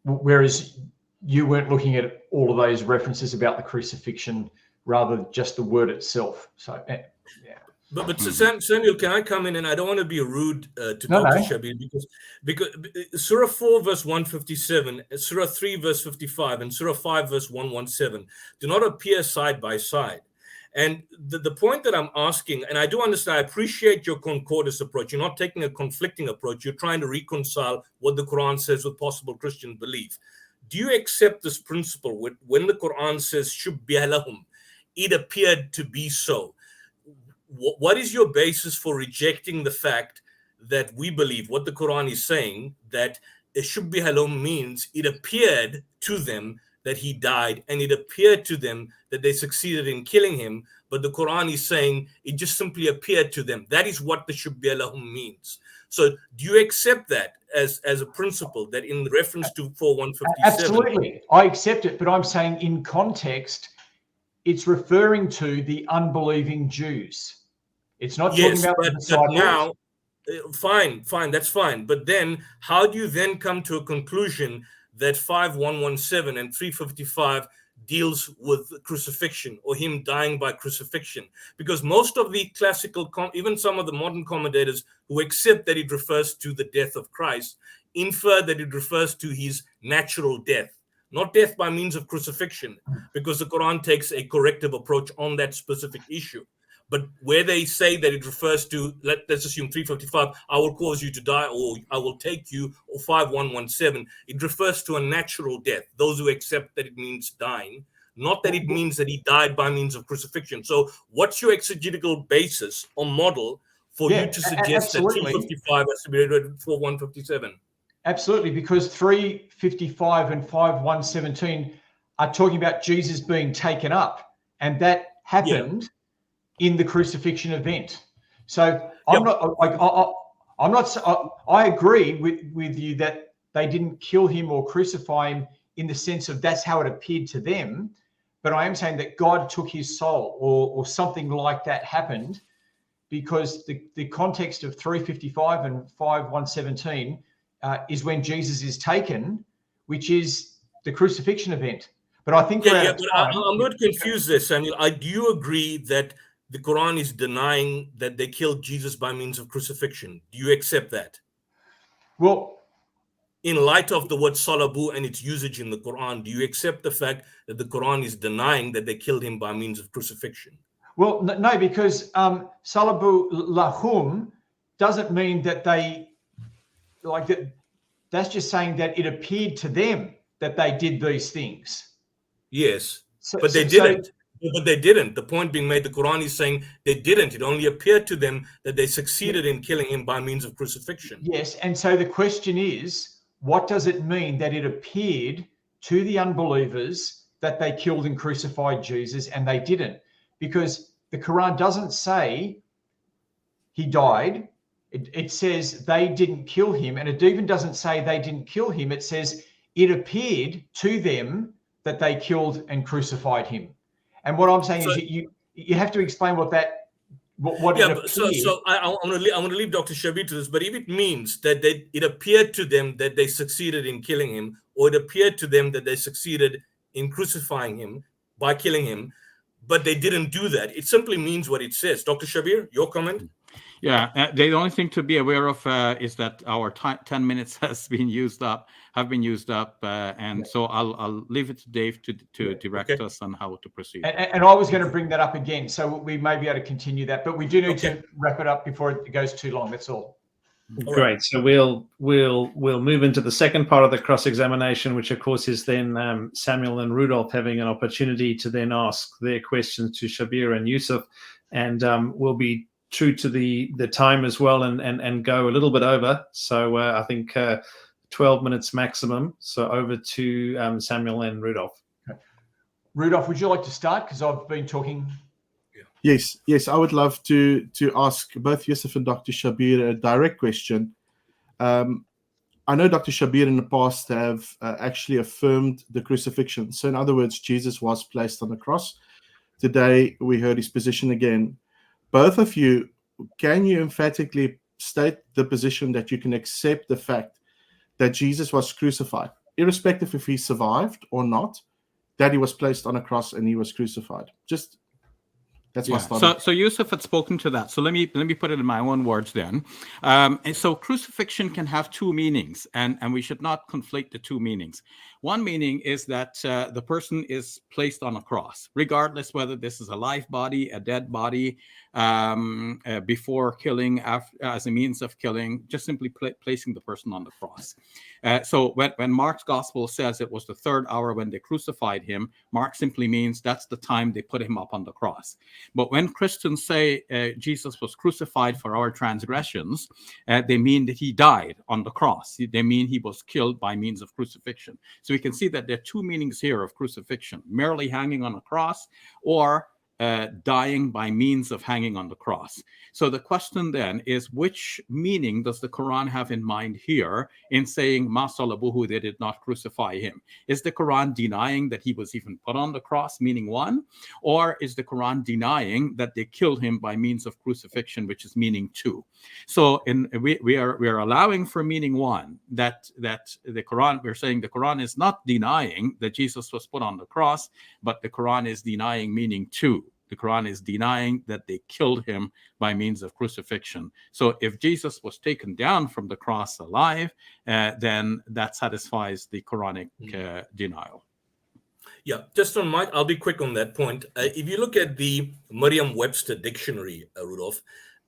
Whereas you weren't looking at all of those references about the crucifixion, rather just the word itself. So, yeah. But Samuel, can I come in? And I don't want to be rude to Dr. Shabir, because Surah 4 verse 157, Surah 3 verse 55, and Surah 5 verse 117 do not appear side by side. And the point that I'm asking, and I do understand, I appreciate your concordist approach. You're not taking a conflicting approach. You're trying to reconcile what the Quran says with possible Christian belief. Do you accept this principle when the Quran says, "Shubbiha lahum," it appeared to be so? What is your basis for rejecting the fact that we believe what the Quran is saying, that "shubbiha lahum" means it appeared to them that he died, and it appeared to them that they succeeded in killing him. But the Quran is saying it just simply appeared to them. That is what the Shabir lahum means. So do you accept that as a principle, that in reference to 4157? Absolutely, I accept it, but I'm saying in context, it's referring to the unbelieving Jews. It's not talking about the disciples. But now, fine, that's fine. But then how do you then come to a conclusion that 5117 and 355 deals with crucifixion or him dying by crucifixion? Because most of the classical, even some of the modern commentators who accept that it refers to the death of Christ, infer that it refers to his natural death, not death by means of crucifixion, because the Quran takes a corrective approach on that specific issue. But where they say that it refers to, let's assume 355, I will cause you to die, or I will take you, or 5117, it refers to a natural death. Those who accept that it means dying, not that it means that he died by means of crucifixion. So what's your exegetical basis or model for you to suggest that 355 has to be read for 157? Absolutely, because 355 and 5117 are talking about Jesus being taken up, and that happened in the crucifixion event. So I'm not like I agree with you that they didn't kill him or crucify him in the sense of that's how it appeared to them, but I am saying that God took his soul, or something like that happened, because the context of 355 and 5117 is when Jesus is taken, which is the crucifixion event. But I think I'm not confused there, Samuel. Do you agree that the Quran is denying that they killed Jesus by means of crucifixion? Do you accept that? Well, in light of the word salabu and its usage in the Quran, do you accept the fact that the Quran is denying that they killed him by means of crucifixion? Well, no, because salabu lahum doesn't mean that they, like that. That's just saying that it appeared to them that they did these things. Yes, but they didn't. But they didn't. The point being made, the Quran is saying they didn't. It only appeared to them that they succeeded in killing him by means of crucifixion. Yes, and so the question is, what does it mean that it appeared to the unbelievers that they killed and crucified Jesus, and they didn't? Because the Quran doesn't say he died. It says they didn't kill him, and it even doesn't say they didn't kill him. It says it appeared to them that they killed and crucified him. And what I'm saying is you have to explain what that what yeah. So I want to leave Dr. Shabir to this. But if it means that it appeared to them that they succeeded in killing him, or it appeared to them that they succeeded in crucifying him by killing him, but they didn't do that, it simply means what it says. Dr. Shabir, your comment? Yeah, the only thing to be aware of is that our 10 minutes have been used up, and so I'll leave it to Dave to direct us on how to proceed. And I was going to bring that up again, so we may be able to continue that, but we do need to wrap it up before it goes too long. That's all. Great. So we'll move into the second part of the cross-examination, which of course is then Samuel and Rudolph having an opportunity to then ask their questions to Shabir and Yusuf, and we'll be true to the time as well, and go a little bit over. So I think 12 minutes maximum. So over to Samuel and Rudolph. Okay. Rudolph, would you like to start? Because I've been talking. Yes, I would love to ask both Yusuf and Dr. Shabir a direct question. I know Dr. Shabir in the past have actually affirmed the crucifixion. So in other words, Jesus was placed on the cross. Today we heard his position again. Both of you, can you emphatically state the position that you can accept the fact that Jesus was crucified, irrespective if he survived or not, that he was placed on a cross and he was crucified? Just that's my start. So Yusuf had spoken to that. So let me put it in my own words then. And so crucifixion can have two meanings, and we should not conflate the two meanings. One meaning is that the person is placed on a cross, regardless whether this is a live body, a dead body, before killing, as a means of killing, just simply placing the person on the cross. So when Mark's gospel says it was the third hour when they crucified him, Mark simply means that's the time they put him up on the cross. But when Christians say Jesus was crucified for our transgressions, they mean that he died on the cross. They mean he was killed by means of crucifixion. So we can see that there are two meanings here of crucifixion: merely hanging on a cross, or dying by means of hanging on the cross. So the question then is, which meaning does the Quran have in mind here in saying ma salabuhu, they did not crucify him? Is the Quran denying that he was even put on the cross, meaning one, or is the Quran denying that they killed him by means of crucifixion, which is meaning two? So we are allowing for meaning one, that the Quran, we're saying the Quran is not denying that Jesus was put on the cross, but the Quran is denying meaning two. The Quran is denying that they killed him by means of crucifixion. So if Jesus was taken down from the cross alive, then that satisfies the Quranic denial. Yeah, just on my, I'll be quick on that point. If you look at the Merriam-Webster dictionary, Rudolph,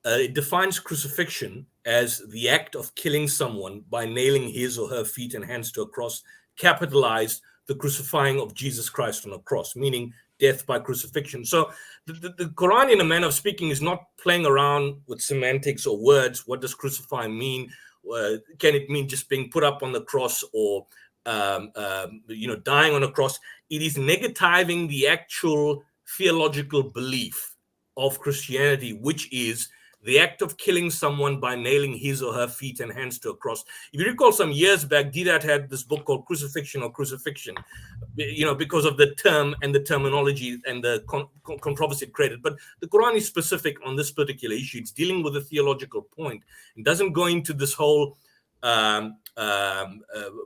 it defines crucifixion as the act of killing someone by nailing his or her feet and hands to a cross, capitalized the crucifying of Jesus Christ on a cross, meaning death by crucifixion. So the Quran, in a manner of speaking, is not playing around with semantics or words. What does crucify mean? Can it mean just being put up on the cross, or dying on a cross? It is negativing the actual theological belief of Christianity, which is the act of killing someone by nailing his or her feet and hands to a cross. If you recall, some years back, Didat had this book called Crucifixion or Crucifixion, because of the term and the terminology and the controversy it created. But the Quran is specific on this particular issue. It's dealing with a theological point. It doesn't go into this whole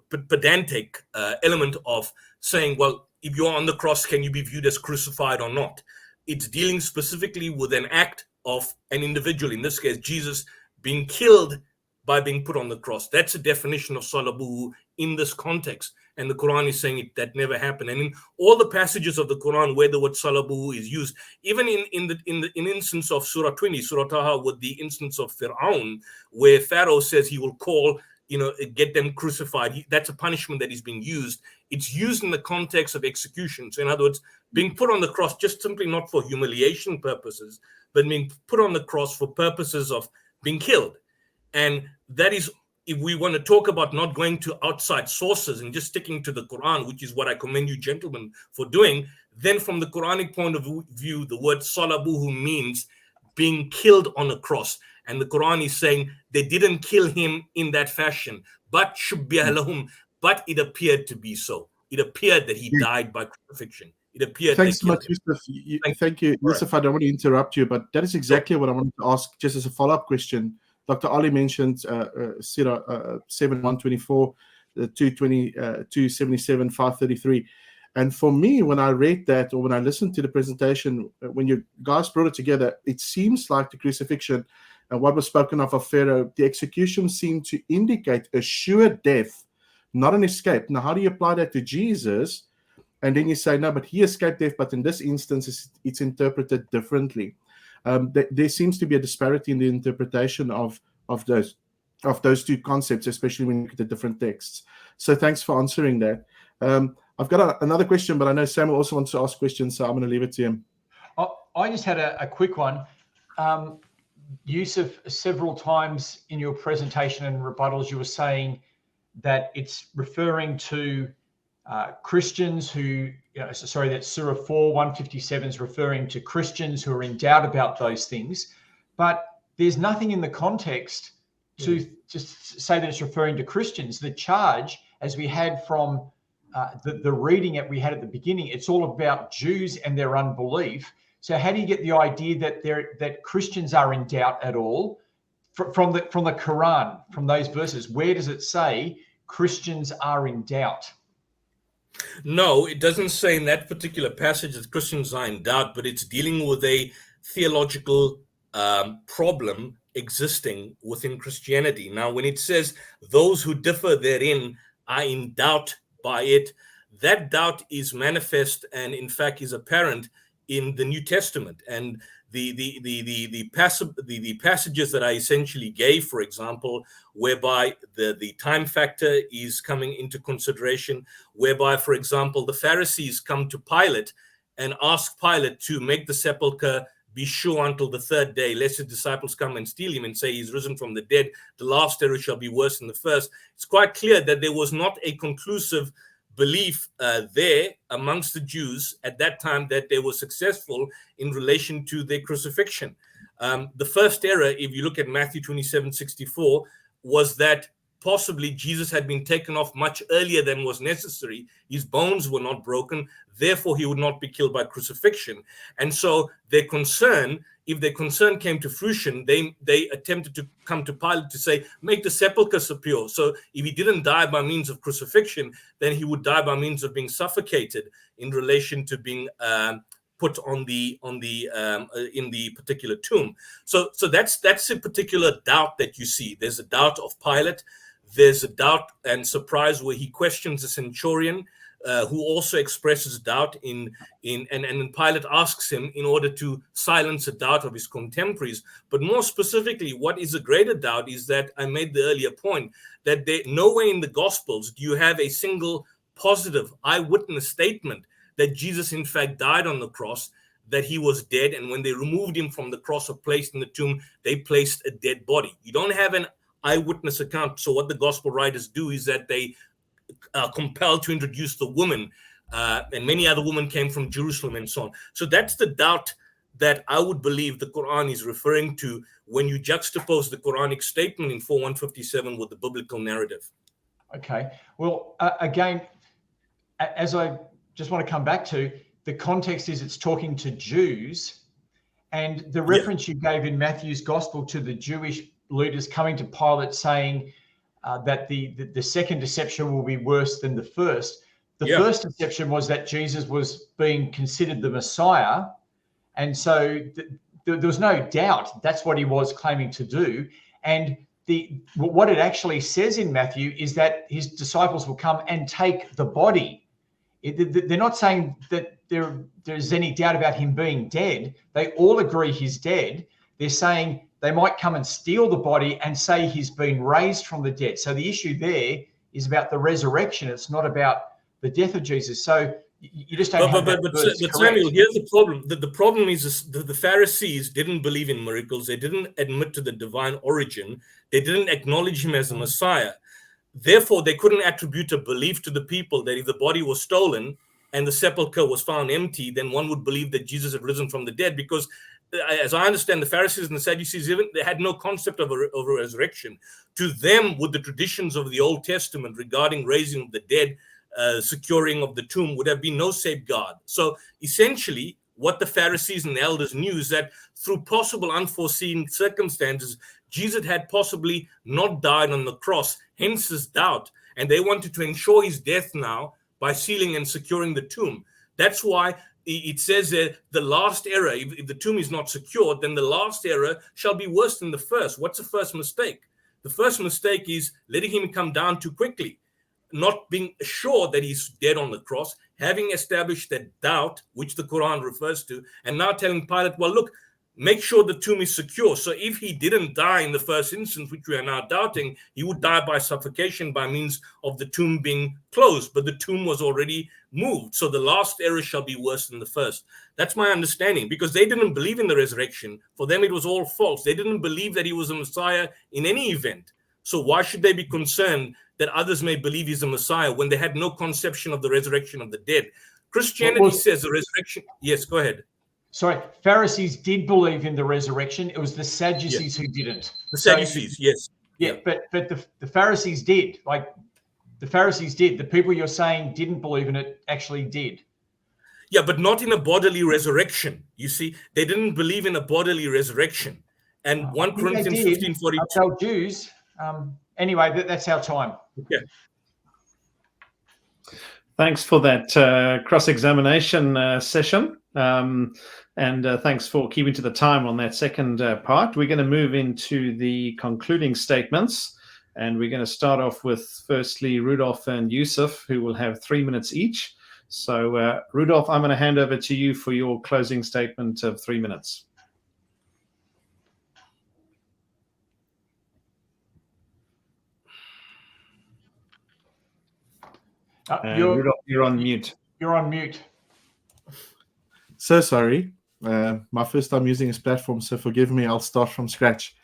pedantic element of saying, well, if you're on the cross, can you be viewed as crucified or not? It's dealing specifically with an act of an individual, in this case, Jesus, being killed by being put on the cross. That's a definition of salabuhu in this context. And the Quran is saying that never happened. And in all the passages of the Quran where the word salabuhu is used, even in instance of Surah 20, Surah Taha, with the instance of Fir'aun, where Pharaoh says he will call, get them crucified. That's a punishment that is being used. It's used in the context of execution. So in other words, being put on the cross, just simply not for humiliation purposes, but being put on the cross for purposes of being killed. And that is, if we want to talk about not going to outside sources and just sticking to the Quran, which is what I commend you gentlemen for doing, then from the Quranic point of view, the word salabuhu means being killed on a cross. And the Quran is saying they didn't kill him in that fashion, but shubbiha lahum, but it appeared to be so. It appeared that he died by crucifixion. It appeared. Thanks so much, Yusuf. Thank you, Yusuf. I don't want to interrupt you, but that is exactly what I wanted to ask, just as a follow-up question. Dr. Ali mentioned Surah 7:124, 277, 533. And for me, when I read that, or when I listened to the presentation, when you guys brought it together, it seems like the crucifixion and what was spoken of Pharaoh, the execution seemed to indicate a sure death, not an escape. Now, how do you apply that to Jesus? And then you say, no, but he escaped death, but in this instance, it's interpreted differently. There seems to be a disparity in the interpretation of those two concepts, especially when you look at the different texts. So thanks for answering that. I've got another question, but I know Samuel also wants to ask questions, so I'm going to leave it to him. I just had a quick one. Yusuf, several times in your presentation and rebuttals, you were saying that it's referring to Christians who, that Surah 4:157 is referring to Christians who are in doubt about those things, but there's nothing in the context to just say that it's referring to Christians. The charge, as we had from the reading that we had at the beginning, it's all about Jews and their unbelief. So how do you get the idea that Christians are in doubt at all from the Quran, from those verses? Where does it say Christians are in doubt? No, it doesn't say in that particular passage that Christians are in doubt, but it's dealing with a theological problem existing within Christianity. Now, when it says those who differ therein are in doubt by it, that doubt is manifest and, in fact, is apparent in the New Testament. And the passages that I essentially gave, for example, whereby the time factor is coming into consideration, whereby, for example, the Pharisees come to Pilate and ask Pilate to make the sepulchre be sure until the third day, lest his disciples come and steal him and say he's risen from the dead. The last error shall be worse than the first. It's quite clear that there was not a conclusive belief there amongst the Jews at that time that they were successful in relation to their crucifixion. The first error, if you look at Matthew 27:64, was that possibly Jesus had been taken off much earlier than was necessary. His bones were not broken, therefore he would not be killed by crucifixion. And so their concern, if their concern came to fruition, they attempted to come to Pilate to say, make the sepulchre secure. So if he didn't die by means of crucifixion, then he would die by means of being suffocated in relation to being put in the particular tomb. So that's a particular doubt that you see. There's a doubt of Pilate. There's a doubt and surprise where he questions the centurion, who also expresses doubt and Pilate asks him in order to silence a doubt of his contemporaries. But more specifically, what is a greater doubt is that I made the earlier point that nowhere in the Gospels do you have a single positive eyewitness statement that Jesus in fact died on the cross, that he was dead, and when they removed him from the cross or placed in the tomb, they placed a dead body. You don't have an eyewitness account. So what the gospel writers do is that they are compelled to introduce the woman, and many other women came from Jerusalem and so on. So that's the doubt that I would believe the Quran is referring to when you juxtapose the Quranic statement in 4:157 with the biblical narrative. Okay. Well, again, as I just want to come back to, the context is it's talking to Jews, and the reference you gave in Matthew's gospel to the Jewish leaders coming to Pilate saying that the second deception will be worse than the first. The first deception was that Jesus was being considered the Messiah. And so there was no doubt that's what he was claiming to do. And what it actually says in Matthew is that his disciples will come and take the body. They're not saying that there's any doubt about him being dead. They all agree he's dead. They're saying they might come and steal the body and say he's been raised from the dead. So the issue there is about the resurrection. It's not about the death of Jesus. So you just don't have that verse correct. Samuel, here's the problem. The problem is that the Pharisees didn't believe in miracles. They didn't admit to the divine origin. They didn't acknowledge him as a Messiah. Therefore, they couldn't attribute a belief to the people that if the body was stolen and the sepulchre was found empty, then one would believe that Jesus had risen from the dead, because as I understand, the Pharisees and the Sadducees, they had no concept of a resurrection. To them, with the traditions of the Old Testament regarding raising of the dead, securing of the tomb, would have been no safeguard. So essentially, what the Pharisees and the elders knew is that through possible unforeseen circumstances, Jesus had possibly not died on the cross, hence his doubt. And they wanted to ensure his death now by sealing and securing the tomb. That's why it says that the last error, if the tomb is not secured, then the last error shall be worse than the first. What's the first mistake? The first mistake is letting him come down too quickly, not being sure that he's dead on the cross, having established that doubt, which the Quran refers to, and now telling Pilate, well, look, make sure the tomb is secure. So if he didn't die in the first instance, which we are now doubting, he would die by suffocation by means of the tomb being closed, but the tomb was already moved. So the last error shall be worse than the first. That's my understanding, because they didn't believe in the resurrection. For them, it was all false. They didn't believe that he was a Messiah in any event. So why should they be concerned that others may believe he's a Messiah when they had no conception of the resurrection of the dead? Christianity says the resurrection. Yes, go ahead. Sorry, Pharisees did believe in the resurrection. It was the Sadducees who didn't. The Sadducees, yes. Yeah, but the Pharisees did. Like, the Pharisees did. The people you're saying didn't believe in it actually did. Yeah, but not in a bodily resurrection. You see, they didn't believe in a bodily resurrection. And 1 Corinthians 15:42. I tell Jews. Anyway, that's our time. Okay. Thanks for that cross-examination session. And thanks for keeping to the time on that second part. We're going to move into the concluding statements. And we're going to start off with, firstly, Rudolph and Yusuf, who will have 3 minutes each. So, Rudolph, I'm going to hand over to you for your closing statement of 3 minutes. Rudolph, you're on mute. You're on mute. So sorry. My first time using this platform, so forgive me. I'll start from scratch.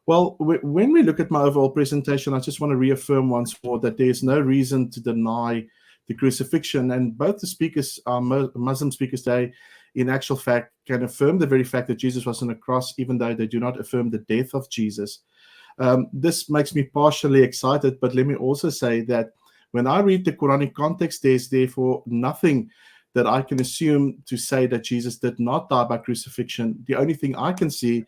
Well, when we look at my overall presentation, I just want to reaffirm once more that there's no reason to deny the crucifixion. And both the speakers, Muslim speakers today, in actual fact, can affirm the very fact that Jesus was on a cross, even though they do not affirm the death of Jesus. This makes me partially excited, but let me also say that when I read the Quranic context, there's therefore nothing that I can assume to say that Jesus did not die by crucifixion. The only thing I can see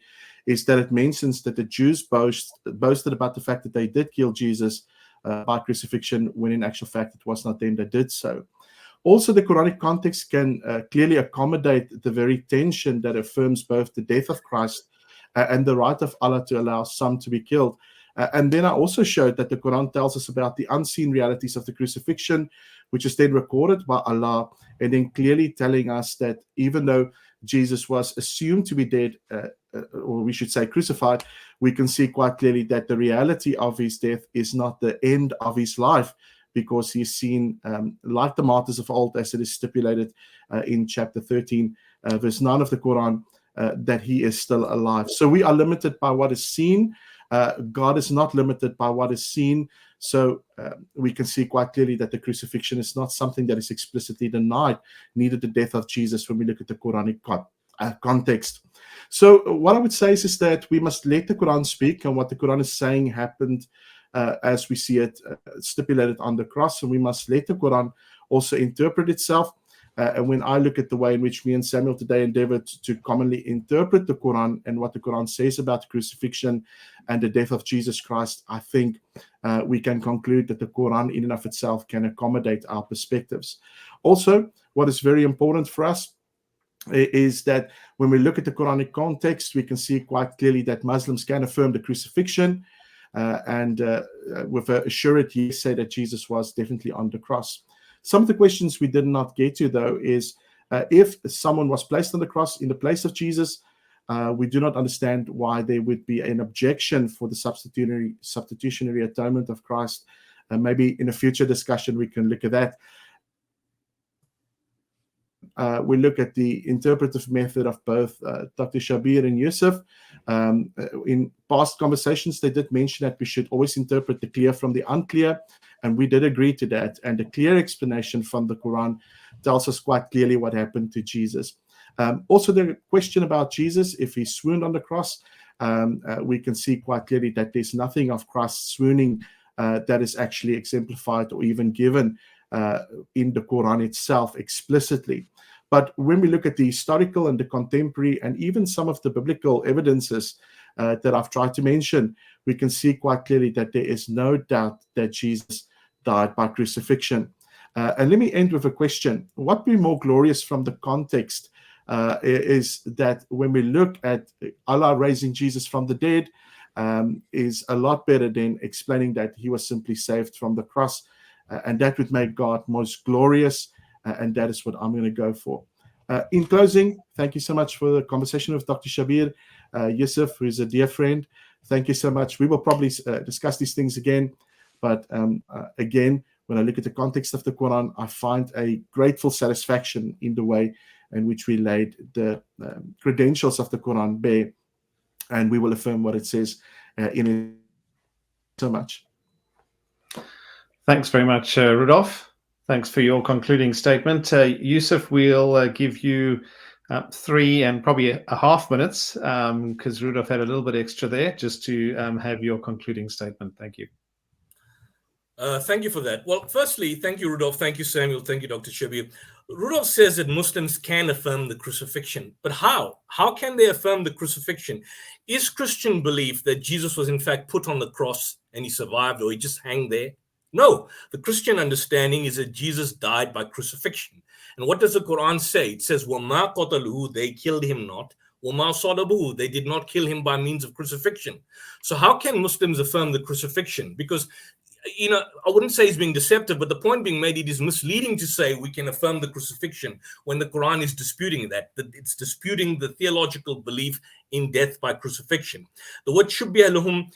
is that it mentions that the Jews boasted about the fact that they did kill Jesus by crucifixion, when in actual fact it was not them that did so. Also, the Quranic context can clearly accommodate the very tension that affirms both the death of Christ and the right of Allah to allow some to be killed. And then I also showed that the Quran tells us about the unseen realities of the crucifixion, which is then recorded by Allah, and then clearly telling us that even though Jesus was assumed to be dead, or we should say crucified, we can see quite clearly that the reality of his death is not the end of his life, because he's seen, like the martyrs of old, as it is stipulated in chapter 13, verse 9 of the Quran, that he is still alive. So we are limited by what is seen. God is not limited by what is seen. So we can see quite clearly that the crucifixion is not something that is explicitly denied, neither the death of Jesus, when we look at the Quranic context. So what I would say is that we must let the Quran speak, and what the Quran is saying happened as we see it stipulated on the cross, and we must let the Quran also interpret itself. And when I look at the way in which me and Samuel today endeavored to commonly interpret the Quran and what the Quran says about the crucifixion and the death of Jesus Christ, I think we can conclude that the Quran in and of itself can accommodate our perspectives. Also, what is very important for us is that when we look at the Quranic context, we can see quite clearly that Muslims can affirm the crucifixion and with a surety say that Jesus was definitely on the cross. Some of the questions we did not get to, though, is if someone was placed on the cross in the place of Jesus, we do not understand why there would be an objection for the substitutionary atonement of Christ. Maybe in a future discussion we can look at that. We look at the interpretive method of both Dr. Shabir and Yusuf. In past conversations, they did mention that we should always interpret the clear from the unclear, and we did agree to that. And the clear explanation from the Quran tells us quite clearly what happened to Jesus. Also, the question about Jesus, if he swooned on the cross, we can see quite clearly that there's nothing of Christ swooning that is actually exemplified or even given in the Quran itself explicitly. But when we look at the historical and the contemporary and even some of the biblical evidences that I've tried to mention, we can see quite clearly that there is no doubt that Jesus died by crucifixion. And let me end with a question. What would be more glorious from the context is that when we look at Allah raising Jesus from the dead is a lot better than explaining that he was simply saved from the cross. And that would make God most glorious, and that is what I'm going to go for. In closing, thank you so much for the conversation with Dr. Shabir Yusuf, who is a dear friend. Thank you so much. We will probably discuss these things again, but again, when I look at the context of the Quran, I find a grateful satisfaction in the way in which we laid the credentials of the Quran bare, and we will affirm what it says in it so much. Thanks very much, Rudolph. Thanks for your concluding statement. Yusuf, we'll give you 3 and probably a half minutes because Rudolph had a little bit extra there, just to have your concluding statement. Thank you. Thank you for that. Well, firstly, thank you, Rudolph. Thank you, Samuel. Thank you, Dr. Shabir. Rudolph says that Muslims can affirm the crucifixion. But how? How can they affirm the crucifixion? Is Christian belief that Jesus was in fact put on the cross and he survived, or he just hung there? No. The Christian understanding is that Jesus died by crucifixion. And what does the Quran say? It says, وَمَا قَتَلُوهُ, they killed him not. وَمَا صَلَبُوهُ, they did not kill him by means of crucifixion. So how can Muslims affirm the crucifixion? Because I wouldn't say it's being deceptive, but the point being made, it is misleading to say we can affirm the crucifixion when the Quran is disputing that it's disputing the theological belief in death by crucifixion. The word shubbiha lahum,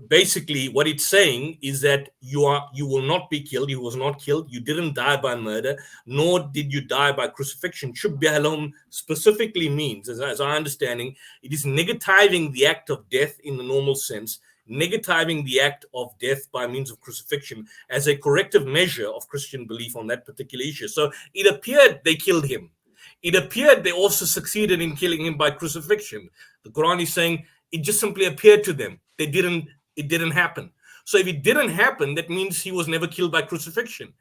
basically what it's saying is that you will not be killed. He was not killed. You didn't die by murder, nor did you die by crucifixion. Shubbiha lahum specifically means, as I understanding, it is negativing the act of death in the normal sense, negativing the act of death by means of crucifixion as a corrective measure of Christian belief on that particular issue. So it appeared they killed him. It appeared they also succeeded in killing him by crucifixion. The Quran is saying it just simply appeared to them. It didn't happen. So if it didn't happen, that means he was never killed by crucifixion.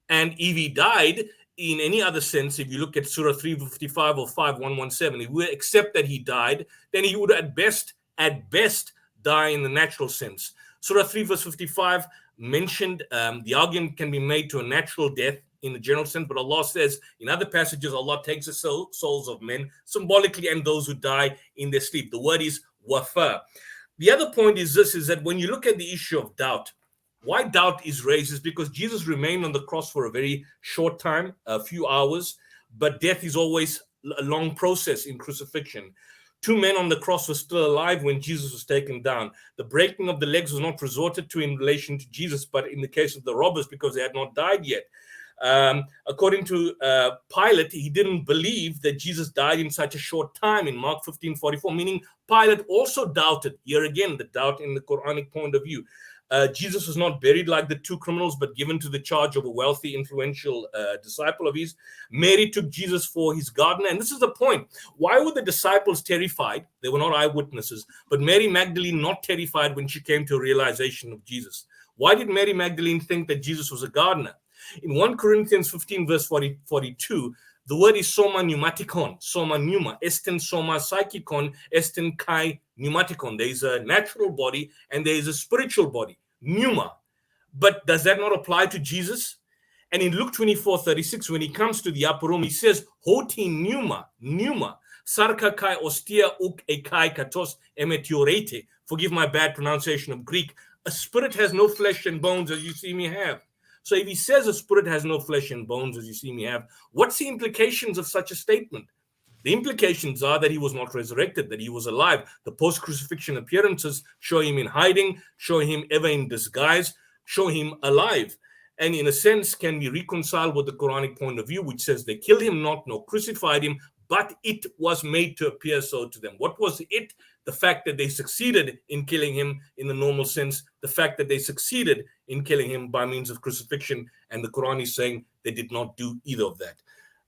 And if he died in any other sense, if you look at Surah 355 or 5117, if we accept that he died, then he would at best die in the natural sense. Surah 3 verse 55 mentioned the argument can be made to a natural death in the general sense, but Allah says in other passages, Allah takes the souls of men symbolically and those who die in their sleep. The word is wafa. The other point is this, is that when you look at the issue of doubt, why doubt is raised is because Jesus remained on the cross for a very short time, a few hours, but death is always a long process in crucifixion. 2 men on the cross were still alive when Jesus was taken down. The breaking of the legs was not resorted to in relation to Jesus, but in the case of the robbers, because they had not died yet. According to Pilate, he didn't believe that Jesus died in such a short time in Mark 15:44, meaning Pilate also doubted. Here again, the doubt in the Quranic point of view. Jesus was not buried like the 2 criminals, but given to the charge of a wealthy, influential disciple of his. Mary took Jesus for his gardener. And this is the point. Why were the disciples terrified? They were not eyewitnesses. But Mary Magdalene not terrified when she came to a realization of Jesus. Why did Mary Magdalene think that Jesus was a gardener? In 1 Corinthians 15 verse 42, the word is soma pneumatikon, soma pneuma, esten soma psychikon, esten kai pneumatikon. There is a natural body and there is a spiritual body, pneuma. But does that not apply to Jesus? And in Luke 24:36, when he comes to the upper room, he says, hoti pneuma, sarka kai ostia uk ekai katos emetiorete. Forgive my bad pronunciation of Greek. A spirit has no flesh and bones as you see me have. So if he says a spirit has no flesh and bones, as you see me have, what's the implications of such a statement? The implications are that he was not resurrected, that he was alive. The post-crucifixion appearances show him in hiding, show him ever in disguise, show him alive. And in a sense, can be reconciled with the Quranic point of view, which says they killed him not, nor crucified him, but it was made to appear so to them. What was it? The fact that they succeeded in killing him in the normal sense, the fact that they succeeded in killing him by means of crucifixion, and the Quran is saying they did not do either of that.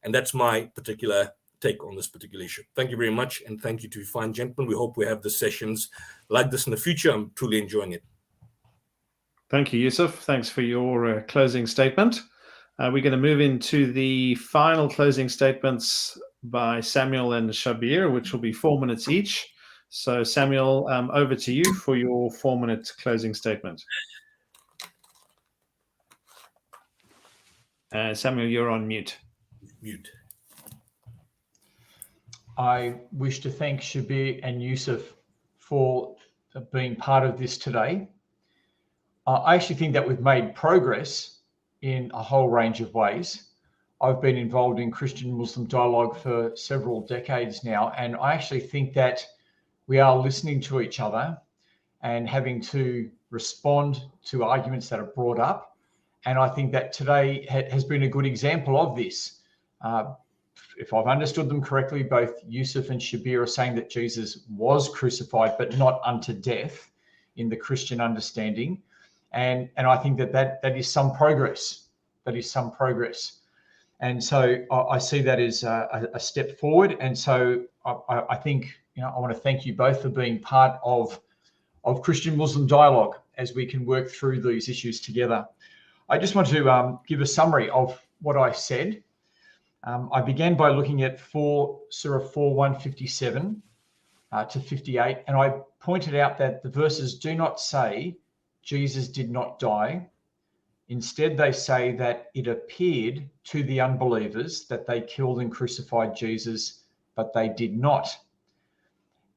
And that's my particular take on this particular issue. Thank you very much, and thank you to you fine gentlemen. We hope we have the sessions like this in the future. I'm truly enjoying it. Thank you, Yusuf. Thanks for your closing statement. We're going to move into the final closing statements by Samuel and Shabir, which will be 4 minutes each. So, Samuel, over to you for your 4-minute closing statement. Samuel, you're on mute. I wish to thank Shabir and Yusuf for being part of this today. I actually think that we've made progress in a whole range of ways. I've been involved in Christian-Muslim dialogue for several decades now, and I actually think that we are listening to each other and having to respond to arguments that are brought up. And I think that today has been a good example of this. If I've understood them correctly, both Yusuf and Shabir are saying that Jesus was crucified, but not unto death in the Christian understanding. And I think that is some progress. That is some progress. And so I see that as a step forward. And so I think, I want to thank you both for being part of Christian-Muslim dialogue as we can work through these issues together. I just want to give a summary of what I said. I began by looking at Surah 4:157 to 58, and I pointed out that the verses do not say Jesus did not die. Instead, they say that it appeared to the unbelievers that they killed and crucified Jesus, but they did not.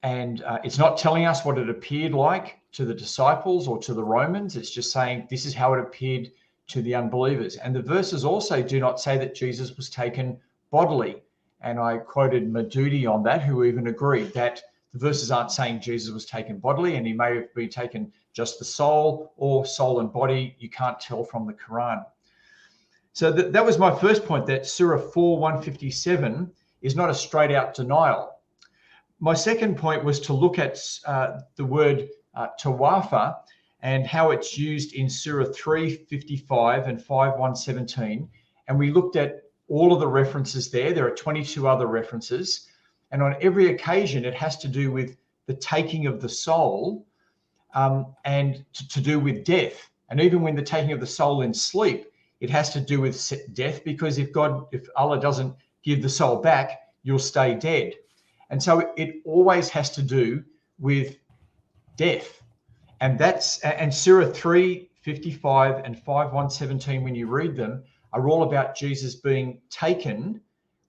And it's not telling us what it appeared like to the disciples or to the Romans. It's just saying this is how it appeared to the unbelievers. And the verses also do not say that Jesus was taken bodily. And I quoted Madudi on that, who even agreed that the verses aren't saying Jesus was taken bodily, and he may have been taken just the soul or soul and body. You can't tell from the Quran. So that was my first point, that Surah 4:157 is not a straight out denial. My second point was to look at the word tawafa, and how it's used in Surah 3:55 and 5:117. And we looked at all of the references there. There are 22 other references. And on every occasion, it has to do with the taking of the soul and to do with death. And even when the taking of the soul in sleep, it has to do with death, because if Allah doesn't give the soul back, you'll stay dead. And so it always has to do with death. And Surah 3:55 and 5:117, when you read them, are all about Jesus being taken,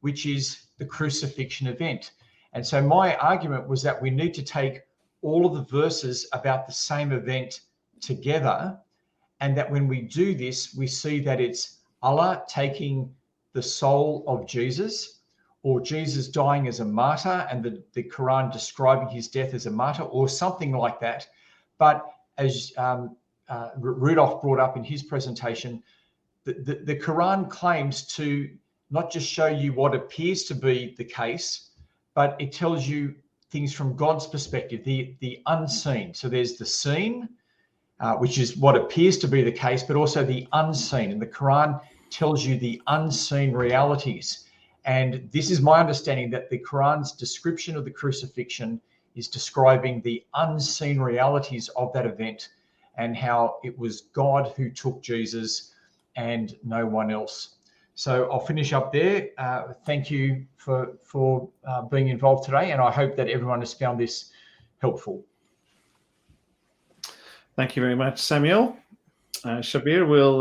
which is the crucifixion event. And so my argument was that we need to take all of the verses about the same event together, and that when we do this, we see that it's Allah taking the soul of Jesus, or Jesus dying as a martyr, and the Qur'an describing his death as a martyr, or something like that. But as Rudolph brought up in his presentation, the Qur'an claims to not just show you what appears to be the case, but it tells you things from God's perspective, the unseen. So there's the seen, which is what appears to be the case, but also the unseen. And the Qur'an tells you the unseen realities. And this is my understanding, that the Qur'an's description of the crucifixion is describing the unseen realities of that event, and how it was God who took Jesus and no one else. So I'll finish up there. Thank you for being involved today, and I hope that everyone has found this helpful. Thank you very much, Samuel. Shabir, we'll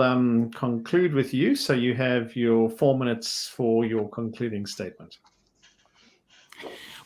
conclude with you. So you have your 4 minutes for your concluding statement.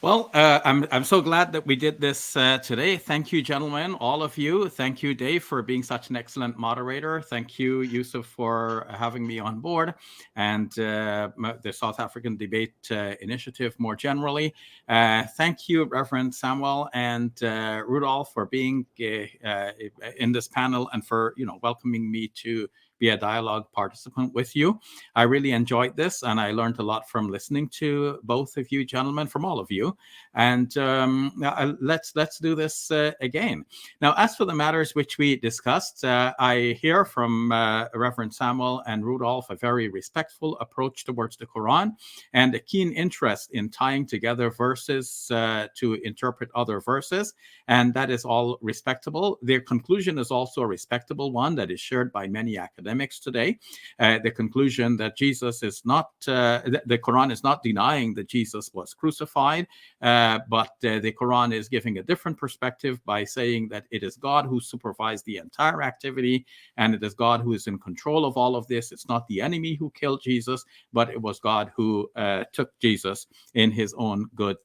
Well, I'm so glad that we did this today. Thank you, gentlemen, all of you. Thank you, Dave, for being such an excellent moderator. Thank you, Yusuf, for having me on board, and the South African Debate Initiative more generally. Thank you, Reverend Samuel and Rudolph, for being in this panel, and for welcoming me to be a dialogue participant with you. I really enjoyed this, and I learned a lot from listening to both of you gentlemen, from all of you. And let's do this again. Now, as for the matters which we discussed, I hear from Reverend Samuel and Rudolph a very respectful approach towards the Quran, and a keen interest in tying together verses to interpret other verses, and that is all respectable. Their conclusion is also a respectable one that is shared by many academics today. The conclusion that Jesus is not, the Quran is not denying that Jesus was crucified, but the Quran is giving a different perspective by saying that it is God who supervised the entire activity, and it is God who is in control of all of this. It's not the enemy who killed Jesus, but it was God who took Jesus in his own good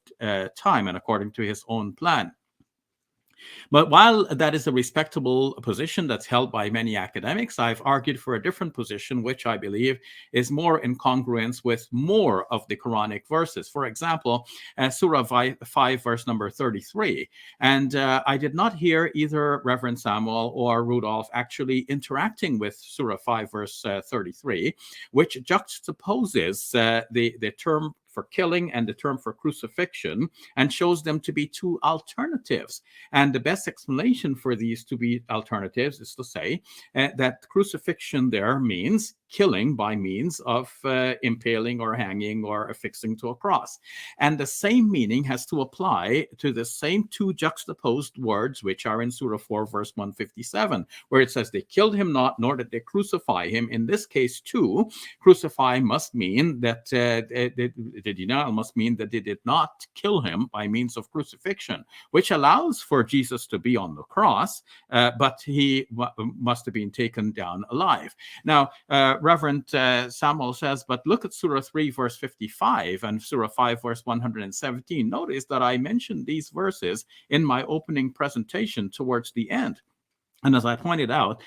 time and according to his own plan. But while that is a respectable position that's held by many academics, I've argued for a different position, which I believe is more in congruence with more of the Quranic verses. For example, Surah 5, verse number 33. And I did not hear either Reverend Samuel or Rudolph actually interacting with Surah 5, verse 33, which juxtaposes the term for killing and the term for crucifixion, and shows them to be two alternatives. And the best explanation for these to be alternatives is to say that crucifixion there means killing by means of impaling or hanging or affixing to a cross. And the same meaning has to apply to the same two juxtaposed words which are in Surah 4, verse 157, where it says, they killed him not, nor did they crucify him. In this case too, crucify must mean that the denial must mean that they did not kill him by means of crucifixion, which allows for Jesus to be on the cross, but he must have been taken down alive. Now, Reverend Samuel says, but look at Surah 3, verse 55 and Surah 5, verse 117. Notice that I mentioned these verses in my opening presentation towards the end. And as I pointed out,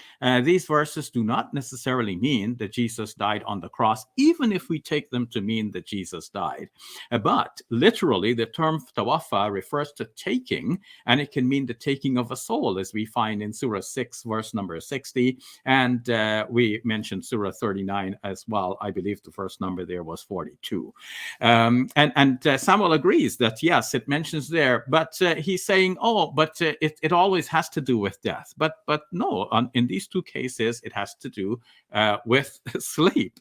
these verses do not necessarily mean that Jesus died on the cross, even if we take them to mean that Jesus died. But literally, the term tawaffa refers to taking, and it can mean the taking of a soul, as we find in Surah 6, verse number 60. And we mentioned Surah 39 as well. I believe the first number there was 42. And Samuel agrees that, yes, it mentions there, but he's saying, oh, but it always has to do with death. But no, in these two cases, it has to do with sleep.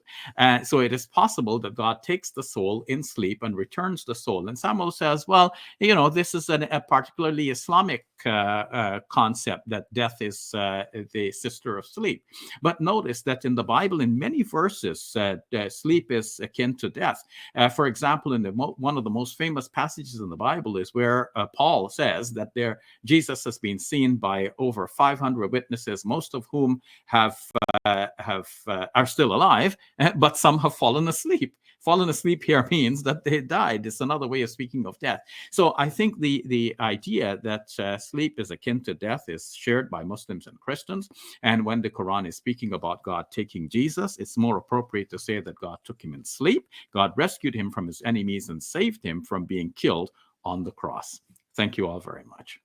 So it is possible that God takes the soul in sleep and returns the soul. And Samuel says, well, this is a particularly Islamic concept, that death is the sister of sleep. But notice that in the Bible, in many verses, sleep is akin to death. For example, in one of the most famous passages in the Bible is where Paul says that Jesus has been seen by over 500 witnesses, most of whom are still alive, but some have fallen asleep. Fallen asleep here means that they died. It's another way of speaking of death. So I think the idea that sleep is akin to death is shared by Muslims and Christians. And when the Quran is speaking about God taking Jesus, it's more appropriate to say that God took him in sleep. God rescued him from his enemies and saved him from being killed on the cross. Thank you all very much.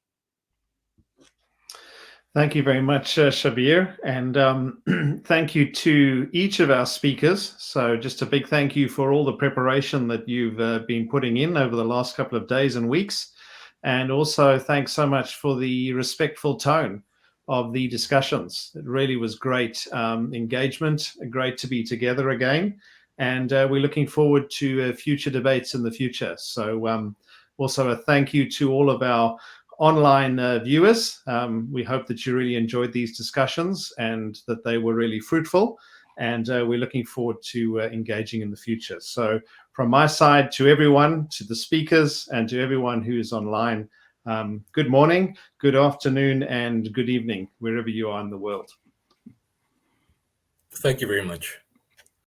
Thank you very much, Shabir, and thank you to each of our speakers. So just a big thank you for all the preparation that you've been putting in over the last couple of days and weeks. And also thanks so much for the respectful tone of the discussions. It really was great engagement, great to be together again. And we're looking forward to future debates in the future. So also a thank you to all of our online viewers. We hope that you really enjoyed these discussions and that they were really fruitful. And we're looking forward to engaging in the future. So from my side, to everyone, to the speakers, and to everyone who's online, good morning, good afternoon, and good evening, wherever you are in the world. Thank you very much.